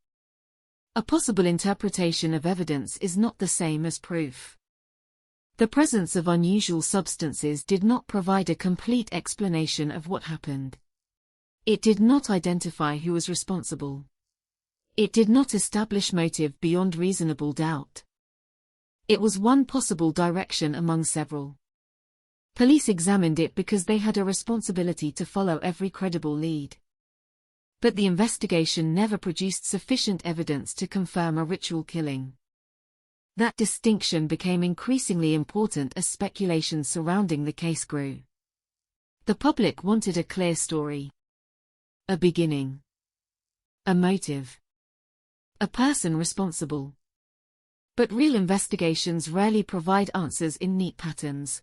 A possible interpretation of evidence is not the same as proof. The presence of unusual substances did not provide a complete explanation of what happened. It did not identify who was responsible. It did not establish motive beyond reasonable doubt. It was one possible direction among several. Police examined it because they had a responsibility to follow every credible lead. But the investigation never produced sufficient evidence to confirm a ritual killing. That distinction became increasingly important as speculation surrounding the case grew. The public wanted a clear story. A beginning. A motive. A person responsible. But real investigations rarely provide answers in neat patterns.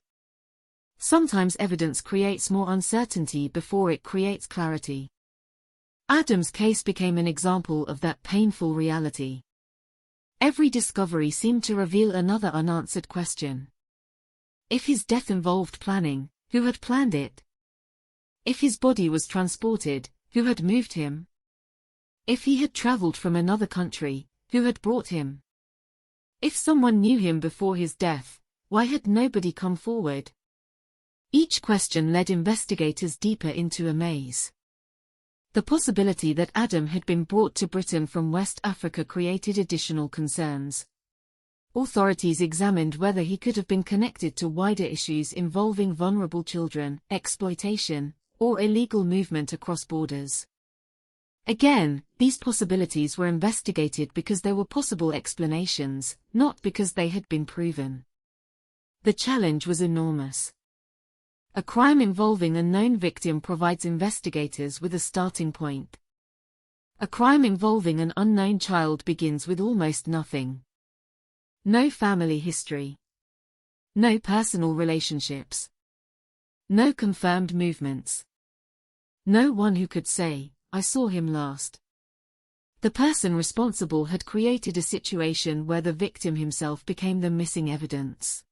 Sometimes evidence creates more uncertainty before it creates clarity. Adam's case became an example of that painful reality. Every discovery seemed to reveal another unanswered question. If his death involved planning, who had planned it? If his body was transported, who had moved him? If he had traveled from another country, who had brought him? If someone knew him before his death, why had nobody come forward? Each question led investigators deeper into a maze. The possibility that Adam had been brought to Britain from West Africa created additional concerns. Authorities examined whether he could have been connected to wider issues involving vulnerable children, exploitation, or illegal movement across borders. Again, these possibilities were investigated because there were possible explanations, not because they had been proven. The challenge was enormous. A crime involving a known victim provides investigators with a starting point. A crime involving an unknown child begins with almost nothing. No family history. No personal relationships. No confirmed movements. No one who could say, "I saw him last." The person responsible had created a situation where the victim himself became the missing evidence.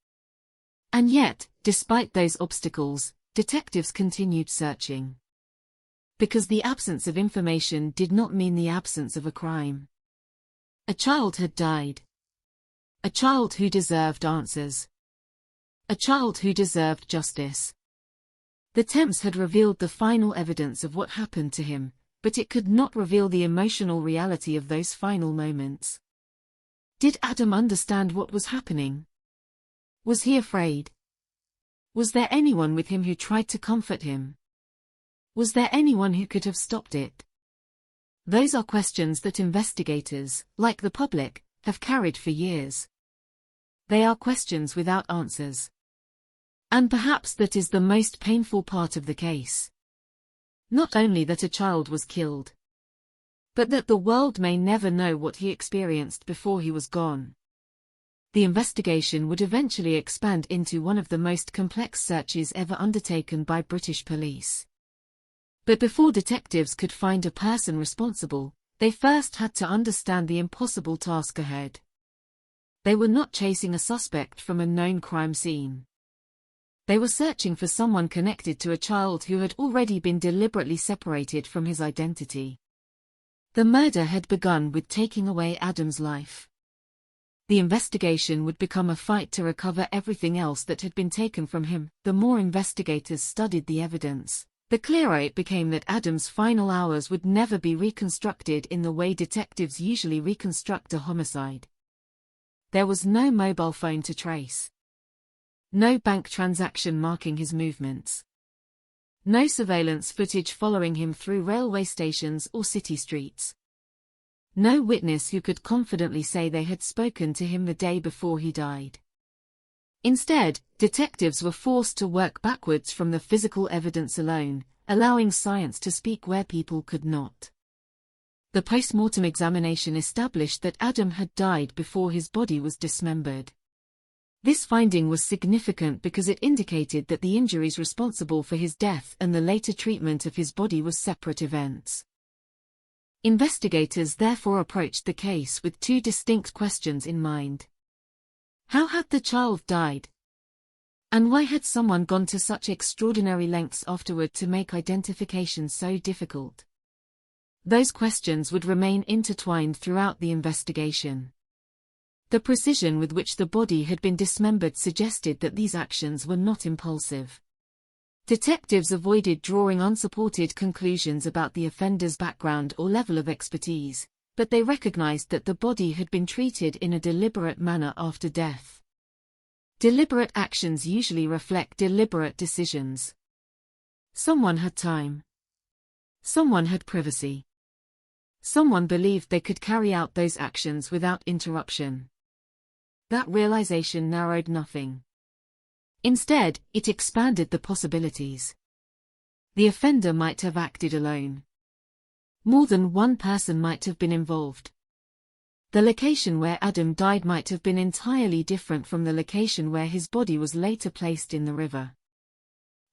And yet, despite those obstacles, detectives continued searching. Because the absence of information did not mean the absence of a crime. A child had died. A child who deserved answers. A child who deserved justice. The Thames had revealed the final evidence of what happened to him, but it could not reveal the emotional reality of those final moments. Did Adam understand what was happening? Was he afraid? Was there anyone with him who tried to comfort him? Was there anyone who could have stopped it? Those are questions that investigators, like the public, have carried for years. They are questions without answers. And perhaps that is the most painful part of the case. Not only that a child was killed, but that the world may never know what he experienced before he was gone. The investigation would eventually expand into one of the most complex searches ever undertaken by British police. But before detectives could find a person responsible, they first had to understand the impossible task ahead. They were not chasing a suspect from a known crime scene. They were searching for someone connected to a child who had already been deliberately separated from his identity. The murder had begun with taking away Adam's life. The investigation would become a fight to recover everything else that had been taken from him. The more investigators studied the evidence, the clearer it became that Adam's final hours would never be reconstructed in the way detectives usually reconstruct a homicide. There was no mobile phone to trace. No bank transaction marking his movements. no surveillance footage following him through railway stations or city streets. No witness who could confidently say they had spoken to him the day before he died. Instead, detectives were forced to work backwards from the physical evidence alone, allowing science to speak where people could not. The post-mortem examination established that Adam had died before his body was dismembered. This finding was significant because it indicated that the injuries responsible for his death and the later treatment of his body were separate events. Investigators therefore approached the case with two distinct questions in mind. How had the child died? And why had someone gone to such extraordinary lengths afterward to make identification so difficult? Those questions would remain intertwined throughout the investigation. The precision with which the body had been dismembered suggested that these actions were not impulsive. Detectives avoided drawing unsupported conclusions about the offender's background or level of expertise, but they recognized that the body had been treated in a deliberate manner after death. Deliberate actions usually reflect deliberate decisions. Someone had time. Someone had privacy. Someone believed they could carry out those actions without interruption. That realization narrowed nothing. Instead, it expanded the possibilities. The offender might have acted alone. More than one person might have been involved. The location where Adam died might have been entirely different from the location where his body was later placed in the river.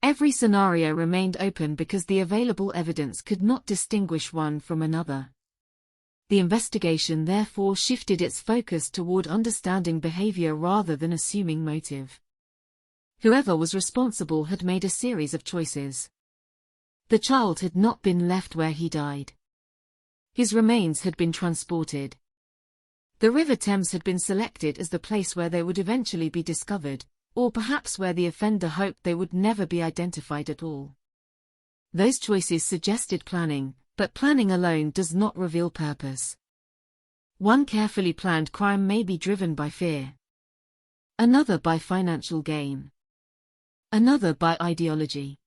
Every scenario remained open because the available evidence could not distinguish one from another. The investigation therefore shifted its focus toward understanding behavior rather than assuming motive. Whoever was responsible had made a series of choices. The child had not been left where he died. His remains had been transported. The River Thames had been selected as the place where they would eventually be discovered, or perhaps where the offender hoped they would never be identified at all. Those choices suggested planning, but planning alone does not reveal purpose. One carefully planned crime may be driven by fear. Another by financial gain. Another by ideology.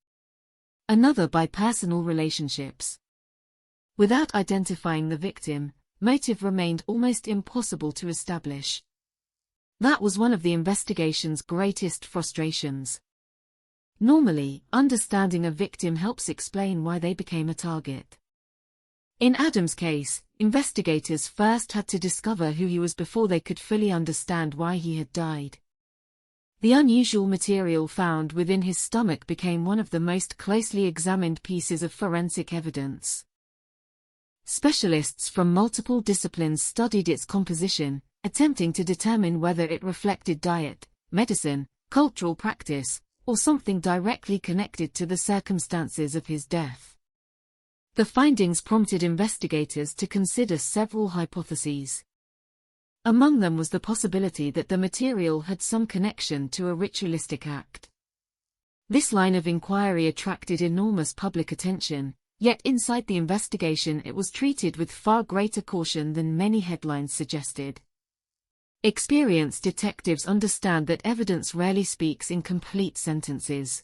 Another by personal relationships. Without identifying the victim, motive remained almost impossible to establish. That was one of the investigation's greatest frustrations. Normally, understanding a victim helps explain why they became a target. In Adam's case, investigators first had to discover who he was before they could fully understand why he had died. The unusual material found within his stomach became one of the most closely examined pieces of forensic evidence. Specialists from multiple disciplines studied its composition, attempting to determine whether it reflected diet, medicine, cultural practice, or something directly connected to the circumstances of his death. The findings prompted investigators to consider several hypotheses. Among them was the possibility that the material had some connection to a ritualistic act. This line of inquiry attracted enormous public attention, yet inside the investigation it was treated with far greater caution than many headlines suggested. Experienced detectives understand that evidence rarely speaks in complete sentences.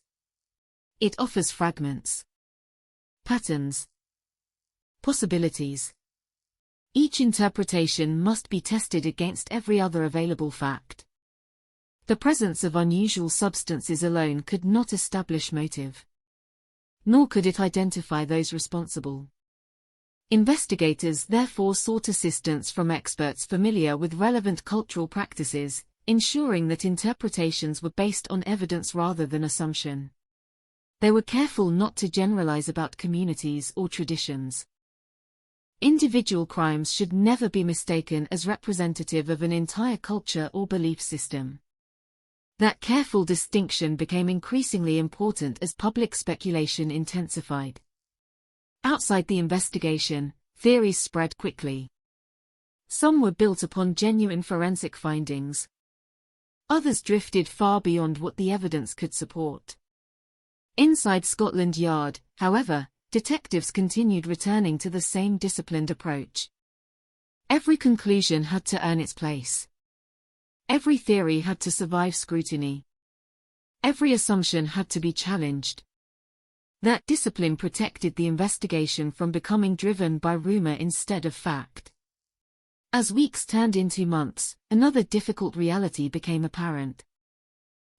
It offers fragments, patterns, possibilities. Each interpretation must be tested against every other available fact. The presence of unusual substances alone could not establish motive. Nor could it identify those responsible. Investigators therefore sought assistance from experts familiar with relevant cultural practices, ensuring that interpretations were based on evidence rather than assumption. They were careful not to generalize about communities or traditions. Individual crimes should never be mistaken as representative of an entire culture or belief system. That careful distinction became increasingly important as public speculation intensified. Outside the investigation, theories spread quickly. Some were built upon genuine forensic findings. Others drifted far beyond what the evidence could support. Inside Scotland Yard, however, detectives continued returning to the same disciplined approach. Every conclusion had to earn its place. Every theory had to survive scrutiny. Every assumption had to be challenged. That discipline protected the investigation from becoming driven by rumor instead of fact. As weeks turned into months, another difficult reality became apparent.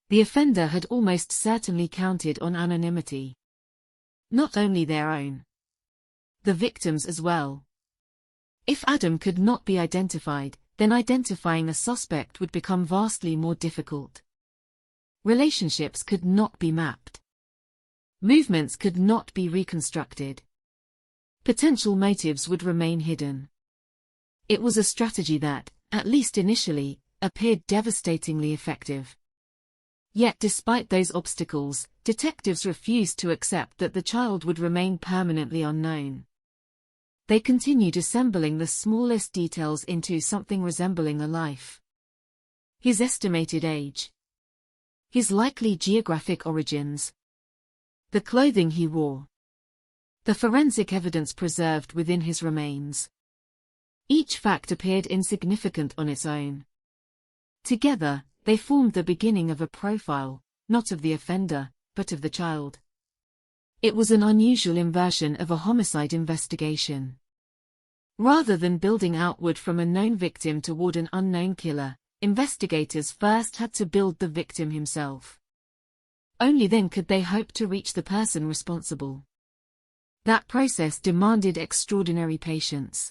The offender had almost certainly counted on anonymity. Not only their own, the victims as well. If Adam could not be identified, then identifying a suspect would become vastly more difficult. Relationships could not be mapped. Movements could not be reconstructed. Potential motives would remain hidden. It was a strategy that, at least initially, appeared devastatingly effective. Yet despite those obstacles, detectives refused to accept that the child would remain permanently unknown. They continued assembling the smallest details into something resembling a life. His estimated age. His likely geographic origins. The clothing he wore. The forensic evidence preserved within his remains. Each fact appeared insignificant on its own. Together, they formed the beginning of a profile, not of the offender, but of the child. It was an unusual inversion of a homicide investigation. Rather than building outward from a known victim toward an unknown killer, investigators first had to build the victim himself. Only then could they hope to reach the person responsible. That process demanded extraordinary patience.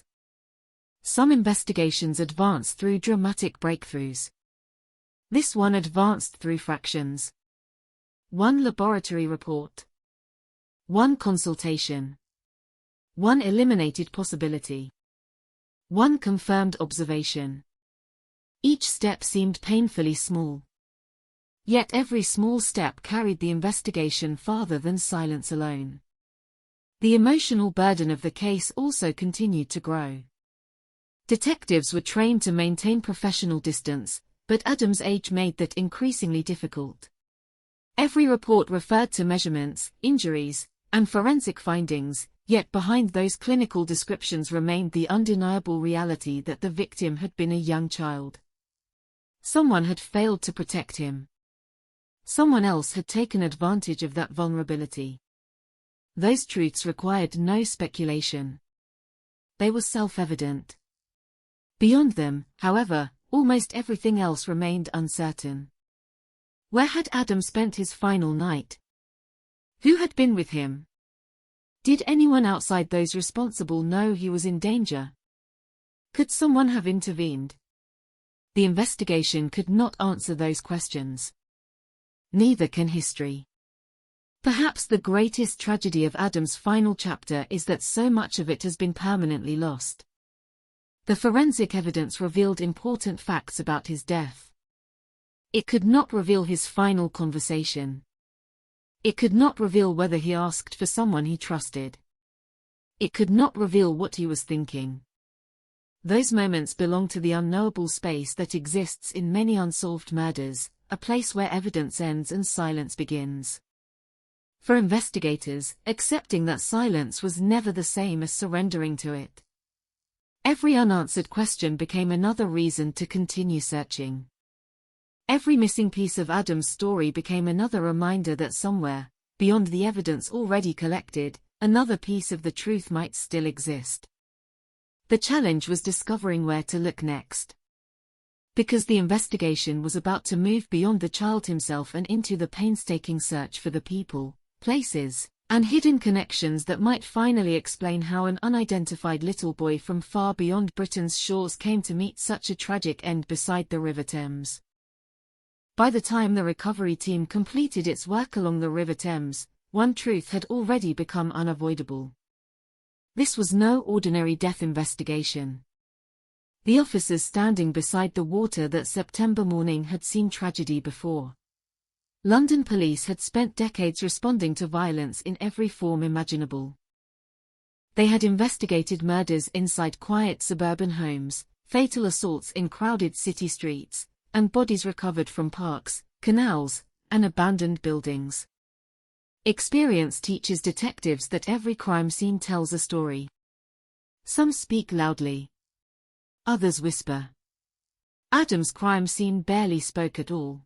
Some investigations advanced through dramatic breakthroughs. This one advanced through fractions. One laboratory report. One consultation. One eliminated possibility. One confirmed observation. Each step seemed painfully small. Yet every small step carried the investigation farther than silence alone. The emotional burden of the case also continued to grow. Detectives were trained to maintain professional distance, but Adam's age made that increasingly difficult. Every report referred to measurements, injuries, and forensic findings, yet behind those clinical descriptions remained the undeniable reality that the victim had been a young child. Someone had failed to protect him. Someone else had taken advantage of that vulnerability. Those truths required no speculation. They were self-evident. Beyond them, however, almost everything else remained uncertain. Where had Adam spent his final night? Who had been with him? Did anyone outside those responsible know he was in danger? Could someone have intervened? The investigation could not answer those questions. Neither can history. Perhaps the greatest tragedy of Adam's final chapter is that so much of it has been permanently lost. The forensic evidence revealed important facts about his death. It could not reveal his final conversation. It could not reveal whether he asked for someone he trusted. It could not reveal what he was thinking. Those moments belong to the unknowable space that exists in many unsolved murders, a place where evidence ends and silence begins. For investigators, accepting that silence was never the same as surrendering to it. Every unanswered question became another reason to continue searching. Every missing piece of Adam's story became another reminder that somewhere, beyond the evidence already collected, another piece of the truth might still exist. The challenge was discovering where to look next. Because the investigation was about to move beyond the child himself and into the painstaking search for the people, places, and hidden connections that might finally explain how an unidentified little boy from far beyond Britain's shores came to meet such a tragic end beside the River Thames. By the time the recovery team completed its work along the River Thames, one truth had already become unavoidable. This was no ordinary death investigation. The officers standing beside the water that September morning had seen tragedy before. London police had spent decades responding to violence in every form imaginable. They had investigated murders inside quiet suburban homes, fatal assaults in crowded city streets, and bodies recovered from parks, canals, and abandoned buildings. Experience teaches detectives that every crime scene tells a story. Some speak loudly. Others whisper. Adam's crime scene barely spoke at all.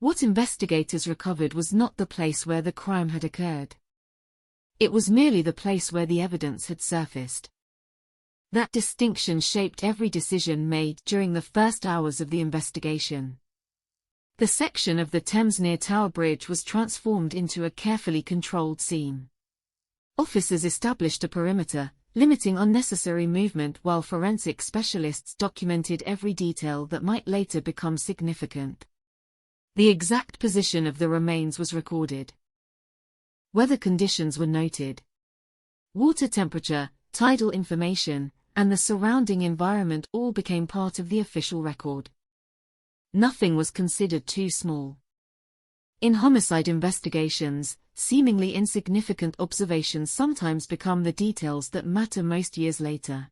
What investigators recovered was not the place where the crime had occurred. It was merely the place where the evidence had surfaced. That distinction shaped every decision made during the first hours of the investigation. The section of the Thames near Tower Bridge was transformed into a carefully controlled scene. Officers established a perimeter, limiting unnecessary movement, while forensic specialists documented every detail that might later become significant. The exact position of the remains was recorded. Weather conditions were noted. Water temperature, tidal information, and the surrounding environment all became part of the official record. Nothing was considered too small. In homicide investigations, seemingly insignificant observations sometimes become the details that matter most years later.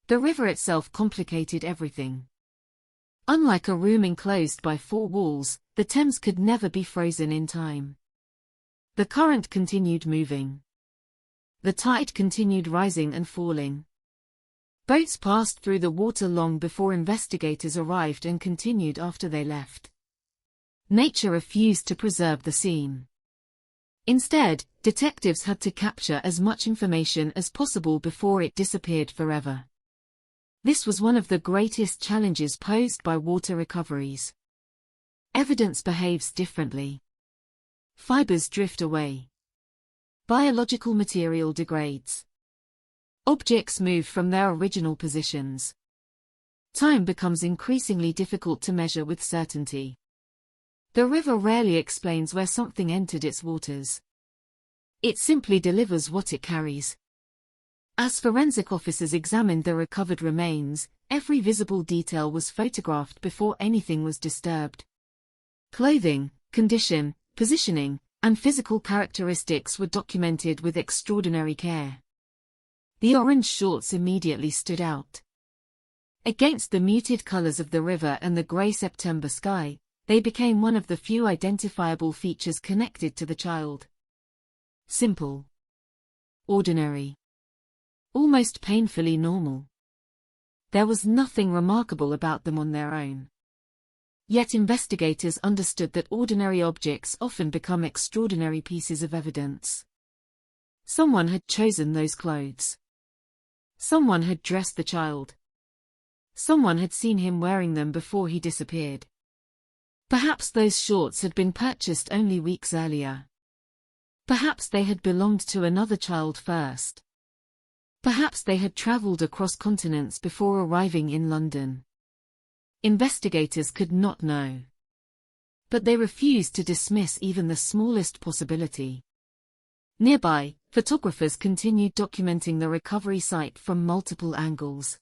The river itself complicated everything. Unlike a room enclosed by four walls, the Thames could never be frozen in time. The current continued moving. The tide continued rising and falling. Boats passed through the water long before investigators arrived and continued after they left. Nature refused to preserve the scene. Instead, detectives had to capture as much information as possible before it disappeared forever. This was one of the greatest challenges posed by water recoveries. Evidence behaves differently. Fibers drift away. Biological material degrades. Objects move from their original positions. Time becomes increasingly difficult to measure with certainty. The river rarely explains where something entered its waters. It simply delivers what it carries. As forensic officers examined the recovered remains, every visible detail was photographed before anything was disturbed. Clothing, condition, positioning, and physical characteristics were documented with extraordinary care. The orange shorts immediately stood out. Against the muted colors of the river and the gray September sky, they became one of the few identifiable features connected to the child. Simple. Ordinary. Almost painfully normal. There was nothing remarkable about them on their own. Yet investigators understood that ordinary objects often become extraordinary pieces of evidence. Someone had chosen those clothes. Someone had dressed the child. Someone had seen him wearing them before he disappeared. Perhaps those shorts had been purchased only weeks earlier. Perhaps they had belonged to another child first. Perhaps they had traveled across continents before arriving in London. Investigators could not know. But they refused to dismiss even the smallest possibility. Nearby, photographers continued documenting the recovery site from multiple angles.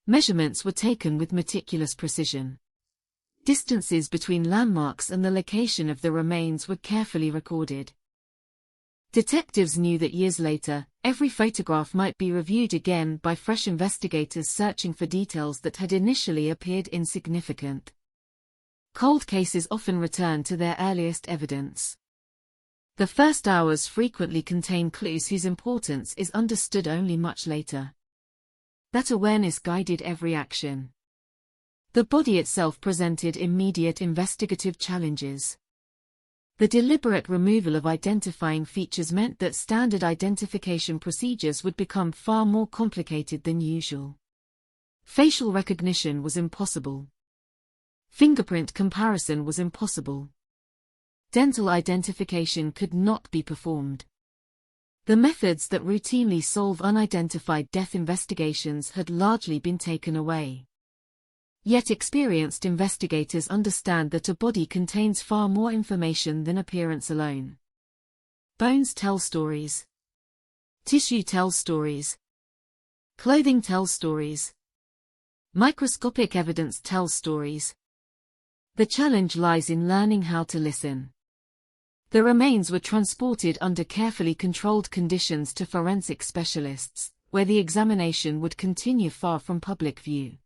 Measurements were taken with meticulous precision. Distances between landmarks and the location of the remains were carefully recorded. Detectives knew that years later, every photograph might be reviewed again by fresh investigators searching for details that had initially appeared insignificant. Cold cases often return to their earliest evidence. The first hours frequently contain clues whose importance is understood only much later. That awareness guided every action. The body itself presented immediate investigative challenges. The deliberate removal of identifying features meant that standard identification procedures would become far more complicated than usual. Facial recognition was impossible. Fingerprint comparison was impossible. Dental identification could not be performed. The methods that routinely solve unidentified death investigations had largely been taken away. Yet experienced investigators understand that a body contains far more information than appearance alone. Bones tell stories. Tissue tells stories. Clothing tells stories. Microscopic evidence tells stories. The challenge lies in learning how to listen. The remains were transported under carefully controlled conditions to forensic specialists, where the examination would continue far from public view.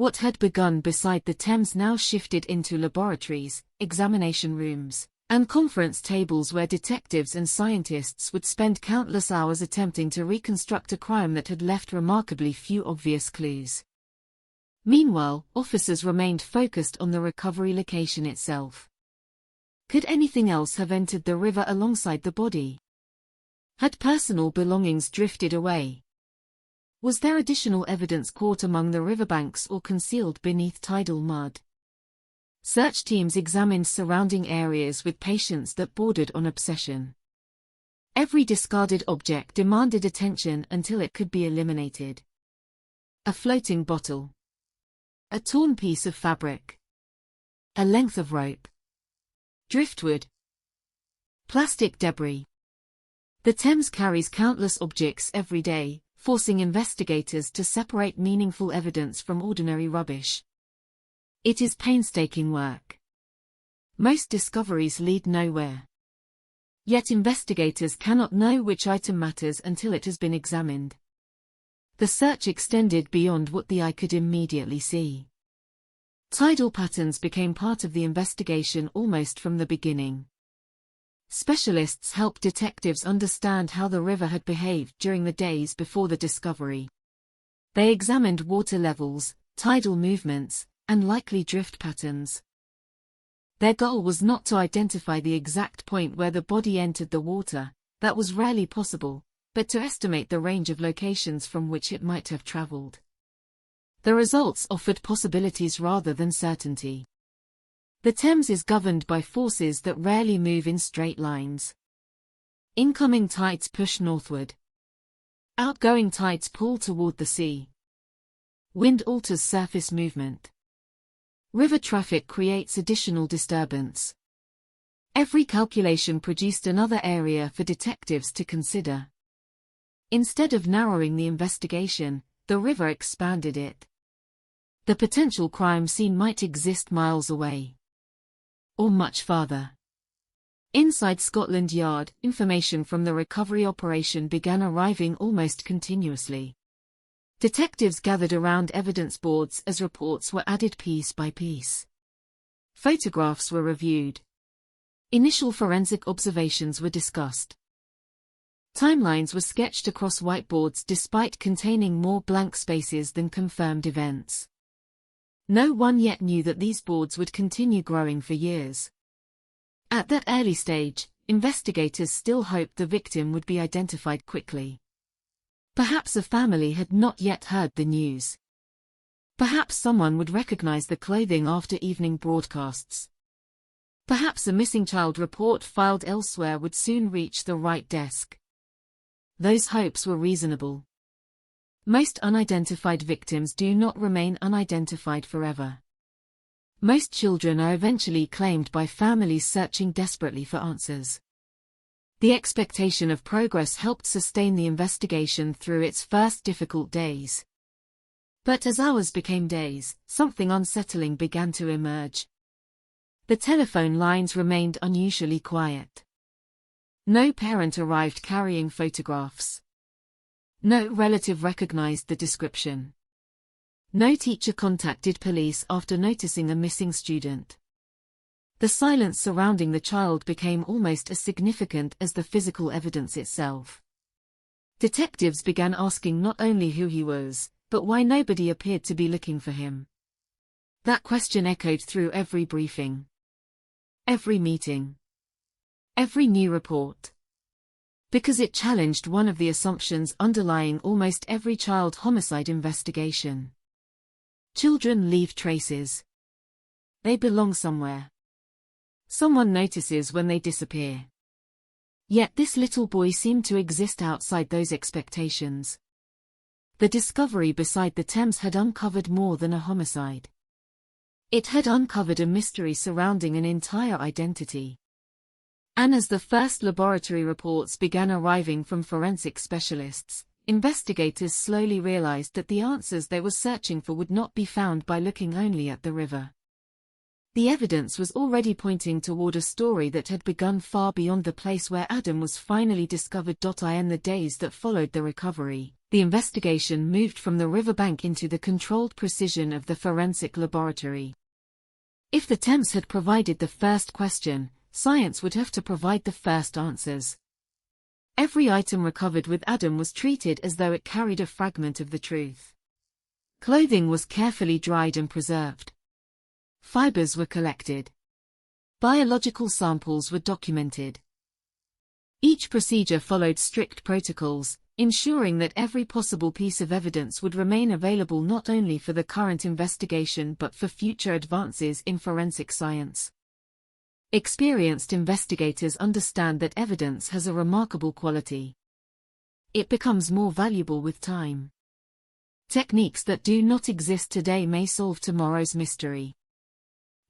What had begun beside the Thames now shifted into laboratories, examination rooms, and conference tables where detectives and scientists would spend countless hours attempting to reconstruct a crime that had left remarkably few obvious clues. Meanwhile, officers remained focused on the recovery location itself. Could anything else have entered the river alongside the body? Had personal belongings drifted away? Was there additional evidence caught among the riverbanks or concealed beneath tidal mud? Search teams examined surrounding areas with patience that bordered on obsession. Every discarded object demanded attention until it could be eliminated. A floating bottle. A torn piece of fabric. A length of rope. Driftwood. Plastic debris. The Thames carries countless objects every day, forcing investigators to separate meaningful evidence from ordinary rubbish. It is painstaking work. Most discoveries lead nowhere. Yet investigators cannot know which item matters until it has been examined. The search extended beyond what the eye could immediately see. Tidal patterns became part of the investigation almost from the beginning. Specialists helped detectives understand how the river had behaved during the days before the discovery. They examined water levels, tidal movements, and likely drift patterns. Their goal was not to identify the exact point where the body entered the water, that was rarely possible, but to estimate the range of locations from which it might have traveled. The results offered possibilities rather than certainty. The Thames is governed by forces that rarely move in straight lines. Incoming tides push northward. Outgoing tides pull toward the sea. Wind alters surface movement. River traffic creates additional disturbance. Every calculation produced another area for detectives to consider. Instead of narrowing the investigation, the river expanded it. The potential crime scene might exist miles away. Or much farther. Inside Scotland Yard, information from the recovery operation began arriving almost continuously. Detectives gathered around evidence boards as reports were added piece by piece. Photographs were reviewed. Initial forensic observations were discussed. Timelines were sketched across whiteboards despite containing more blank spaces than confirmed events. No one yet knew that these boards would continue growing for years. At that early stage, investigators still hoped the victim would be identified quickly. Perhaps a family had not yet heard the news. Perhaps someone would recognize the clothing after evening broadcasts. Perhaps a missing child report filed elsewhere would soon reach the right desk. Those hopes were reasonable. Most unidentified victims do not remain unidentified forever. Most children are eventually claimed by families searching desperately for answers. The expectation of progress helped sustain the investigation through its first difficult days. But as hours became days, something unsettling began to emerge. The telephone lines remained unusually quiet. No parent arrived carrying photographs. No relative recognized the description. No teacher contacted police after noticing a missing student. The silence surrounding the child became almost as significant as the physical evidence itself. Detectives began asking not only who he was, but why nobody appeared to be looking for him. That question echoed through every briefing. Every meeting. Every new report. Because it challenged one of the assumptions underlying almost every child homicide investigation. Children leave traces. They belong somewhere. Someone notices when they disappear. Yet this little boy seemed to exist outside those expectations. The discovery beside the Thames had uncovered more than a homicide. It had uncovered a mystery surrounding an entire identity. And as the first laboratory reports began arriving from forensic specialists, investigators slowly realized that the answers they were searching for would not be found by looking only at the river. The evidence was already pointing toward a story that had begun far beyond the place where Adam was finally discovered. In the days that followed the recovery, the investigation moved from the riverbank into the controlled precision of the forensic laboratory. If the Thames had provided the first question, science would have to provide the first answers. Every item recovered with Adam was treated as though it carried a fragment of the truth. Clothing was carefully dried and preserved. Fibers were collected. Biological samples were documented. Each procedure followed strict protocols, ensuring that every possible piece of evidence would remain available not only for the current investigation but for future advances in forensic science. Experienced investigators understand that evidence has a remarkable quality. It becomes more valuable with time. Techniques that do not exist today may solve tomorrow's mystery.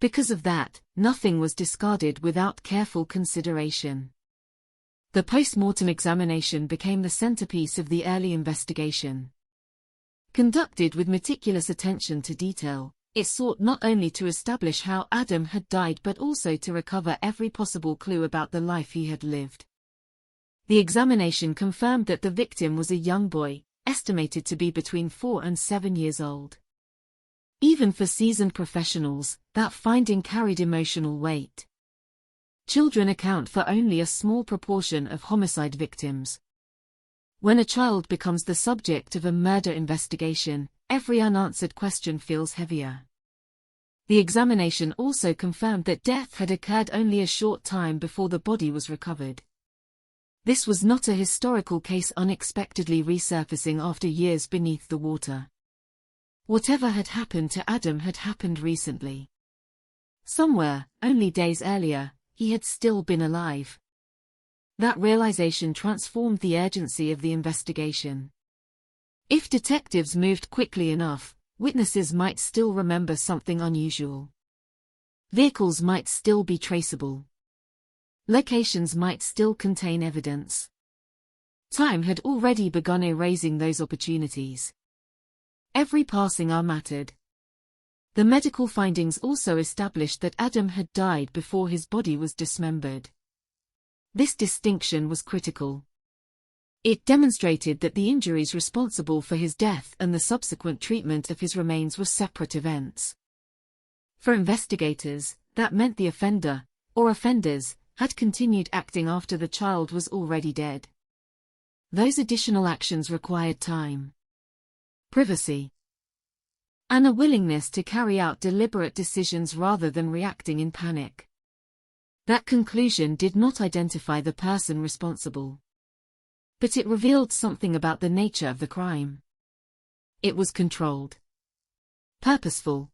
Because of that, nothing was discarded without careful consideration. The post-mortem examination became the centerpiece of the early investigation. Conducted with meticulous attention to detail, it sought not only to establish how Adam had died but also to recover every possible clue about the life he had lived. The examination confirmed that the victim was a young boy, estimated to be between 4 and 7 years old. Even for seasoned professionals, that finding carried emotional weight. Children account for only a small proportion of homicide victims. When a child becomes the subject of a murder investigation, every unanswered question feels heavier. The examination also confirmed that death had occurred only a short time before the body was recovered. This was not a historical case unexpectedly resurfacing after years beneath the water. Whatever had happened to Adam had happened recently. Somewhere, only days earlier, he had still been alive. That realization transformed the urgency of the investigation. If detectives moved quickly enough, witnesses might still remember something unusual. Vehicles might still be traceable. Locations might still contain evidence. Time had already begun erasing those opportunities. Every passing hour mattered. The medical findings also established that Adam had died before his body was dismembered. This distinction was critical. It demonstrated that the injuries responsible for his death and the subsequent treatment of his remains were separate events. For investigators, that meant the offender, or offenders, had continued acting after the child was already dead. Those additional actions required time, privacy, and a willingness to carry out deliberate decisions rather than reacting in panic. That conclusion did not identify the person responsible. But it revealed something about the nature of the crime. It was controlled, purposeful,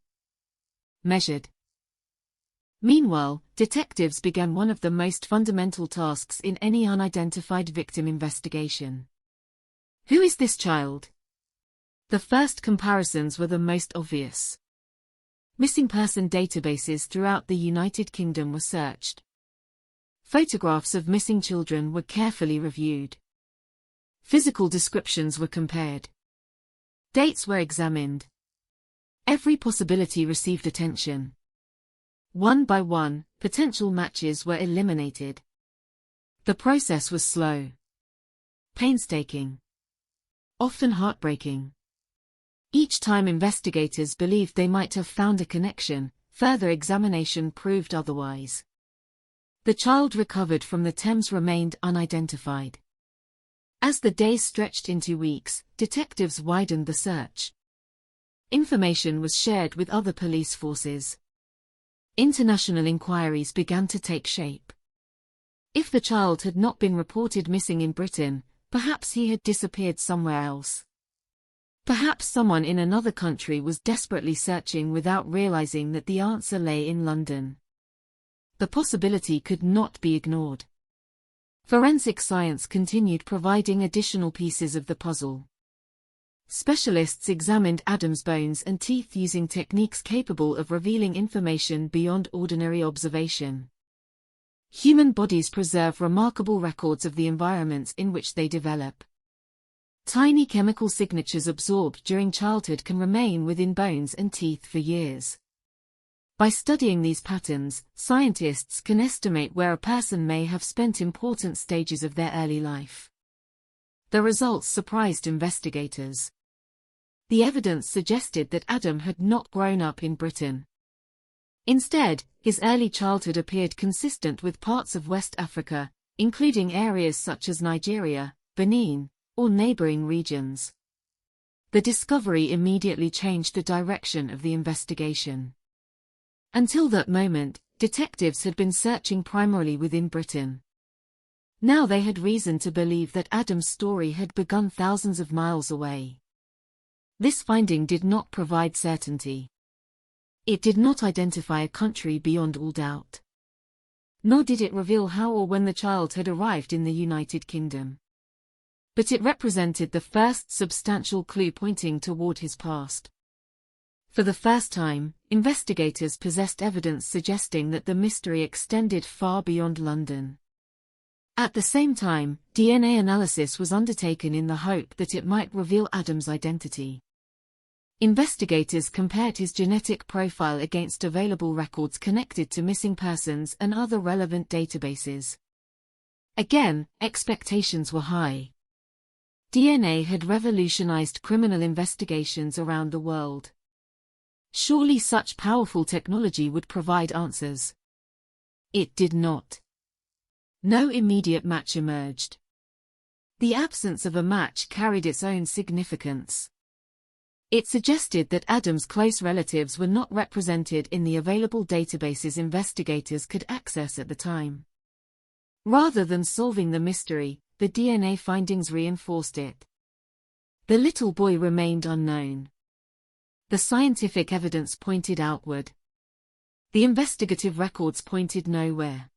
measured. Meanwhile, detectives began one of the most fundamental tasks in any unidentified victim investigation. Who is this child? The first comparisons were the most obvious. Missing person databases throughout the United Kingdom were searched. Photographs of missing children were carefully reviewed. Physical descriptions were compared. Dates were examined. Every possibility received attention. One by one, potential matches were eliminated. The process was slow, painstaking, often heartbreaking. Each time investigators believed they might have found a connection, further examination proved otherwise. The child recovered from the Thames remained unidentified. As the days stretched into weeks, detectives widened the search. Information was shared with other police forces. International inquiries began to take shape. If the child had not been reported missing in Britain, perhaps he had disappeared somewhere else. Perhaps someone in another country was desperately searching without realizing that the answer lay in London. The possibility could not be ignored. Forensic science continued providing additional pieces of the puzzle. Specialists examined Adam's bones and teeth using techniques capable of revealing information beyond ordinary observation. Human bodies preserve remarkable records of the environments in which they develop. Tiny chemical signatures absorbed during childhood can remain within bones and teeth for years. By studying these patterns, scientists can estimate where a person may have spent important stages of their early life. The results surprised investigators. The evidence suggested that Adam had not grown up in Britain. Instead, his early childhood appeared consistent with parts of West Africa, including areas such as Nigeria, Benin, or neighboring regions. The discovery immediately changed the direction of the investigation. Until that moment, detectives had been searching primarily within Britain. Now they had reason to believe that Adam's story had begun thousands of miles away. This finding did not provide certainty. It did not identify a country beyond all doubt. Nor did it reveal how or when the child had arrived in the United Kingdom. But it represented the first substantial clue pointing toward his past. For the first time, investigators possessed evidence suggesting that the mystery extended far beyond London. At the same time, DNA analysis was undertaken in the hope that it might reveal Adam's identity. Investigators compared his genetic profile against available records connected to missing persons and other relevant databases. Again, expectations were high. DNA had revolutionized criminal investigations around the world. Surely such powerful technology would provide answers. It did not. No immediate match emerged. The absence of a match carried its own significance. It suggested that Adam's close relatives were not represented in the available databases investigators could access at the time. Rather than solving the mystery, the DNA findings reinforced it. The little boy remained unknown. The scientific evidence pointed outward. The investigative records pointed nowhere.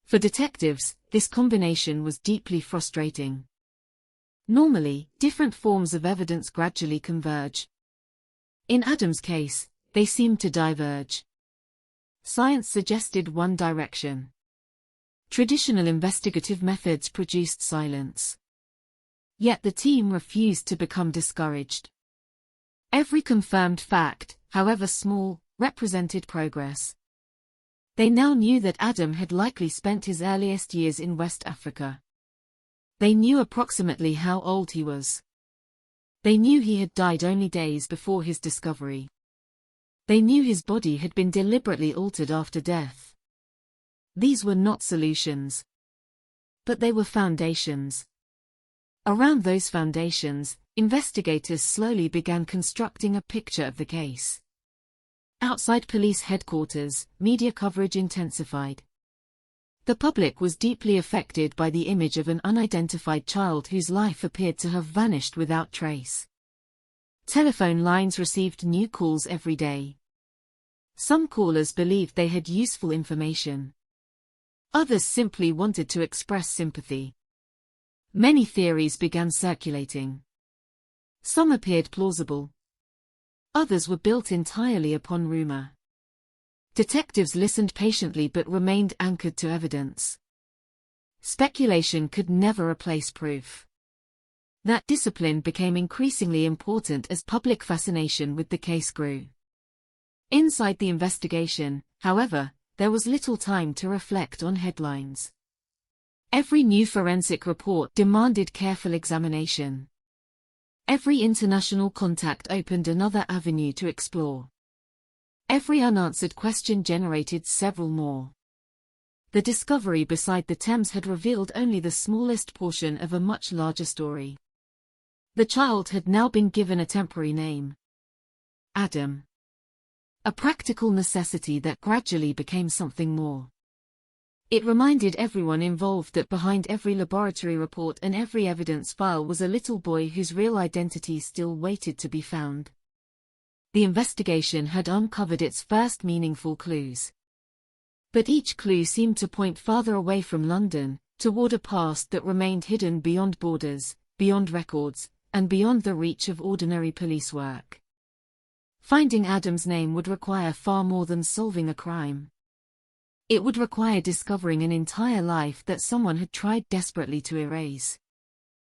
For detectives, this combination was deeply frustrating. Normally, different forms of evidence gradually converge. In Adam's case, they seemed to diverge. Science suggested one direction. Traditional investigative methods produced silence. Yet the team refused to become discouraged. Every confirmed fact, however small, represented progress. They now knew that Adam had likely spent his earliest years in West Africa. They knew approximately how old he was. They knew he had died only days before his discovery. They knew his body had been deliberately altered after death. These were not solutions. But they were foundations. Around those foundations, investigators slowly began constructing a picture of the case. Outside police headquarters, media coverage intensified. The public was deeply affected by the image of an unidentified child whose life appeared to have vanished without trace. Telephone lines received new calls every day. Some callers believed they had useful information. Others simply wanted to express sympathy. Many theories began circulating. Some appeared plausible. Others were built entirely upon rumor. Detectives listened patiently but remained anchored to evidence. Speculation could never replace proof. That discipline became increasingly important as public fascination with the case grew. Inside the investigation, however, there was little time to reflect on headlines. Every new forensic report demanded careful examination. Every international contact opened another avenue to explore. Every unanswered question generated several more. The discovery beside the Thames had revealed only the smallest portion of a much larger story. The child had now been given a temporary name. Adam. A practical necessity that gradually became something more. It reminded everyone involved that behind every laboratory report and every evidence file was a little boy whose real identity still waited to be found. The investigation had uncovered its first meaningful clues. But each clue seemed to point farther away from London, toward a past that remained hidden beyond borders, beyond records, and beyond the reach of ordinary police work. Finding Adam's name would require far more than solving a crime. It would require discovering an entire life that someone had tried desperately to erase.